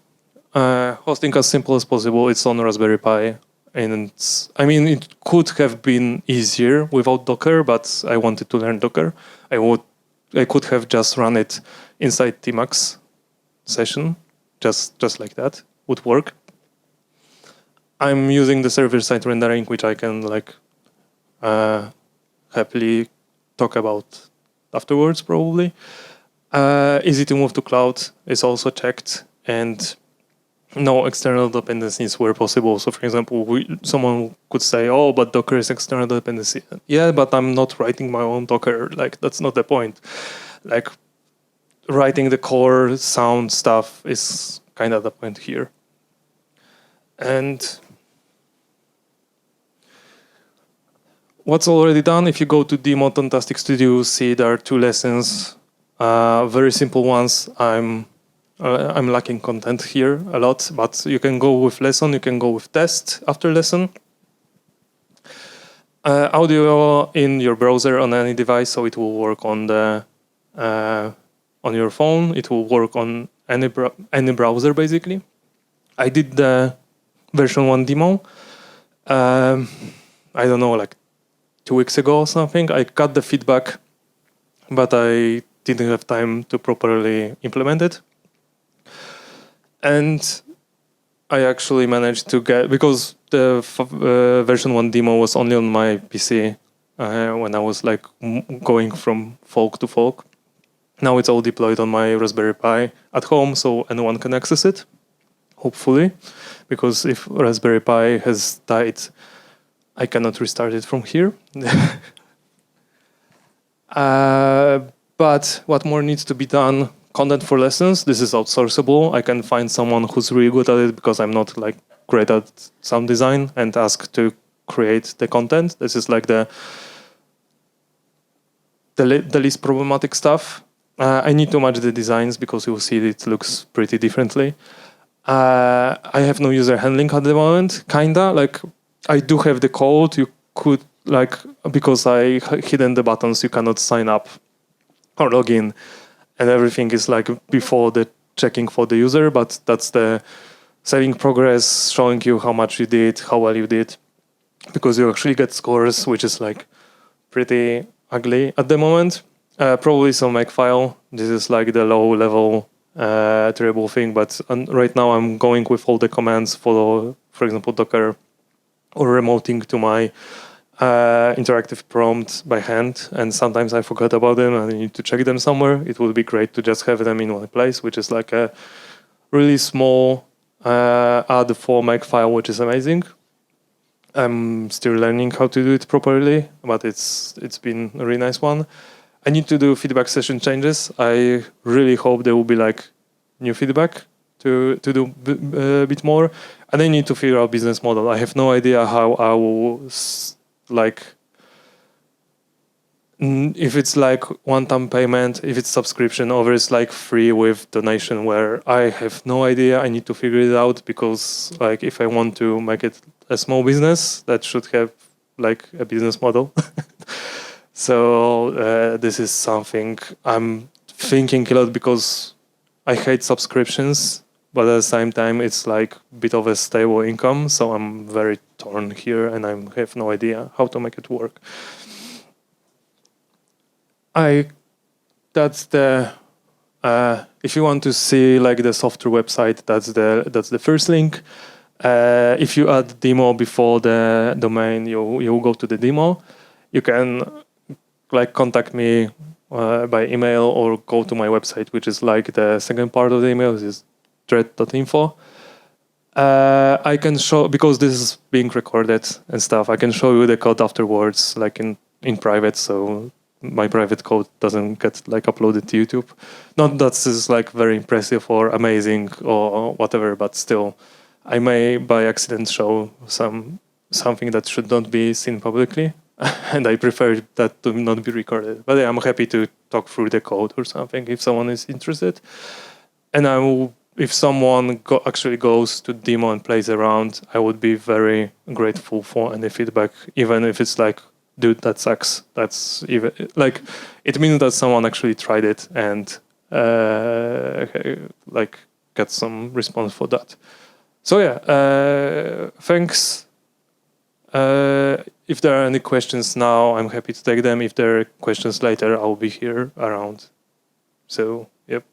Hosting as simple as possible. It's on Raspberry Pi, and I mean it could have been easier without Docker, but I wanted to learn Docker. I could have just run it inside Tmax session, just like that would work. I'm using the server-side rendering, which I can like happily talk about afterwards, probably. Easy to move to cloud is also checked, and no external dependencies were possible. So, for example, someone could say, "Oh, but Docker is external dependency." Yeah, but I'm not writing my own Docker. Like that's not the point. Like writing the core sound stuff is kind of the point here. And what's already done? If you go to demo Tonetastic Studio, you see there are 2 lessons, very simple ones. I'm lacking content here a lot, but you can go with lesson, you can go with test after lesson. Audio in your browser on any device, so it will work on the on your phone. It will work on any browser basically. I did the version 1 demo. I don't know, like 2 weeks ago or something. I got the feedback, but I didn't have time to properly implement it. And I actually managed to get, because the version 1 demo was only on my PC when I was like going from folk to folk. Now it's all deployed on my Raspberry Pi at home, so anyone can access it, hopefully. Because if Raspberry Pi has died, I cannot restart it from here. But what more needs to be done? Content for lessons. This is outsourceable. I can find someone who's really good at it because I'm not like great at sound design, and ask to create the content. This is like the least problematic stuff. I need to match the designs because you will see it looks pretty differently. I have no user handling at the moment. Kinda like I do have the code. You could like, because I hidden the buttons, you cannot sign up or log in, and everything is like before the checking for the user. But that's the saving progress, showing you how much you did, how well you did, because you actually get scores, which is like pretty ugly at the moment. Probably some Makefile. This is like the low level terrible thing, but right now I'm going with all the commands for example, Docker, or remoting to my interactive prompt by hand, and sometimes I forgot about them and I need to check them somewhere. It would be great to just have them in one place, which is like a really small add for Makefile, which is amazing. I'm still learning how to do it properly, but it's been a really nice one. I need to do feedback session changes. I really hope there will be like new feedback to do a bit more. And I need to figure out business model. I have no idea how I will like, if it's like one-time payment, if it's subscription, or it's like free with donation, where I have no idea. I need to figure it out, because like if I want to make it a small business, that should have like a business model. So this is something I'm thinking a lot, because I hate subscriptions, but at the same time it's like a bit of a stable income. So I'm very torn here, and I have no idea how to make it work. That's the if you want to see like the software website, that's the first link. If you add demo before the domain, you go to the demo. You can like contact me by email, or go to my website, which is like the second part of the email. This is thread.info. I can show, because this is being recorded and stuff, I can show you the code afterwards, like in private, so my private code doesn't get like uploaded to YouTube. Not that this is like very impressive or amazing or whatever, but still, I may by accident show something that should not be seen publicly. And I prefer that to not be recorded. But yeah, I'm happy to talk through the code or something if someone is interested. and if someone actually goes to demo and plays around, I would be very grateful for any feedback, even if it's like, dude, that sucks. That's even like, it means that someone actually tried it and like get some response for that. So yeah, thanks. If there are any questions now, I'm happy to take them. If there are questions later, I'll be here around. So, yep.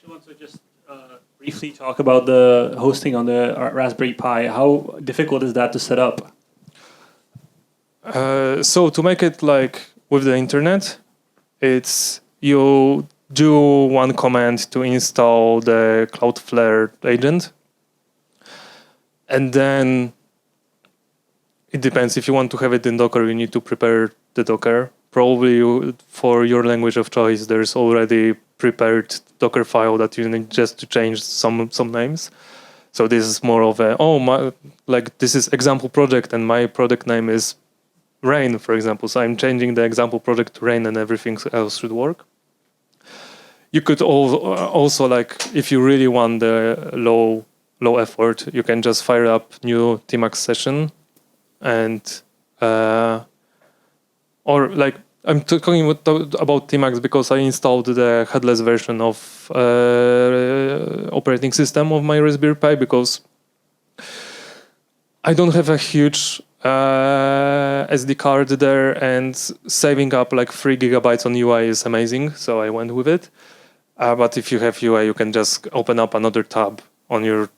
I want to just briefly talk about the hosting on the Raspberry Pi. How difficult is that to set up? So to make it like with the internet, it's you do one command to install the Cloudflare agent, and then it depends. If you want to have it in Docker, you need to prepare the Docker. Probably for your language of choice, there's already prepared Docker file that you need just to change some names. So this is more of a this is example project, and my project name is Rain, for example. So I'm changing the example project to Rain, and everything else should work. You could also like, if you really want the low effort, you can just fire up new Tmax session, and or like I'm talking about Tmax because I installed the headless version of operating system of my Raspberry Pi, because I don't have a huge SD card there, and saving up like 3 gigabytes on UI is amazing, so I went with it. But if you have UI, you can just open up another tab on your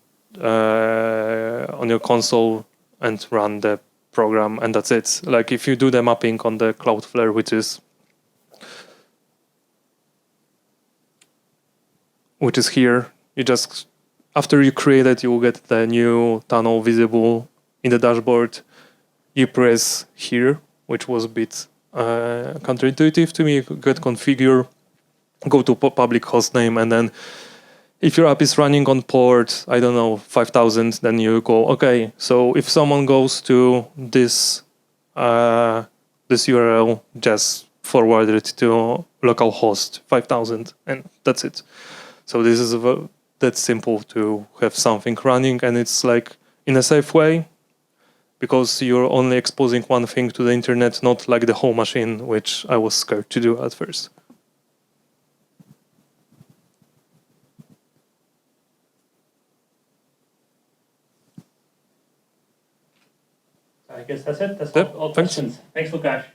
console and run the program, and that's it. Like if you do the mapping on the Cloudflare, which is here, you just, after you create it, you will get the new tunnel visible in the dashboard. You press here, which was a bit counterintuitive to me. Get configure, go to public hostname, and then if your app is running on port, I don't know, 5000, then you go, okay, so if someone goes to this URL, just forward it to localhost 5000, and that's it. So this is that's simple to have something running, and it's like in a safe way, because you're only exposing one thing to the internet, not like the whole machine, which I was scared to do at first. I guess that's it. That's Yep, all thanks. questions. Thanks, Lukáš.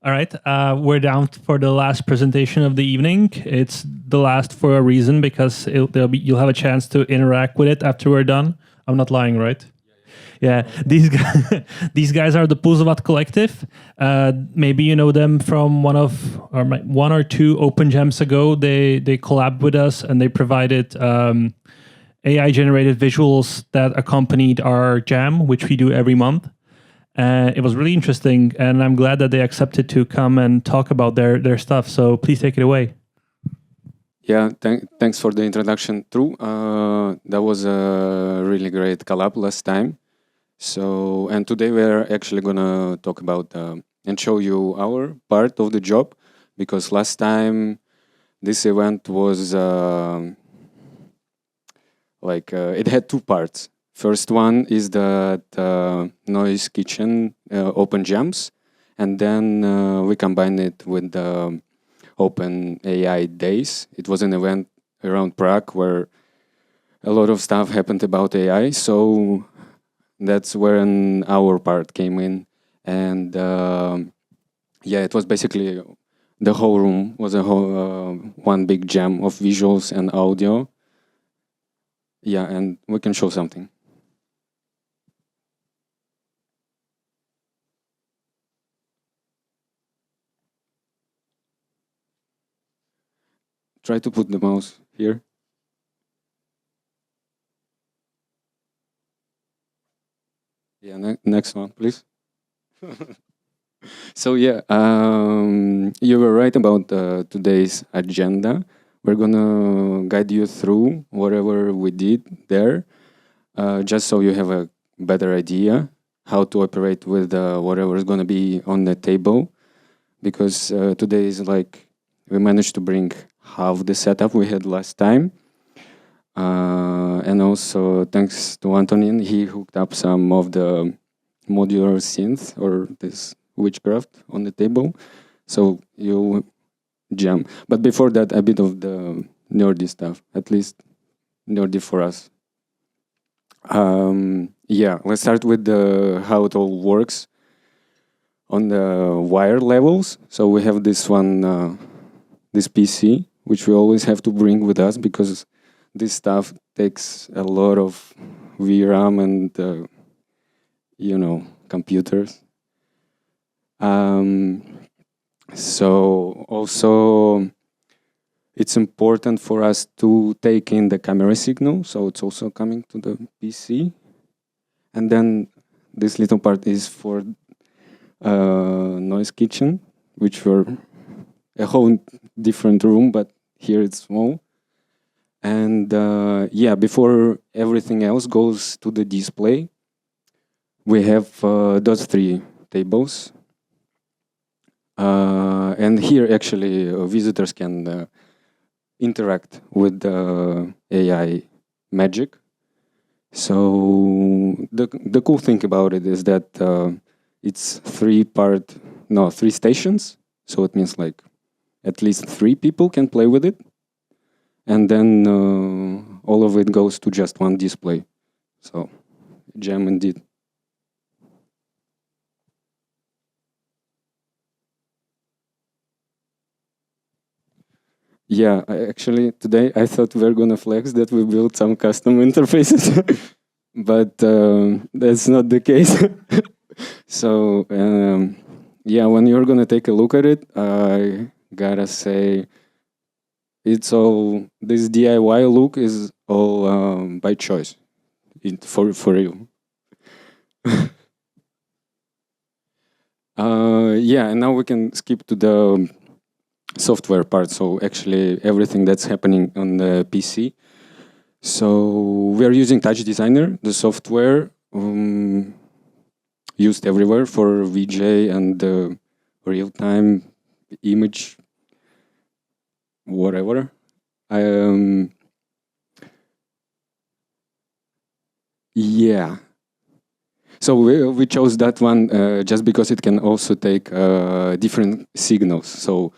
All right, we're down for the last presentation of the evening. It's the last for a reason, because you'll have a chance to interact with it after we're done. I'm not lying, right? Yeah, these guys are the Pulsovat Collective. Maybe you know them from one or two open jams ago. They collabed with us, and they provided AI-generated visuals that accompanied our jam, which we do every month. It was really interesting, and I'm glad that they accepted to come and talk about their stuff. So please take it away. Yeah, thanks for the introduction, True. That was a really great collab last time. So, and today we're actually gonna talk about and show you our part of the job, because last time this event was it had two parts. First one is the noise.kitchen open jams, and then we combined it with the Open AI Days. It was an event around Prague where a lot of stuff happened about AI, so that's when our part came in. And it was basically the whole room was one big jam of visuals and audio. Yeah, and we can show something. Try to put the mouse here. Yeah, next one, please. So yeah, you were right about today's agenda. we're gonna guide you through whatever we did there, just so you have a better idea how to operate with whatever is gonna be on the table. Because today is like we managed to bring half the setup we had last time. And also thanks to Antonin, he hooked up some of the modular synth or this witchcraft on the table. So you jam. But before that, a bit of the nerdy stuff, at least nerdy for us. Yeah, let's start with how it all works on the wire levels. So we have this one, this PC, which we always have to bring with us because this stuff takes a lot of VRAM and, you know, computers. So also it's important for us to take in the camera signal. So it's also coming to the PC. And then this little part is for Noise Kitchen, which were a whole different room, but here it's small. And yeah, before everything else goes to the display, we have those 3 tables. And here actually visitors can interact with the AI magic. So the cool thing about it is that it's 3 stations. So it means like at least 3 people can play with it. And then all of it goes to just one display. So, jam indeed. Yeah, actually today I thought we were gonna flex that we built some custom interfaces, but that's not the case. So, yeah, when you're gonna take a look at it, I gotta say, it's all, this DIY look is all by choice for you. Yeah, and now we can skip to the software part. So actually everything that's happening on the PC. So we are using Touch Designer, the software used everywhere for VJ and real-time image whatever. Yeah. So we chose that one just because it can also take different signals. So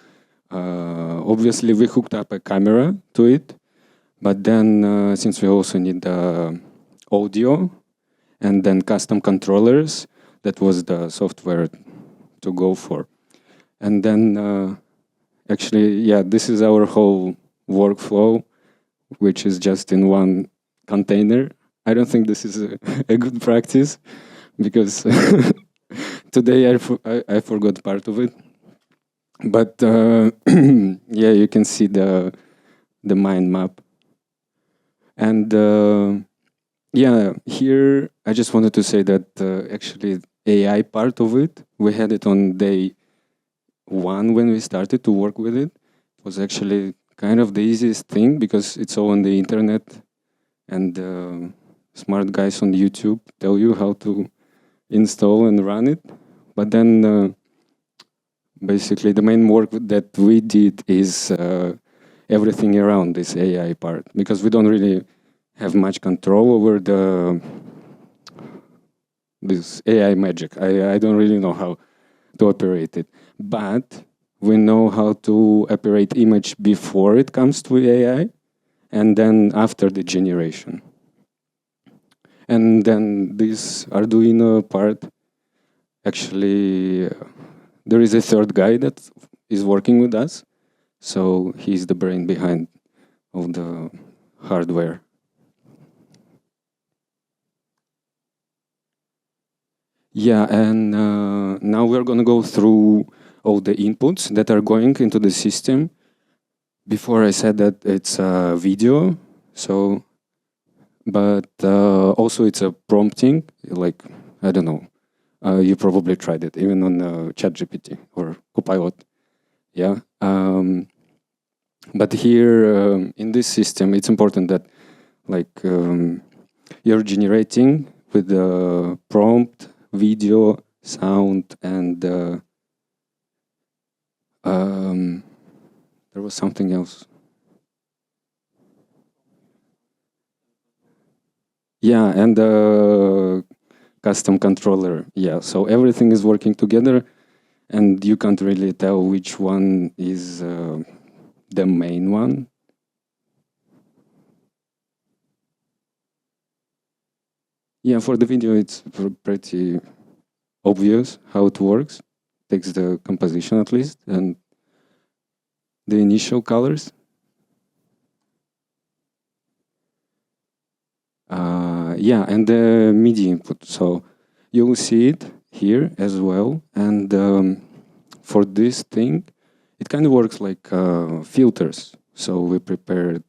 obviously we hooked up a camera to it, but then since we also need audio and then custom controllers, that was the software to go for. And then actually, yeah, this is our whole workflow, which is just in one container. I don't think this is a good practice because today I forgot part of it. But yeah, you can see the mind map. And yeah, here I just wanted to say that actually AI part of it, we had it on day 1 when we started to work with it. It was actually kind of the easiest thing because it's all on the internet and smart guys on YouTube tell you how to install and run it. But then basically the main work that we did is everything around this AI part because we don't really have much control over this AI magic. I don't really know how to operate it. But we know how to operate image before it comes to AI and then after the generation. And then this Arduino part, actually, there is a third guy that is working with us. So he's the brain behind of the hardware. Yeah, and now we're going to go through all the inputs that are going into the system. Before I said that it's a video, so, but also it's a prompting, like, I don't know, you probably tried it, even on ChatGPT or Copilot. Yeah. But here in this system, it's important that you're generating with the prompt, video, sound, and there was something else. Yeah, and the custom controller. Yeah, so everything is working together, and you can't really tell which one is the main one. Yeah, for the video, it's pretty obvious how it works. Takes the composition at least, and the initial colors. Yeah, and the MIDI input. So you will see it here as well. And for this thing, it kind of works like filters. So we prepared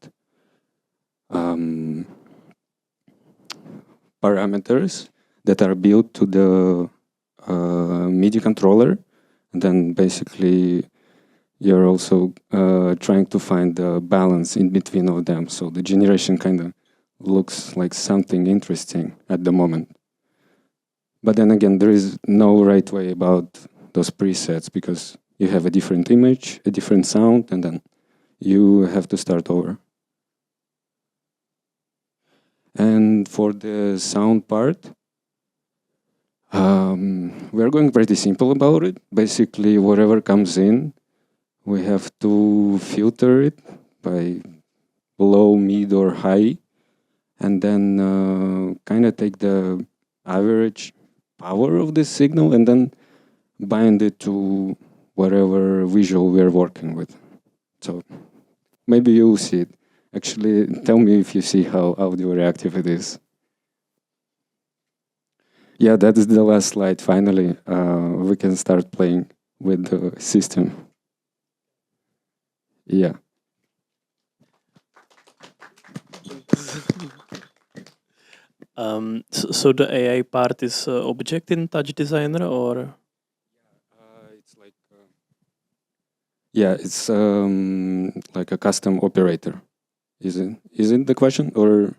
parameters that are built to the MIDI controller. And then basically you're also trying to find the balance in between of them. So the generation kind of looks like something interesting at the moment. But then again, there is no right way about those presets because you have a different image, a different sound, and then you have to start over. And for the sound part, we're going pretty simple about it. Basically, whatever comes in, we have to filter it by low, mid, or high, and then kind of take the average power of this signal and then bind it to whatever visual we're working with. So maybe you'll see it. Actually, tell me if you see how audio reactive it is. Yeah, that is the last slide. Finally, we can start playing with the system. Yeah. So the AI part is object in Touch Designer, or? It's like it's like a custom operator. Is it the question, or?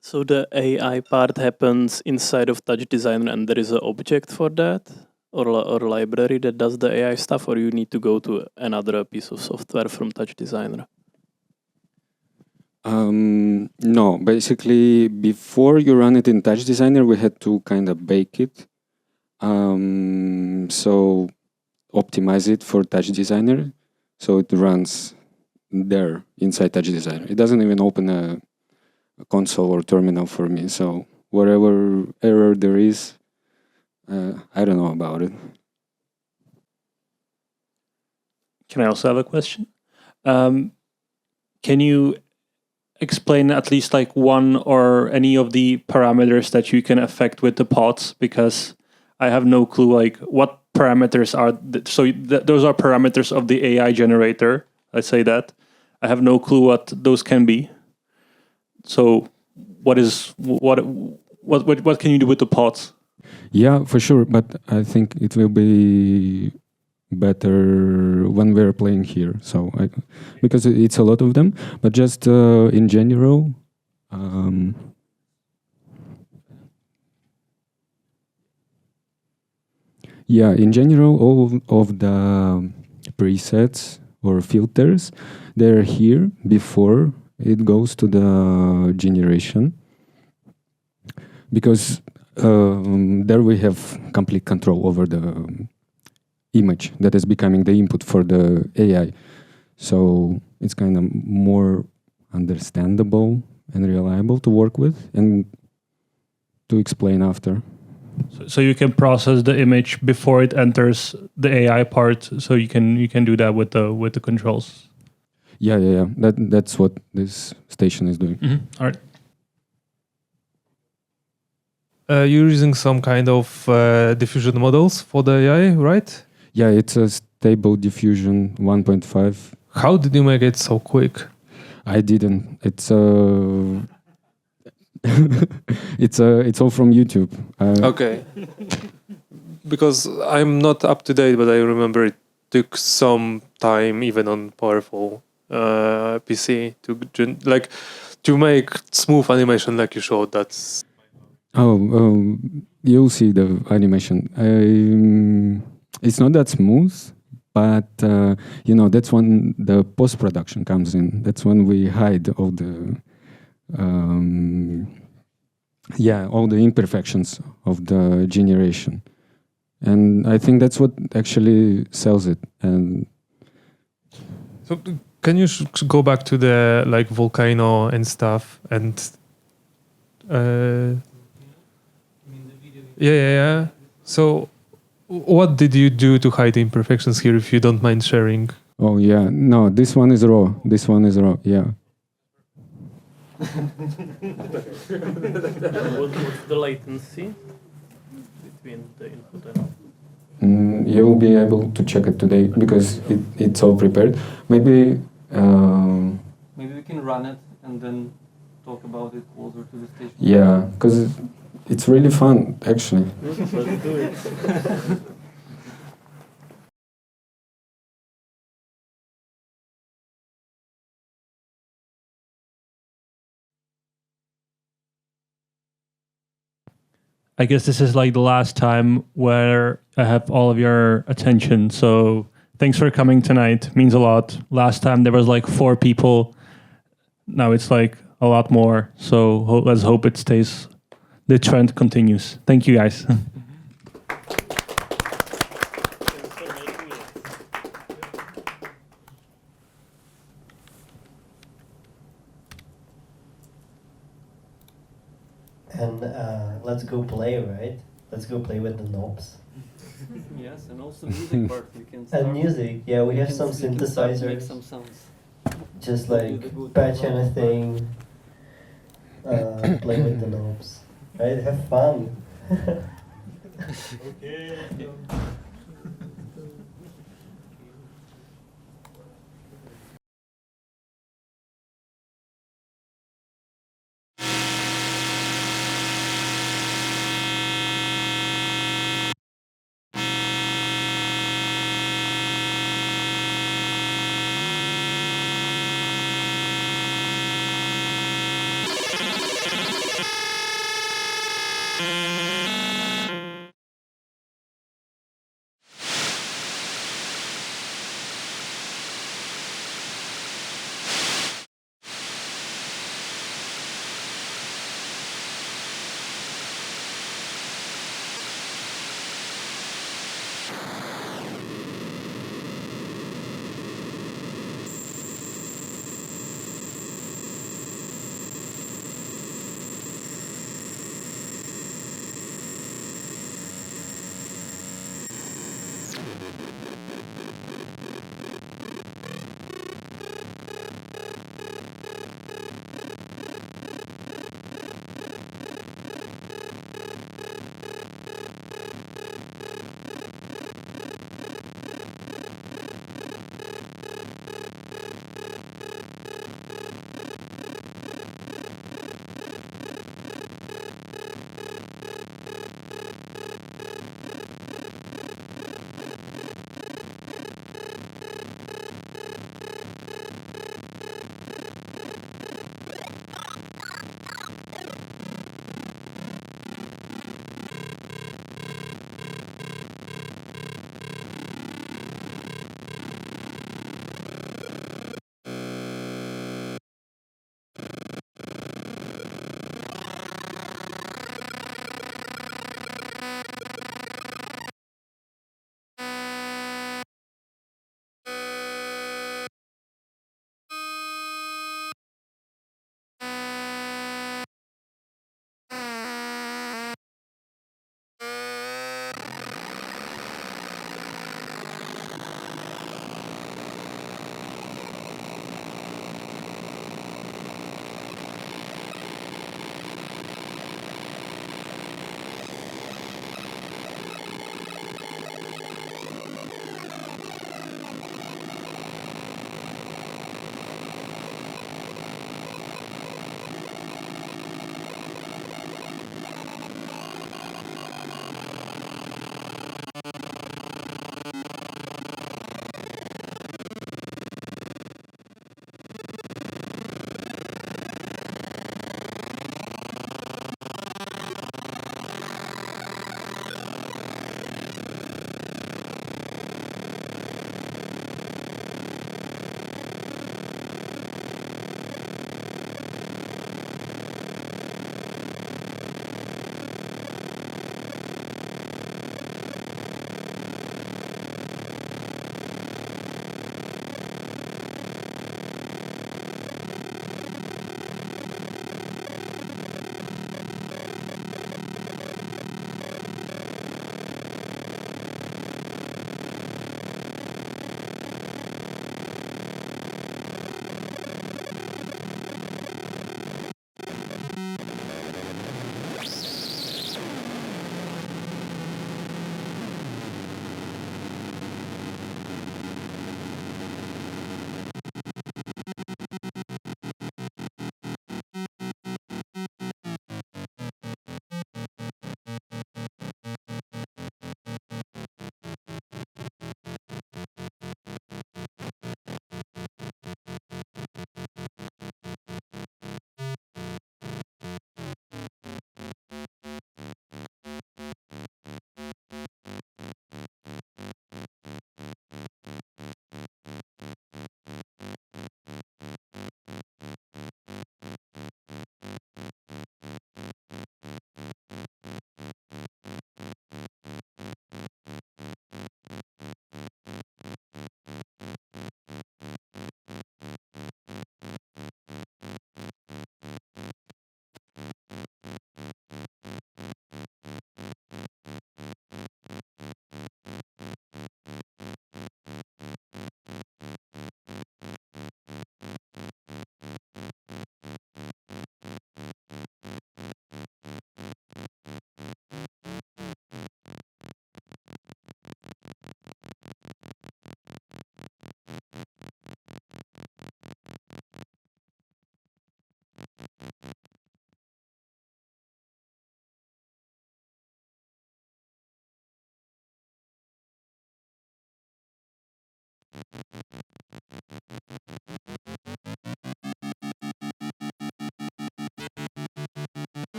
So the AI part happens inside of Touch Designer, and there is an object for that, or a library that does the AI stuff, or you need to go to another piece of software from Touch Designer? No, basically, before you run it in Touch Designer, we had to kind of bake it. So optimize it for Touch Designer, so it runs there inside Touch Designer. It doesn't even open a console or terminal for me. So whatever error there is, I don't know about it. Can I also have a question? Can you explain at least like one or any of the parameters that you can affect with the pods? Because I have no clue like what parameters are. Those are parameters of the AI generator. Let's say that. I have no clue what those can be. So what can you do with the pods? Yeah, for sure. But I think it will be better when we're playing here. So because it's a lot of them, but just in general, in general, all of the presets or filters, they're here before it goes to the generation, because there we have complete control over the image that is becoming the input for the AI. So it's kind of more understandable and reliable to work with and to explain after. So you can process the image before it enters the AI part. So you can do that with the controls. Yeah. That's what this station is doing. Mm-hmm. All right. You're using some kind of diffusion models for the AI, right? Yeah, it's a stable diffusion 1.5. How did you make it so quick? I didn't. It's it's all from YouTube. Okay. Because I'm not up to date, but I remember it took some time, even on powerful PC, to make smooth animation like you showed. That's You'll see the animation. It's not that smooth, but that's when the post-production comes in. That's when we hide all the all the imperfections of the generation. And I think that's what actually sells it. And so, can you go back to the volcano and stuff and? Yeah. So, what did you do to hide the imperfections here, if you don't mind sharing? Oh yeah, no, this one is raw. This one is raw. Yeah. What's the latency between the input and? You'll be able to check it today because it's all prepared. Maybe we can run it and then talk about it closer to the stage. Yeah, because it's really fun, actually. Let's do it. I guess this is like the last time where I have all of your attention. So thanks for coming tonight. Means a lot. Last time there was like 4 people. Now it's like a lot more. So let's hope it stays. The trend continues. Thank you, guys. And let's go play, right? Let's go play with the knobs. Yes, and also music part. We can start. And music, yeah, we have some we can synthesizers. make some sounds. Just like patch anything, play with the knobs, right? Have fun. Okay.